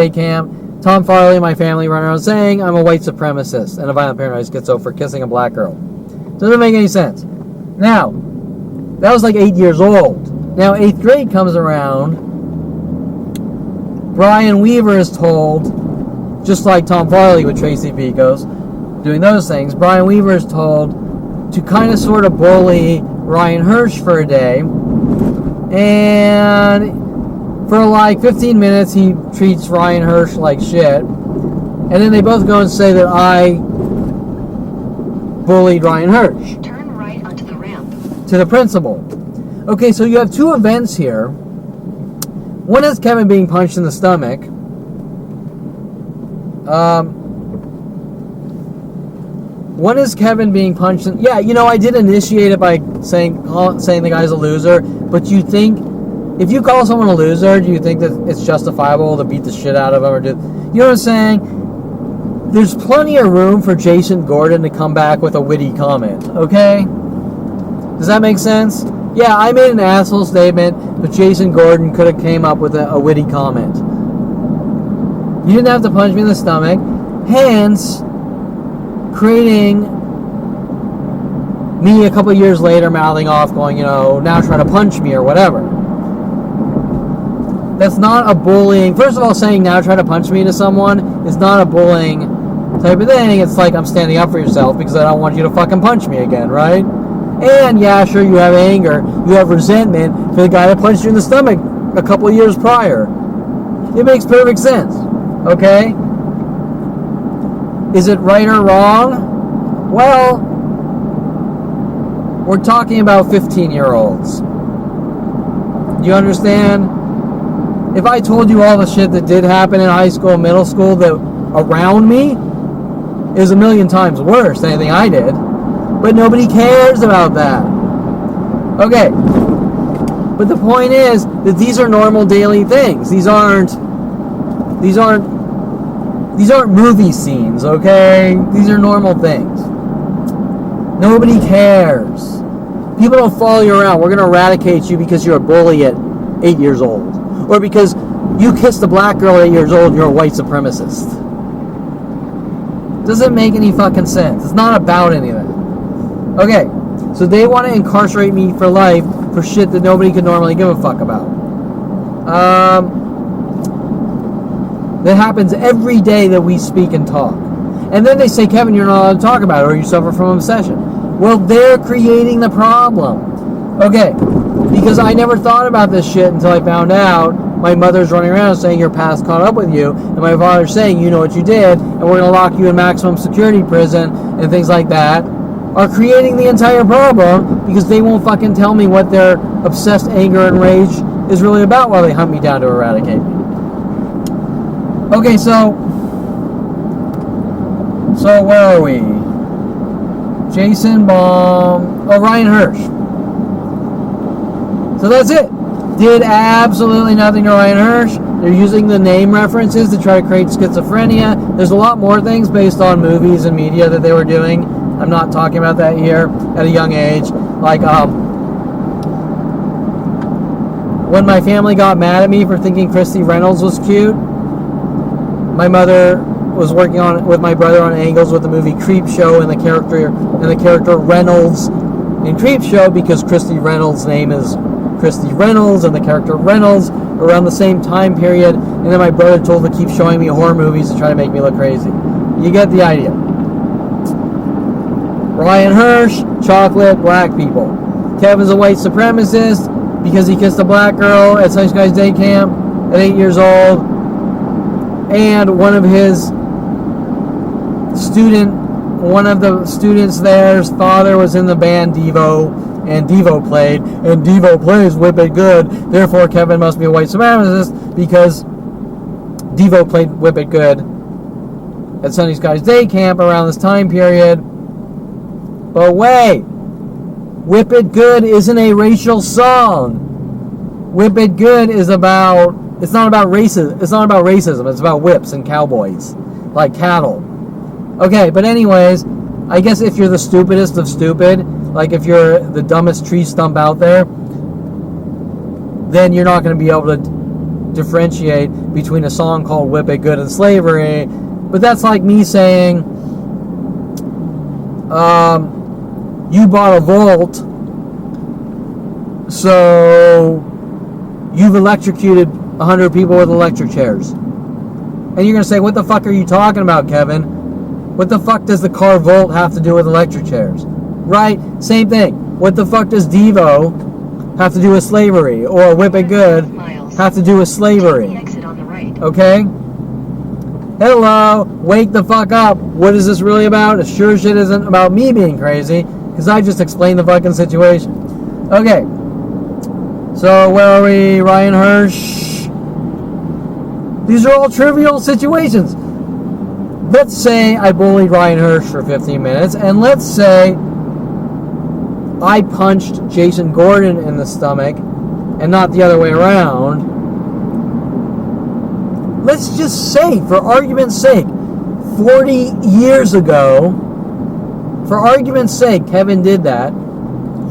Camp. Tom Farley, my family, run around saying I'm a white supremacist and a violent, paranoid schizo for kissing a black girl. Doesn't make any sense. Now, that was like 8 years old. Now, 8th grade comes around. Brian Weaver is told, just like Tom Farley with Tracy Picos, doing those things, Brian Weaver is told to kind of sort of bully Ryan Hirsch for a day. And for like 15 minutes, he treats Ryan Hirsch like shit. And then they both go and say that I bullied Ryan Hirsch. Turn right onto the ramp. To the principal. Okay, so you have two events here. One is Kevin being punched in the stomach. One is Kevin being punched in... Yeah, you know, I did initiate it by saying the guy's a loser. But you think... If you call someone a loser, do you think that it's justifiable to beat the shit out of him? Or you know what I'm saying? There's plenty of room for Jason Gordon to come back with a witty comment. Okay? Does that make sense? Yeah, I made an asshole statement, but Jason Gordon could have came up with a witty comment. You didn't have to punch me in the stomach. Hence, creating me a couple years later mouthing off, going, you know, now trying to punch me or whatever. That's not a bullying. First of all, saying now try to punch me to someone is not a bullying type of thing. It's like I'm standing up for yourself because I don't want you to fucking punch me again, right? And yeah, sure, you have anger, you have resentment for the guy that punched you in the stomach a couple of years prior. It makes perfect sense, okay? Is it right or wrong? Well, we're talking about 15-year-olds. You understand? If I told you all the shit that did happen in high school and middle school that around me is a million times worse than anything I did. But nobody cares about that. Okay. But the point is that these are normal daily things. These aren't movie scenes, okay? These are normal things. Nobody cares. People don't follow you around. We're going to eradicate you because you're a bully at 8 years old. Or because you kissed a black girl at 8 years old and you're a white supremacist. Doesn't make any fucking sense. It's not about any of that. Okay, so they want to incarcerate me for life for shit that nobody could normally give a fuck about. That happens every day that we speak and talk. And then they say, Kevin, you're not allowed to talk about it or you suffer from obsession. Well, they're creating the problem. Okay, because I never thought about this shit until I found out my mother's running around saying your past caught up with you, and my father's saying you know what you did, and we're going to lock you in maximum security prison, and things like that, are creating the entire problem because they won't fucking tell me what their obsessed anger and rage is really about while they hunt me down to eradicate me. Okay, so So where are we? Jason Baum. Oh, Ryan Hirsch. So that's it. Did absolutely nothing to Ryan Hirsch. They're using the name references to try to create schizophrenia. There's a lot more things based on movies and media that they were doing. I'm not talking about that here at a young age. Like, when my family got mad at me for thinking Christy Reynolds was cute, my mother was working on with my brother on angles with the movie Creep Show and the character Reynolds in Creep Show, because Christy Reynolds' name is Christy Reynolds and the character Reynolds around the same time period. And then my brother told to keep showing me horror movies to try to make me look crazy. You get the idea. Ryan Hirsch, chocolate, black people. Kevin's a white supremacist because he kissed a black girl at Sunny Skies Day Camp at 8 years old. And one of the students there's father was in the band Devo, and Devo played, and Devo plays Whip It Good. Therefore, Kevin must be a white supremacist because Devo played Whip It Good at Sunny Skies Day Camp around this time period. But wait, Whip It Good isn't a racial song. Whip It Good is about, it's not about racism, it's about whips and cowboys, like cattle. Okay, but anyways, I guess if you're the stupidest of stupid, like if you're the dumbest tree stump out there, then you're not going to be able to differentiate between a song called Whip It Good and slavery. But that's like me saying, you bought a Volt, so you've electrocuted 100 people with electric chairs. And you're going to say, what the fuck are you talking about, Kevin? What the fuck does the car Volt have to do with electric chairs? Right? Same thing. What the fuck does Devo have to do with slavery? Or Whip It Good have to do with slavery? Okay? Hello, wake the fuck up. What is this really about? It sure shit isn't about me being crazy, because I just explained the fucking situation. Okay. So where are we? Ryan Hirsch. These are all trivial situations. Let's say I bullied Ryan Hirsch for 15 minutes, and let's say I punched Jason Gordon in the stomach, and not the other way around. Let's just say, for argument's sake, 40 years ago, for argument's sake, Kevin did that.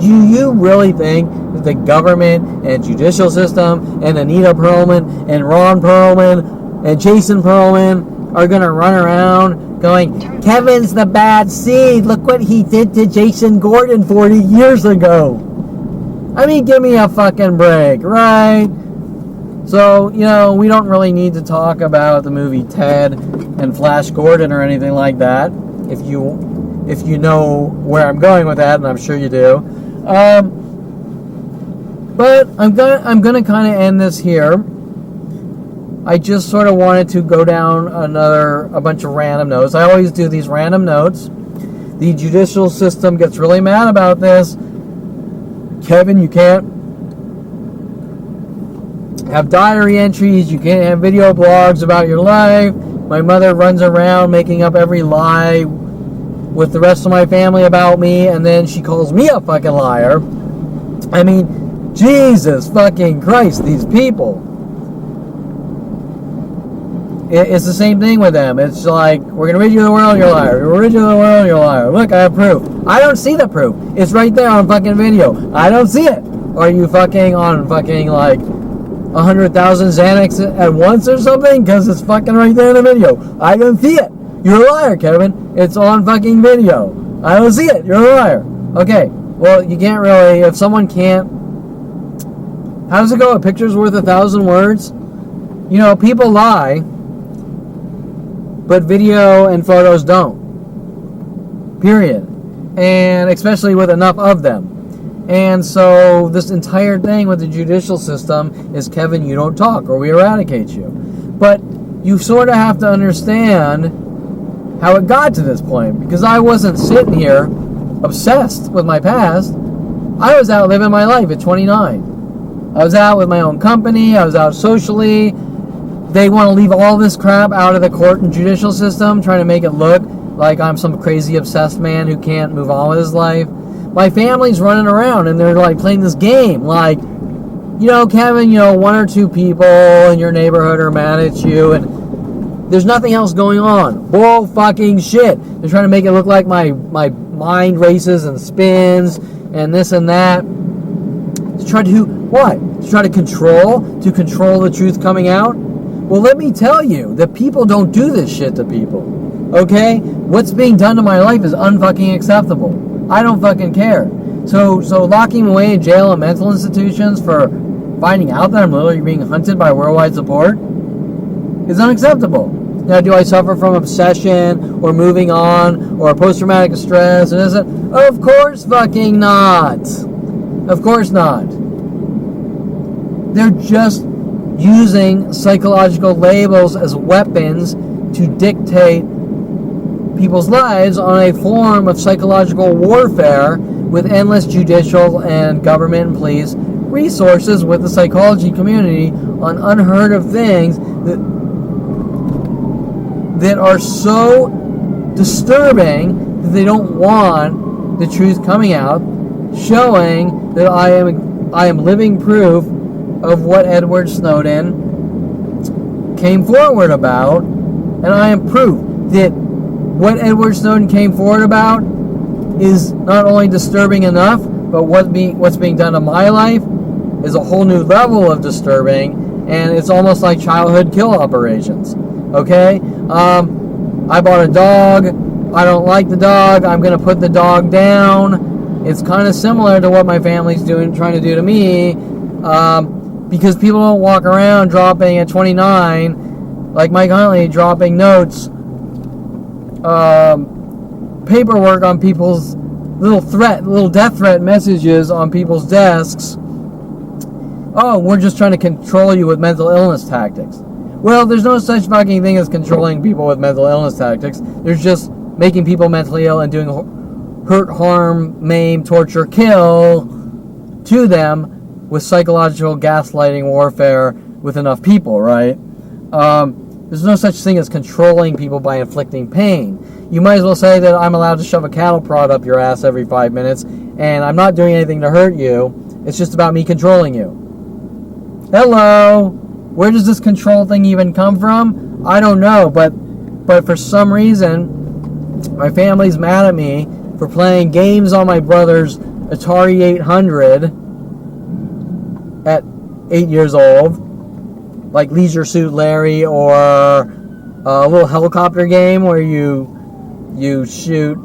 You really think that the government and judicial system and Anita Perlman and Ron Perlman and Jason Perlman are going to run around going, Kevin's the bad seed, look what he did to Jason Gordon 40 years ago? I mean, give me a fucking break, right? So, we don't really need to talk about the movie Ted and Flash Gordon or anything like that, if you know where I'm going with that, and I'm sure you do. But I'm gonna kind of end this here. I just sort of wanted to go down a bunch of random notes. I always do these random notes. The judicial system gets really mad about this. Kevin, you can't have diary entries. You can't have video blogs about your life. My mother runs around making up every lie with the rest of my family about me, and then she calls me a fucking liar. I mean, Jesus fucking Christ, these people. It's the same thing with them. It's like, we're going to rid you of the world, you're a liar. We're going to rid you of the world, you're a liar. Look, I have proof. I don't see the proof. It's right there on fucking video. I don't see it. Are you fucking on fucking like 100,000 Xanax at once or something? Because it's fucking right there in the video. I don't see it. You're a liar, Kevin. It's on fucking video. I don't see it. You're a liar. Okay. Well, you can't really, if someone can't, how does it go? A picture's worth 1,000 words? People lie, but video and photos don't. Period. And especially with enough of them. And so this entire thing with the judicial system is, Kevin, you don't talk or we eradicate you. But you sort of have to understand how it got to this point, because I wasn't sitting here obsessed with my past. I was out living my life at 29. I was out with my own company. I was out socially. They want to leave all this crap out of the court and judicial system, trying to make it look like I'm some crazy obsessed man who can't move on with his life. My family's running around and they're like playing this game. Like, Kevin, one or two people in your neighborhood are mad at you and there's nothing else going on. Bull fucking shit. They're trying to make it look like my mind races and spins and this and that. To try to do what? To try to control the truth coming out? Well, let me tell you that people don't do this shit to people. Okay? What's being done to my life is unfucking acceptable. I don't fucking care. So locking me away in jail and mental institutions for finding out that I'm literally being hunted by worldwide support is unacceptable. Now, do I suffer from obsession or moving on or post-traumatic stress? And is it? Of course fucking not. Of course not. They're just using psychological labels as weapons to dictate people's lives on a form of psychological warfare with endless judicial and government and police resources with the psychology community on unheard of things that are so disturbing that they don't want the truth coming out, showing that I am living proof of what Edward Snowden came forward about, and I am proof that what Edward Snowden came forward about is not only disturbing enough, but what's being done to my life is a whole new level of disturbing, and it's almost like childhood kill operations. Okay? I bought a dog. I don't like the dog. I'm going to put the dog down. It's kind of similar to what my family's trying to do to me, because people don't walk around dropping at 29, like Mike Huntley, dropping notes, paperwork on people's little death threat messages on people's desks. Oh, we're just trying to control you with mental illness tactics. Well, there's no such fucking thing as controlling people with mental illness tactics. There's just making people mentally ill and doing hurt, harm, maim, torture, kill to them with psychological gaslighting warfare with enough people, right? There's no such thing as controlling people by inflicting pain. You might as well say that I'm allowed to shove a cattle prod up your ass every 5 minutes, and I'm not doing anything to hurt you. It's just about me controlling you. Hello? Where does this control thing even come from? I don't know, but for some reason, my family's mad at me for playing games on my brother's Atari 800 at 8 years old, like Leisure Suit Larry or a little helicopter game where you shoot,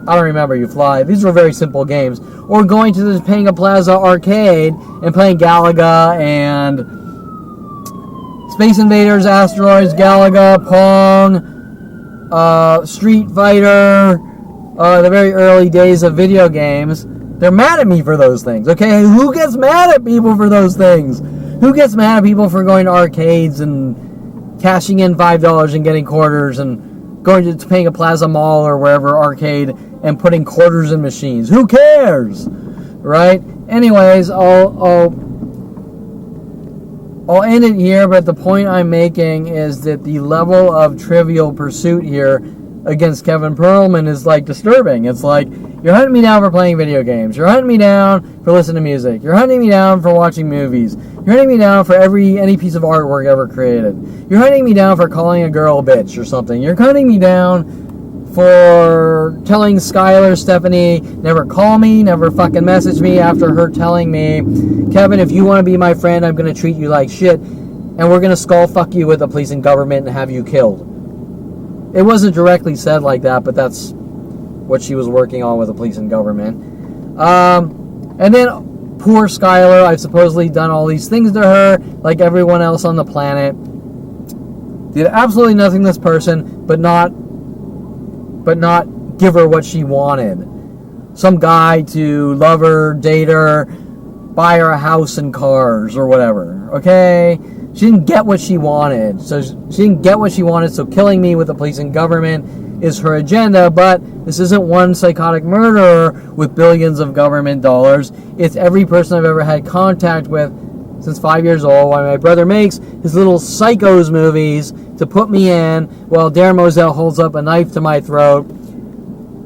I don't remember, you fly. These were very simple games. Or going to the Topanga Plaza arcade and playing Galaga and Space Invaders, Asteroids, Galaga, Pong, Street Fighter, the very early days of video games. They're mad at me for those things, okay? Who gets mad at people for those things? Who gets mad at people for going to arcades and cashing in $5 and getting quarters and going to Topanga Plaza Mall or wherever arcade and putting quarters in machines? Who cares? Right? Anyways, I'll end it here, but the point I'm making is that the level of trivial pursuit here against Kevin Perlman is like disturbing. It's like, you're hunting me down for playing video games. You're hunting me down for listening to music. You're hunting me down for watching movies. You're hunting me down for any piece of artwork ever created. You're hunting me down for calling a girl a bitch or something. You're hunting me down for telling Skylar, Stephanie, never call me, never fucking message me after her telling me, Kevin, if you want to be my friend, I'm going to treat you like shit, and we're going to skull fuck you with the police and government and have you killed. It wasn't directly said like that, but that's what she was working on with the police and government. And then poor Skylar, I've supposedly done all these things to her, like everyone else on the planet. Did absolutely nothing to this person, but not give her what she wanted. Some guy to love her, date her, buy her a house and cars or whatever, okay? She didn't get what she wanted. So killing me with the police and government is her agenda, but this isn't one psychotic murderer with billions of government dollars. It's every person I've ever had contact with since 5 years old, while my brother makes his little Psychos movies to put me in, while Darren Moselle holds up a knife to my throat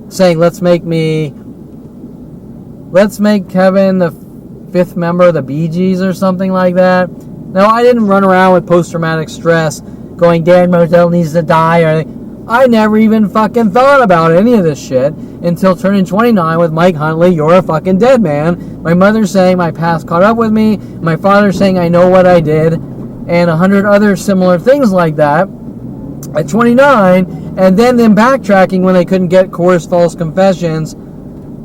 saying, let's make Kevin the 5th member of the Bee Gees or something like that. Now, I didn't run around with post-traumatic stress going, Dan Moselle needs to die, or I never even fucking thought about any of this shit until turning 29 with Mike Huntley, you're a fucking dead man. My mother saying my past caught up with me, my father saying I know what I did, and 100 other similar things like that at 29, and then them backtracking when they couldn't get coerced false confessions.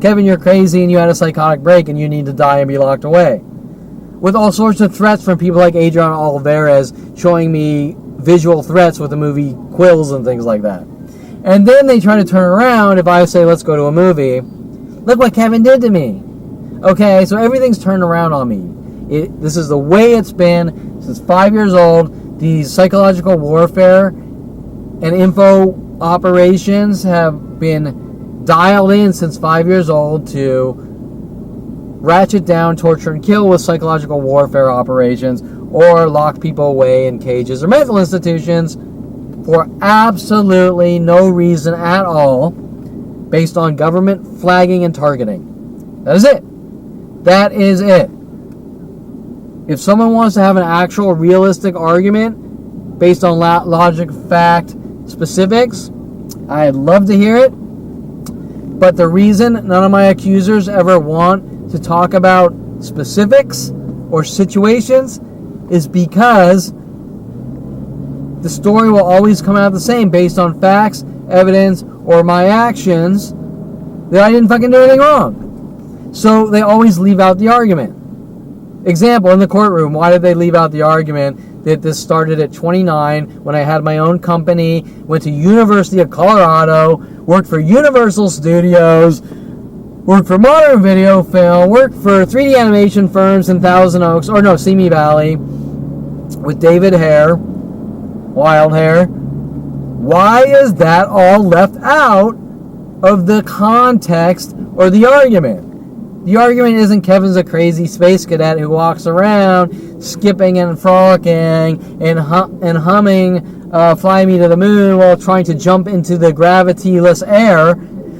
Kevin, you're crazy and you had a psychotic break and you need to die and be locked away. With all sorts of threats from people like Adrian Olivares showing me visual threats with the movie Quills and things like that. And then they try to turn around if I say, let's go to a movie. Look what Kevin did to me. Okay, so everything's turned around on me. This is the way it's been since 5 years old. These psychological warfare and info operations have been dialed in since 5 years old to ratchet down, torture, and kill with psychological warfare operations, or lock people away in cages or mental institutions for absolutely no reason at all, based on government flagging and targeting. That is it. That is it. If someone wants to have an actual realistic argument based on logic, fact, specifics, I'd love to hear it. But the reason none of my accusers ever want to talk about specifics or situations is because the story will always come out the same based on facts, evidence, or my actions that I didn't fucking do anything wrong. So they always leave out the argument. Example, in the courtroom, why did they leave out the argument that this started at 29 when I had my own company, went to University of Colorado, worked for Universal Studios, worked for Modern Video Film, worked for 3D animation firms in Thousand Oaks, Simi Valley, with David Hare, Wild Hair. Why is that all left out of the context or the argument? The argument isn't Kevin's a crazy space cadet who walks around skipping and frolicking and humming Fly Me to the Moon while trying to jump into the gravityless air.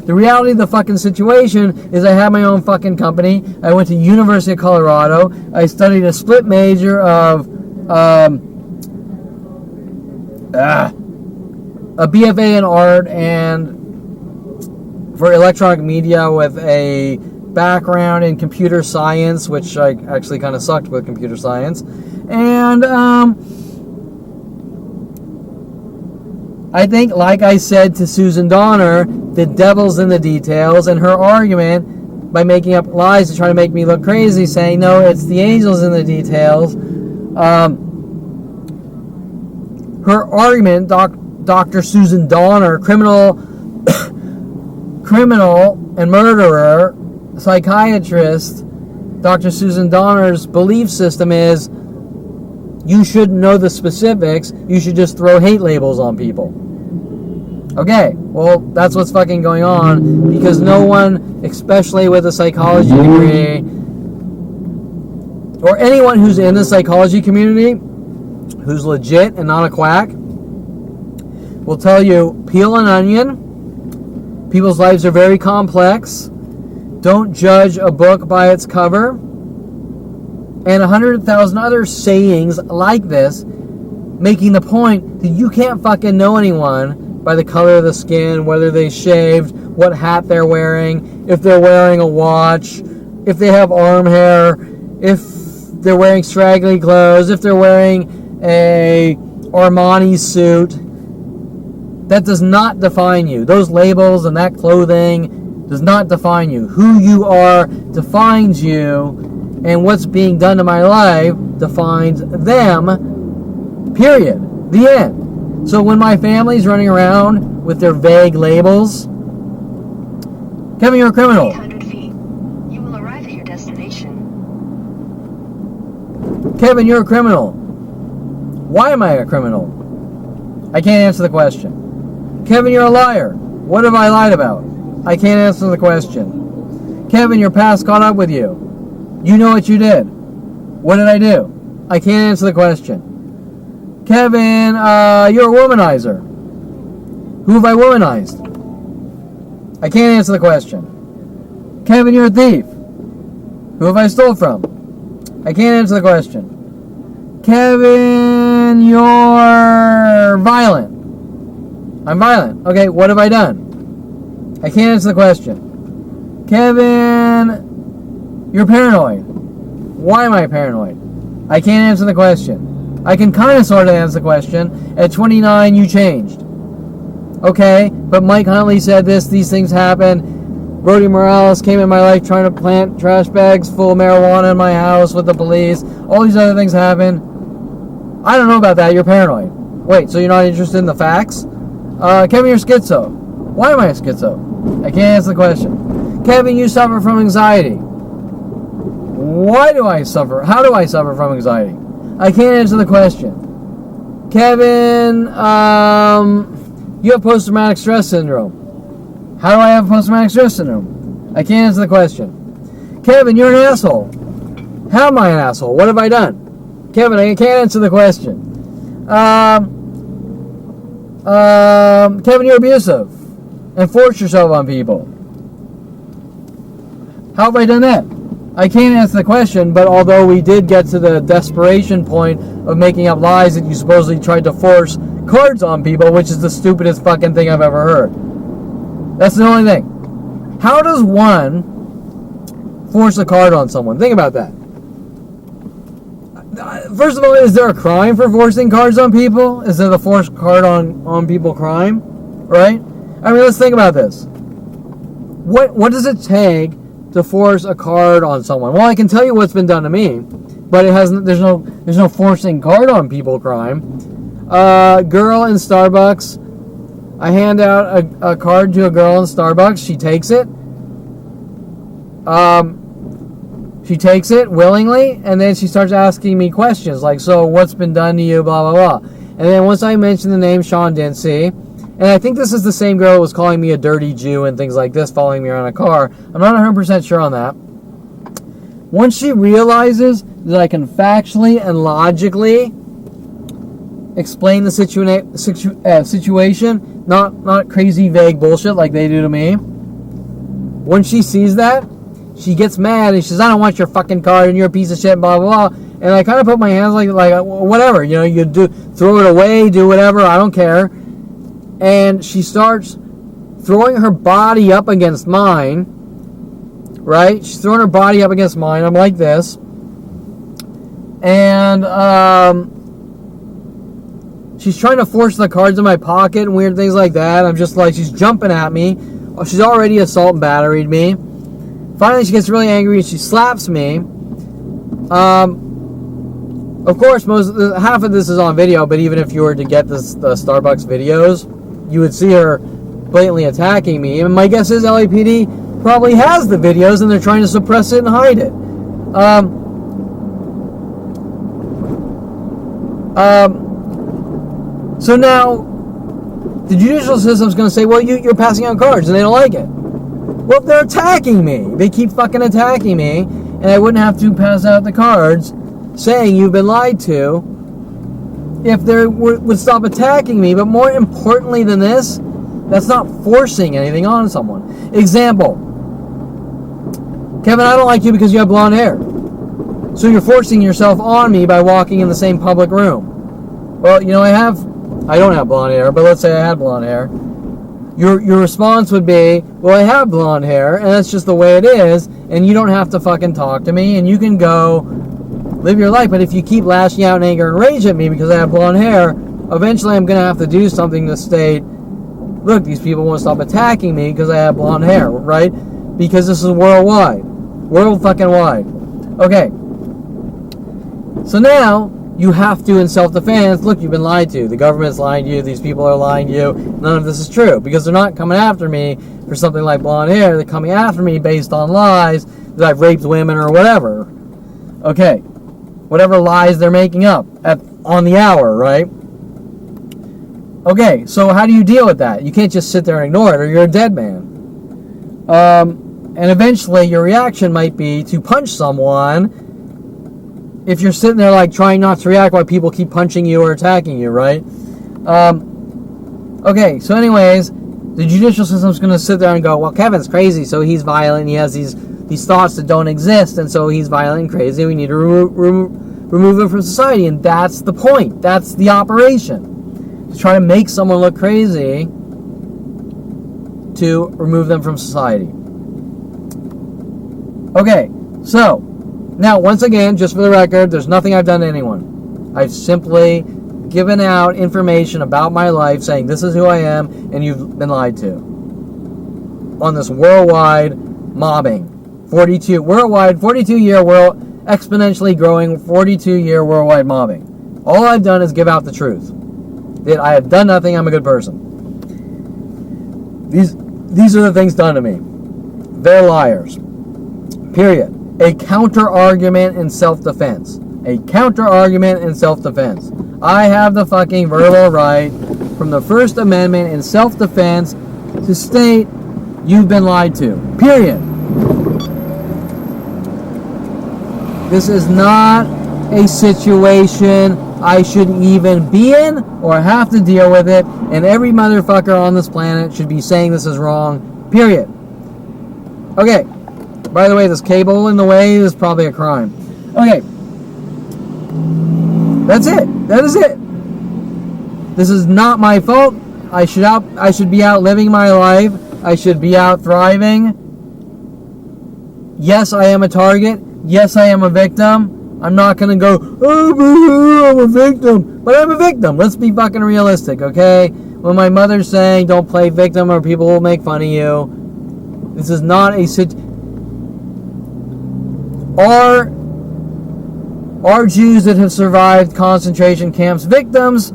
The reality of the fucking situation is I have my own fucking company. I went to University of Colorado. I studied a split major of a BFA in art and for electronic media with a background in computer science, which I actually kind of sucked with computer science. And I think, like I said to Susan Donner, the devil's in the details, and her argument by making up lies to try to make me look crazy, saying, no, it's the angels in the details. Her argument, Dr. Susan Donner, criminal and murderer, psychiatrist, Dr. Susan Donner's belief system is you shouldn't know the specifics, you should just throw hate labels on people. Okay, well, that's what's fucking going on, because no one, especially with a psychology degree, or anyone who's in the psychology community, who's legit and not a quack, will tell you, peel an onion, people's lives are very complex, don't judge a book by its cover, and 100,000 other sayings like this, making the point that you can't fucking know anyone by the color of the skin, whether they shaved, what hat they're wearing, if they're wearing a watch, if they have arm hair, if they're wearing straggly clothes, if they're wearing a Armani suit. That does not define you. Those labels and that clothing does not define you. Who you are defines you, and what's being done to my life defines them, period. The end. So when my family's running around with their vague labels, Kevin, you're a criminal. 800 feet. You will arrive at your destination. Kevin, you're a criminal. Why am I a criminal? I can't answer the question. Kevin, you're a liar. What have I lied about? I can't answer the question. Kevin, your past caught up with you. You know what you did. What did I do? I can't answer the question. Kevin, you're a womanizer. Who have I womanized? I can't answer the question. Kevin, you're a thief. Who have I stole from? I can't answer the question. Kevin, you're violent. I'm violent. Okay, what have I done? I can't answer the question. Kevin, you're paranoid. Why am I paranoid? I can't answer the question. I can kind of sort of answer the question. At 29, you changed. Okay, but Mike Huntley said these things happen. Brody Morales came in my life trying to plant trash bags full of marijuana in my house with the police. All these other things happen. I don't know about that. You're paranoid. Wait, so you're not interested in the facts? Kevin, you're schizo. Why am I a schizo? I can't answer the question. Kevin, you suffer from anxiety. Why do I suffer? How do I suffer from anxiety? I can't answer the question. Kevin, you have post-traumatic stress syndrome. How do I have post-traumatic stress syndrome? I can't answer the question. Kevin, you're an asshole. How am I an asshole? What have I done? Kevin, I can't answer the question. Kevin, you're abusive and force yourself on people. How have I done that? I can't answer the question, but although we did get to the desperation point of making up lies that you supposedly tried to force cards on people, which is the stupidest fucking thing I've ever heard. That's the only thing. How does one force a card on someone? Think about that. First of all, is there a crime for forcing cards on people? Is there the force card on people crime? Right? I mean, let's think about this. What does it take to force a card on someone? Well, I can tell you what's been done to me, but there's no forcing card on people crime. Girl in Starbucks. I hand out a card to a girl in Starbucks. She takes it. She takes it willingly, and then she starts asking me questions like, so what's been done to you, blah, blah, blah. And then once I mention the name Sean Dinsey, and I think this is the same girl who was calling me a dirty Jew and things like this, following me around a car. I'm not 100% sure on that. Once she realizes that I can factually and logically explain the situation, not crazy vague bullshit like they do to me. When she sees that, she gets mad and she says, I don't want your fucking card and you're a piece of shit, blah, blah, blah. And I kind of put my hands like whatever, you do, throw it away, do whatever, I don't care. And she starts throwing her body up against mine, right? She's throwing her body up against mine. I'm like this. And, she's trying to force the cards in my pocket and weird things like that. I'm just like, she's jumping at me. She's already assault and batteried me. Finally, she gets really angry and she slaps me. Of course, half of this is on video, but even if you were to get the Starbucks videos, you would see her blatantly attacking me. And my guess is LAPD probably has the videos and they're trying to suppress it and hide it. So now, the judicial system's going to say, well, you're passing out cards, and they don't like it. Well, they're attacking me. They keep fucking attacking me, and I wouldn't have to pass out the cards saying you've been lied to if they would stop attacking me. But more importantly than this, that's not forcing anything on someone. Example. Kevin, I don't like you because you have blonde hair. So you're forcing yourself on me by walking in the same public room. Well, I don't have blonde hair, but let's say I had blonde hair. Your response would be, well, I have blonde hair, and that's just the way it is, and you don't have to fucking talk to me, and you can go live your life. But if you keep lashing out in anger and rage at me because I have blonde hair, eventually I'm going to have to do something to state, look, these people won't stop attacking me because I have blonde hair, right? Because this is worldwide. World fucking wide. Okay. So now, you have to, in self-defense, look, you've been lied to. The government's lying to you. These people are lying to you. None of this is true. Because they're not coming after me for something like blonde hair. They're coming after me based on lies that I've raped women or whatever. Okay. Whatever lies they're making up on the hour, right? Okay, so how do you deal with that? You can't just sit there and ignore it or you're a dead man. And eventually your reaction might be to punch someone if you're sitting there like trying not to react while people keep punching you or attacking you, right? Okay, so anyways, The judicial system's going to sit there and go, well, Kevin's crazy, so he's violent. He has these thoughts that don't exist, and so he's violent and crazy. We need to remove him from society, and that's the point. That's the operation. To try to make someone look crazy to remove them from society. Okay, so, now, once again, just for the record, there's nothing I've done to anyone. I've simply given out information about my life saying this is who I am, and you've been lied to. On this worldwide mobbing. 42-year world, exponentially growing 42-year worldwide mobbing. All I've done is give out the truth. That I have done nothing, I'm a good person. These are the things done to me. They're liars. Period. A counter-argument in self-defense. A counter-argument in self-defense. I have the fucking verbal right from the First Amendment in self-defense to state you've been lied to. Period. This is not a situation I should even be in or have to deal with it, and every motherfucker on this planet should be saying this is wrong. Period. Okay. By the way, this cable in the way is probably a crime. Okay. That's it. That is it. This is not my fault. I should be out living my life. I should be out thriving. Yes, I am a target. Yes, I am a victim. I'm not going to go, oh, I'm a victim. But I'm a victim. Let's be fucking realistic, okay? When my mother's saying don't play victim or people will make fun of you, this is not a Are Jews that have survived concentration camps victims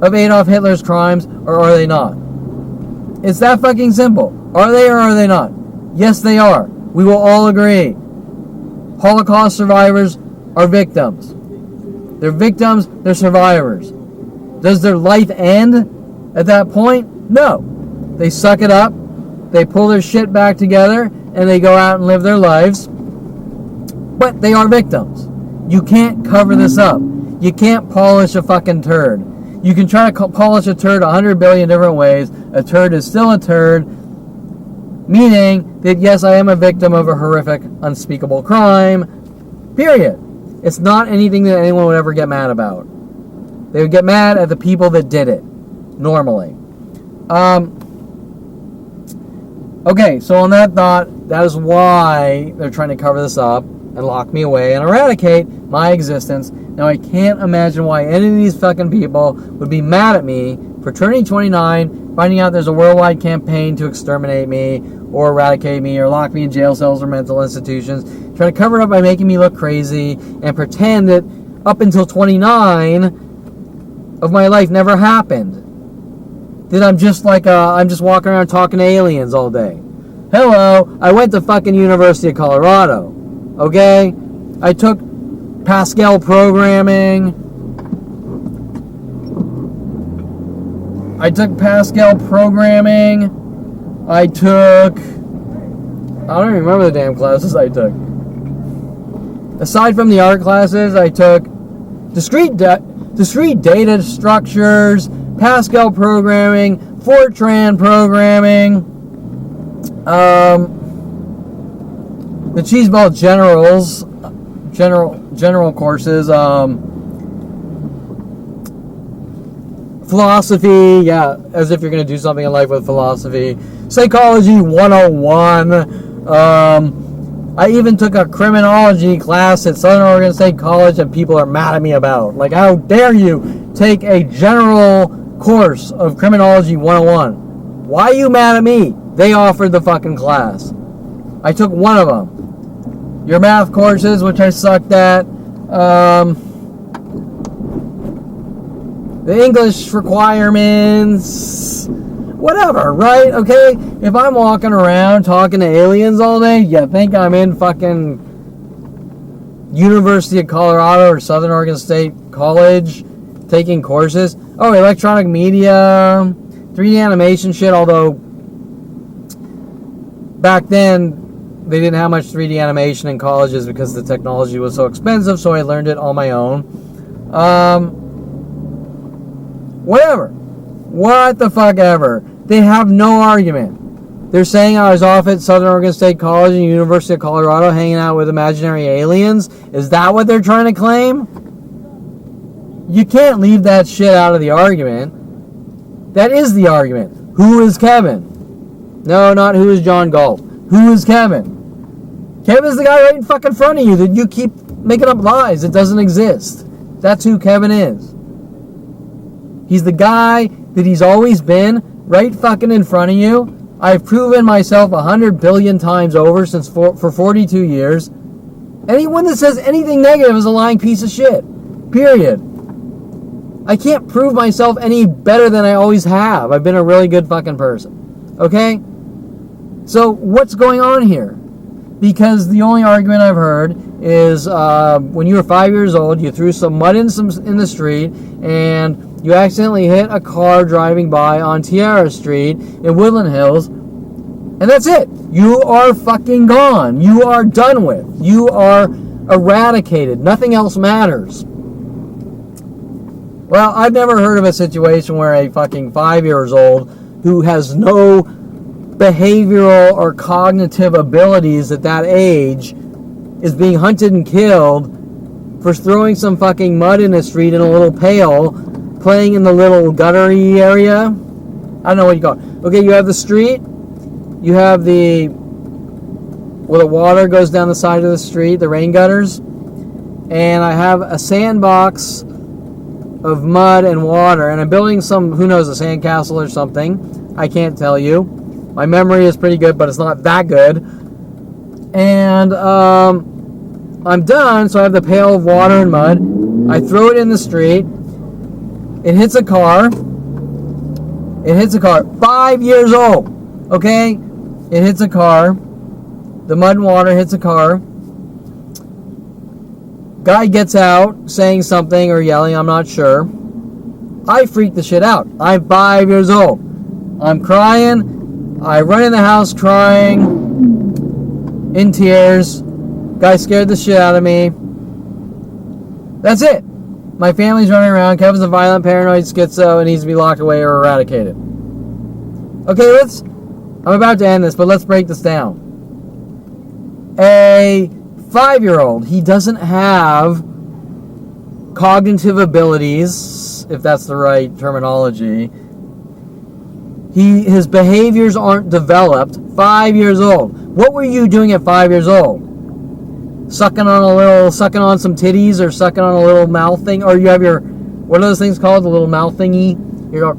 of Adolf Hitler's crimes, or are they not? It's that fucking simple. Are they or are they not? Yes, they are. We will all agree. Holocaust survivors are victims. They're victims, they're survivors. Does their life end at that point? No. They suck it up, they pull their shit back together, and they go out and live their lives. But they are victims. You can't cover this up. You can't polish a fucking turd. You can try to polish a turd 100 billion different ways. A turd is still a turd. Meaning that, yes, I am a victim of a horrific, unspeakable crime. Period. It's not anything that anyone would ever get mad about. They would get mad at the people that did it. Normally. Okay, so on that thought, that is why they're trying to cover this up and lock me away and eradicate my existence. Now, I can't imagine why any of these fucking people would be mad at me for turning 29, finding out there's a worldwide campaign to exterminate me or eradicate me or lock me in jail cells or mental institutions, trying to cover it up by making me look crazy and pretend that up until 29 of my life never happened. That I'm just walking around talking to aliens all day. Hello, I went to fucking University of Colorado. Okay? I took Pascal programming. I don't even remember the damn classes I took. Aside from the art classes, I took discrete data structures, Pascal programming, Fortran programming, the Cheeseball general courses, philosophy, yeah, as if you're going to do something in life with philosophy, psychology 101, I even took a criminology class at Southern Oregon State College that people are mad at me about. Like, how dare you take a general course of criminology 101? Why are you mad at me? They offered the fucking class. I took one of them. Your math courses, which I sucked at. The English requirements. Whatever, right? Okay? If I'm walking around talking to aliens all day, you think I'm in fucking University of Colorado or Southern Oregon State College taking courses? Oh, electronic media, 3D animation shit, although back then they didn't have much 3D animation in colleges because the technology was so expensive, so I learned it on my own. Whatever. What the fuck ever. They have no argument. They're saying I was off at Southern Oregon State College and University of Colorado hanging out with imaginary aliens. Is that what they're trying to claim? You can't leave that shit out of the argument. That is the argument. Who is Kevin? No, not who is John Galt. Who is Kevin? Kevin is the guy right in fucking front of you that you keep making up lies. It doesn't exist. That's who Kevin is. He's the guy that he's always been, right fucking in front of you. I've proven myself 100 billion times over for 42 years. Anyone that says anything negative is a lying piece of shit. Period. I can't prove myself any better than I always have. I've been a really good fucking person. Okay? So what's going on here? Because the only argument I've heard is when you were 5 years old, you threw some mud in the street and you accidentally hit a car driving by on Tiara Street in Woodland Hills, and that's it. You are fucking gone. You are done with. You are eradicated. Nothing else matters. Well, I've never heard of a situation where a fucking 5 years old who has no behavioral or cognitive abilities at that age is being hunted and killed for throwing some fucking mud in the street in a little pail, playing in the little guttery area. I don't know what you call it. Okay, you have the street. You have where the water goes down the side of the street, the rain gutters. And I have a sandbox of mud and water. And I'm building some, who knows, a sandcastle or something. I can't tell you. My memory is pretty good, but it's not that good. And I'm done, so I have the pail of water and mud. I throw it in the street. It hits a car. 5 years old. Okay? It hits a car. The mud and water hits a car. Guy gets out saying something or yelling, I'm not sure. I freak the shit out. I'm 5 years old. I'm crying. I run in the house crying, in tears. Guy scared the shit out of me. That's it. My family's running around. Kevin's a violent, paranoid schizo and needs to be locked away or eradicated. Okay, I'm about to end this, but let's break this down. A 5-year-old, he doesn't have cognitive abilities, if that's the right terminology. His behaviors aren't developed. 5 years old. What were you doing at 5 years old? Sucking on some titties or sucking on a little mouth thing? Or you have what are those things called? The little mouth thingy? You're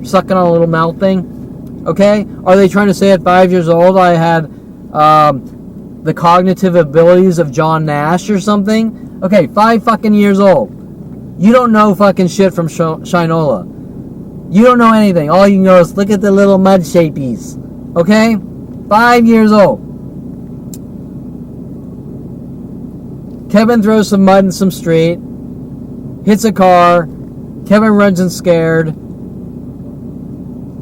sucking on a little mouth thing? Okay? Are they trying to say at 5 years old I had the cognitive abilities of John Nash or something? Okay, 5 fucking years old. You don't know fucking shit from Shinola. You don't know anything. All you can know is look at the little mud shapies. Okay? 5 years old. Kevin throws some mud in some street, hits a car. Kevin runs and scared.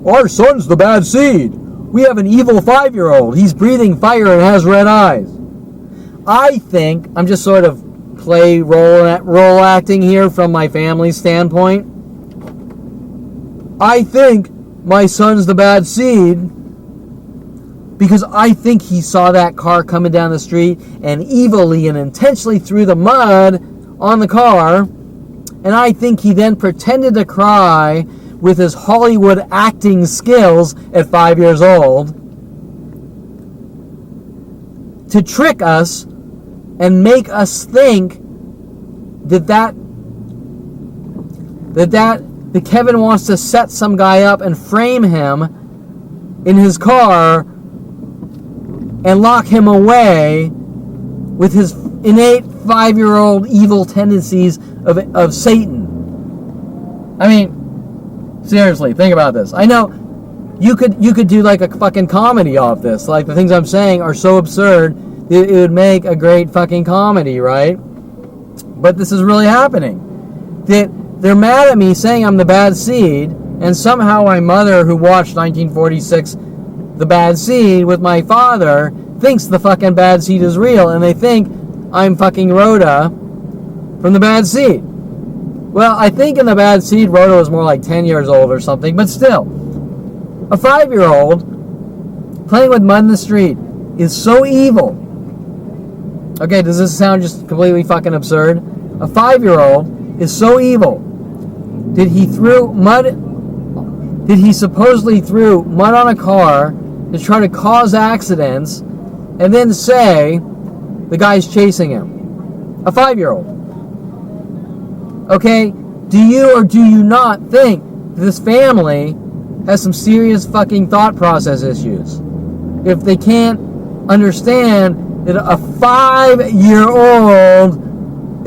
Our son's the bad seed. We have an evil 5-year-old. He's breathing fire and has red eyes. I think, I'm just sort of role acting here from my family's standpoint. I think my son's the bad seed because I think he saw that car coming down the street and evilly and intentionally threw the mud on the car. And I think he then pretended to cry with his Hollywood acting skills at 5 years old to trick us and make us think that Kevin wants to set some guy up and frame him in his car and lock him away with his innate 5-year-old evil tendencies of Satan. I mean, seriously, think about this. I know you could do like a fucking comedy off this. Like the things I'm saying are so absurd that it would make a great fucking comedy, right? But this is really happening. They're mad at me saying I'm the bad seed, and somehow my mother, who watched 1946 The Bad Seed with my father, thinks the fucking bad seed is real, and they think I'm fucking Rhoda from The Bad Seed. Well, I think in The Bad Seed, Rhoda was more like 10 years old or something, but still. A 5-year-old playing with mud in the street is so evil. Okay, does this sound just completely fucking absurd? A 5-year-old is so evil. Did he supposedly threw mud on a car to try to cause accidents and then say the guy's chasing him? A 5-year-old. Okay, do you or do you not think this family has some serious fucking thought process issues? If they can't understand that a 5-year-old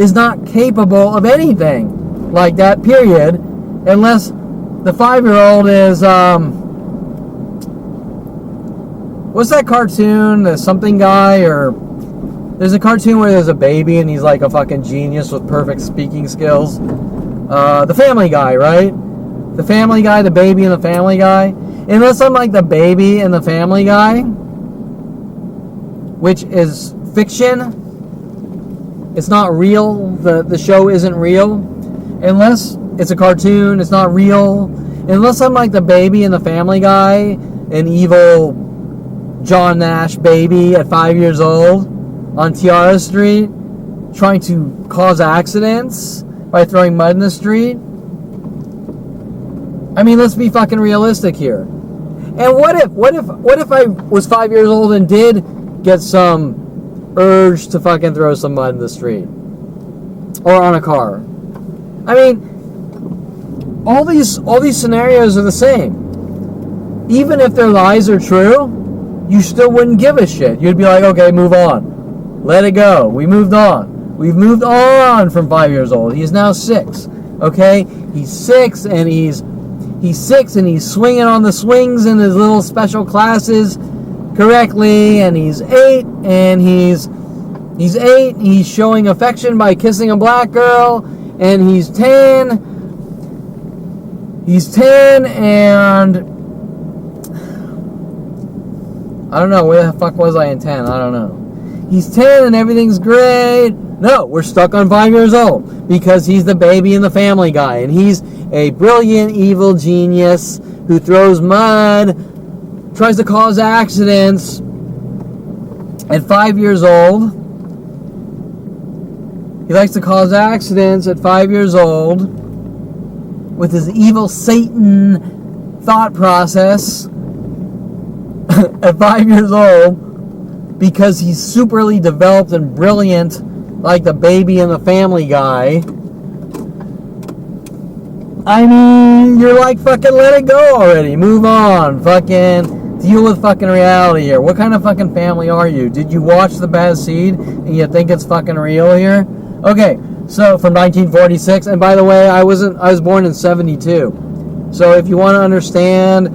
is not capable of anything like that, period, unless the 5-year-old is, what's that cartoon, the something guy, or there's a cartoon where there's a baby and he's like a fucking genius with perfect speaking skills. The Family Guy, right? The Family Guy, the baby and the Family Guy. Unless I'm like the baby and the Family Guy, which is fiction, it's not real, the show isn't real. Unless it's a cartoon, it's not real. Unless I'm like the baby and the Family Guy, an evil John Nash baby at 5 years old on Tiara Street, trying to cause accidents by throwing mud in the street. I mean, let's be fucking realistic here. And what if I was 5 years old and did get some urge to fucking throw some mud in the street or on a car? I mean, all these scenarios are the same. Even if their lies are true, you still wouldn't give a shit. You'd be like, okay, move on. Let it go. We moved on. We've moved on from 5 years old. He's now 6. Okay? He's 6 and he's 6 and he's swinging on the swings in his little special classes correctly, and he's 8 and he's 8, he's showing affection by kissing a black girl, and he's 10 and I don't know, where the fuck was I in 10? I don't know. He's 10 and everything's great. No, we're stuck on 5 years old because he's the baby and the Family Guy, and he's a brilliant, evil genius who throws mud, tries to cause accidents at 5 years old. He likes to cause accidents at 5 years old with his evil Satan thought process at 5 years old because he's superly developed and brilliant like the baby and the Family Guy. I mean, you're like, fucking let it go already. Move on. Fucking deal with fucking reality here. What kind of fucking family are you? Did you watch The Bad Seed and you think it's fucking real here? Okay, so from 1946, and by the way, I was born in 72. So if you want to understand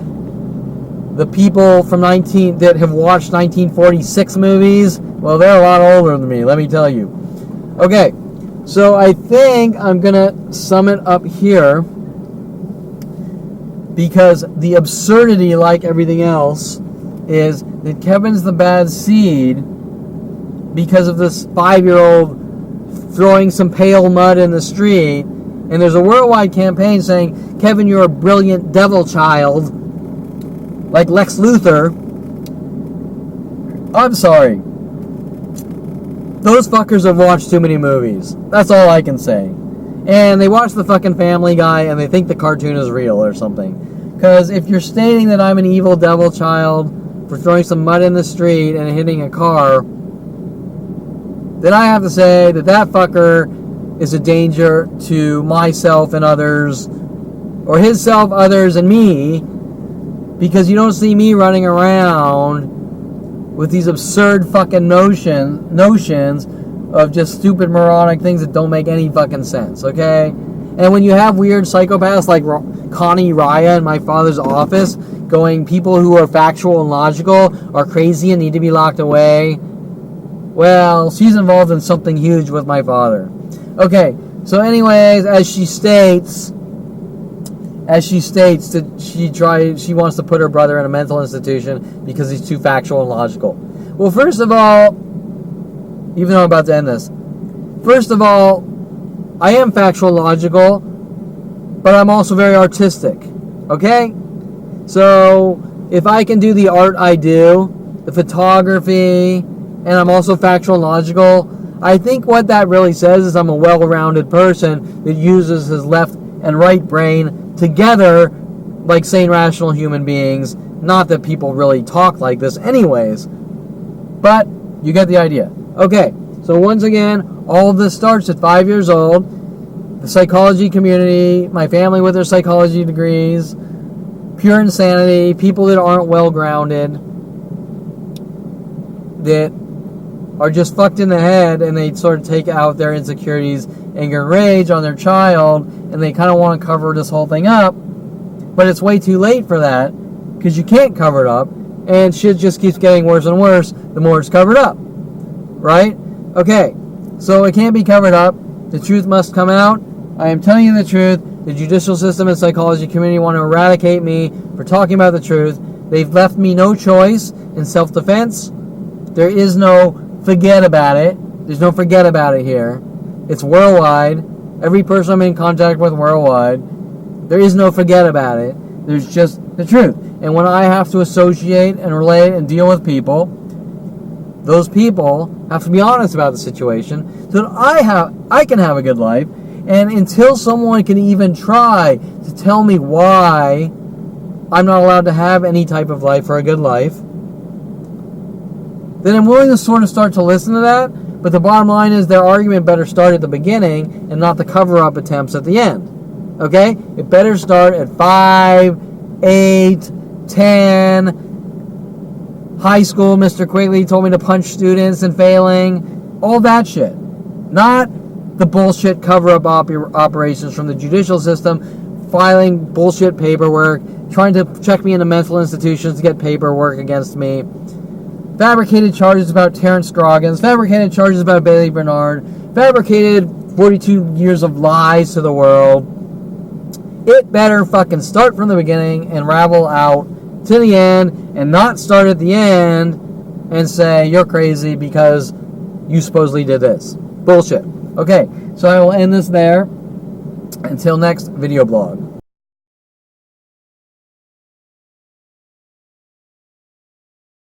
the people from that have watched 1946 movies, well, they're a lot older than me, let me tell you. Okay, so I think I'm gonna sum it up here, because the absurdity, like everything else, is that Kevin's the bad seed because of this 5-year-old throwing some pale mud in the street, and there's a worldwide campaign saying, Kevin, you're a brilliant devil child, like Lex Luthor. I'm sorry. Those fuckers have watched too many movies. That's all I can say. And they watch the fucking Family Guy and they think the cartoon is real or something. Because if you're stating that I'm an evil devil child for throwing some mud in the street and hitting a car, then I have to say that fucker is a danger to myself and others, or his self, others, and me, because you don't see me running around with these absurd fucking notions of just stupid moronic things that don't make any fucking sense, okay? And when you have weird psychopaths like Connie Raya in my father's office going, people who are factual and logical are crazy and need to be locked away, well, she's involved in something huge with my father. Okay, so anyways, as she states that she wants to put her brother in a mental institution because he's too factual and logical. Well, first of all, even though I'm about to end this, first of all, I am factual and logical, but I'm also very artistic, okay? So if I can do the art I do, the photography, and I'm also factual and logical, I think what that really says is I'm a well-rounded person that uses his left and right brain together like sane, rational human beings. Not that people really talk like this anyways, but you get the idea. Okay, so once again, all of this starts at 5 years old. The psychology community, my family with their psychology degrees, pure insanity, people that aren't well-grounded, that are just fucked in the head, and they sort of take out their insecurities, anger, and rage on their child, and they kind of want to cover this whole thing up, but it's way too late for that, because you can't cover it up, and shit just keeps getting worse and worse the more it's covered up, right? Okay, so it can't be covered up. The truth must come out. I am telling you the truth. The judicial system and psychology community want to eradicate me for talking about the truth. They've left me no choice in self-defense. There is no forget about it. There's no forget about it here. It's worldwide. Every person I'm in contact with worldwide. There is no forget about it. There's just the truth. And when I have to associate and relate and deal with people, those people have to be honest about the situation so that I can have a good life. And until someone can even try to tell me why I'm not allowed to have any type of life or a good life, then I'm willing to sort of start to listen to that. But the bottom line is their argument better start at the beginning and not the cover-up attempts at the end. Okay? It better start at 5, 8, 10. High school, Mr. Quigley told me to punch students and failing. All that shit. Not the bullshit cover-up operations from the judicial system, filing bullshit paperwork, trying to check me into mental institutions to get paperwork against me, fabricated charges about Terrence Scroggins, fabricated charges about Bailey Bernard, fabricated 42 years of lies to the world. It better fucking start from the beginning and ravel out to the end, and not start at the end and say, you're crazy because you supposedly did this. Bullshit. Okay, so I will end this there. Until next video blog.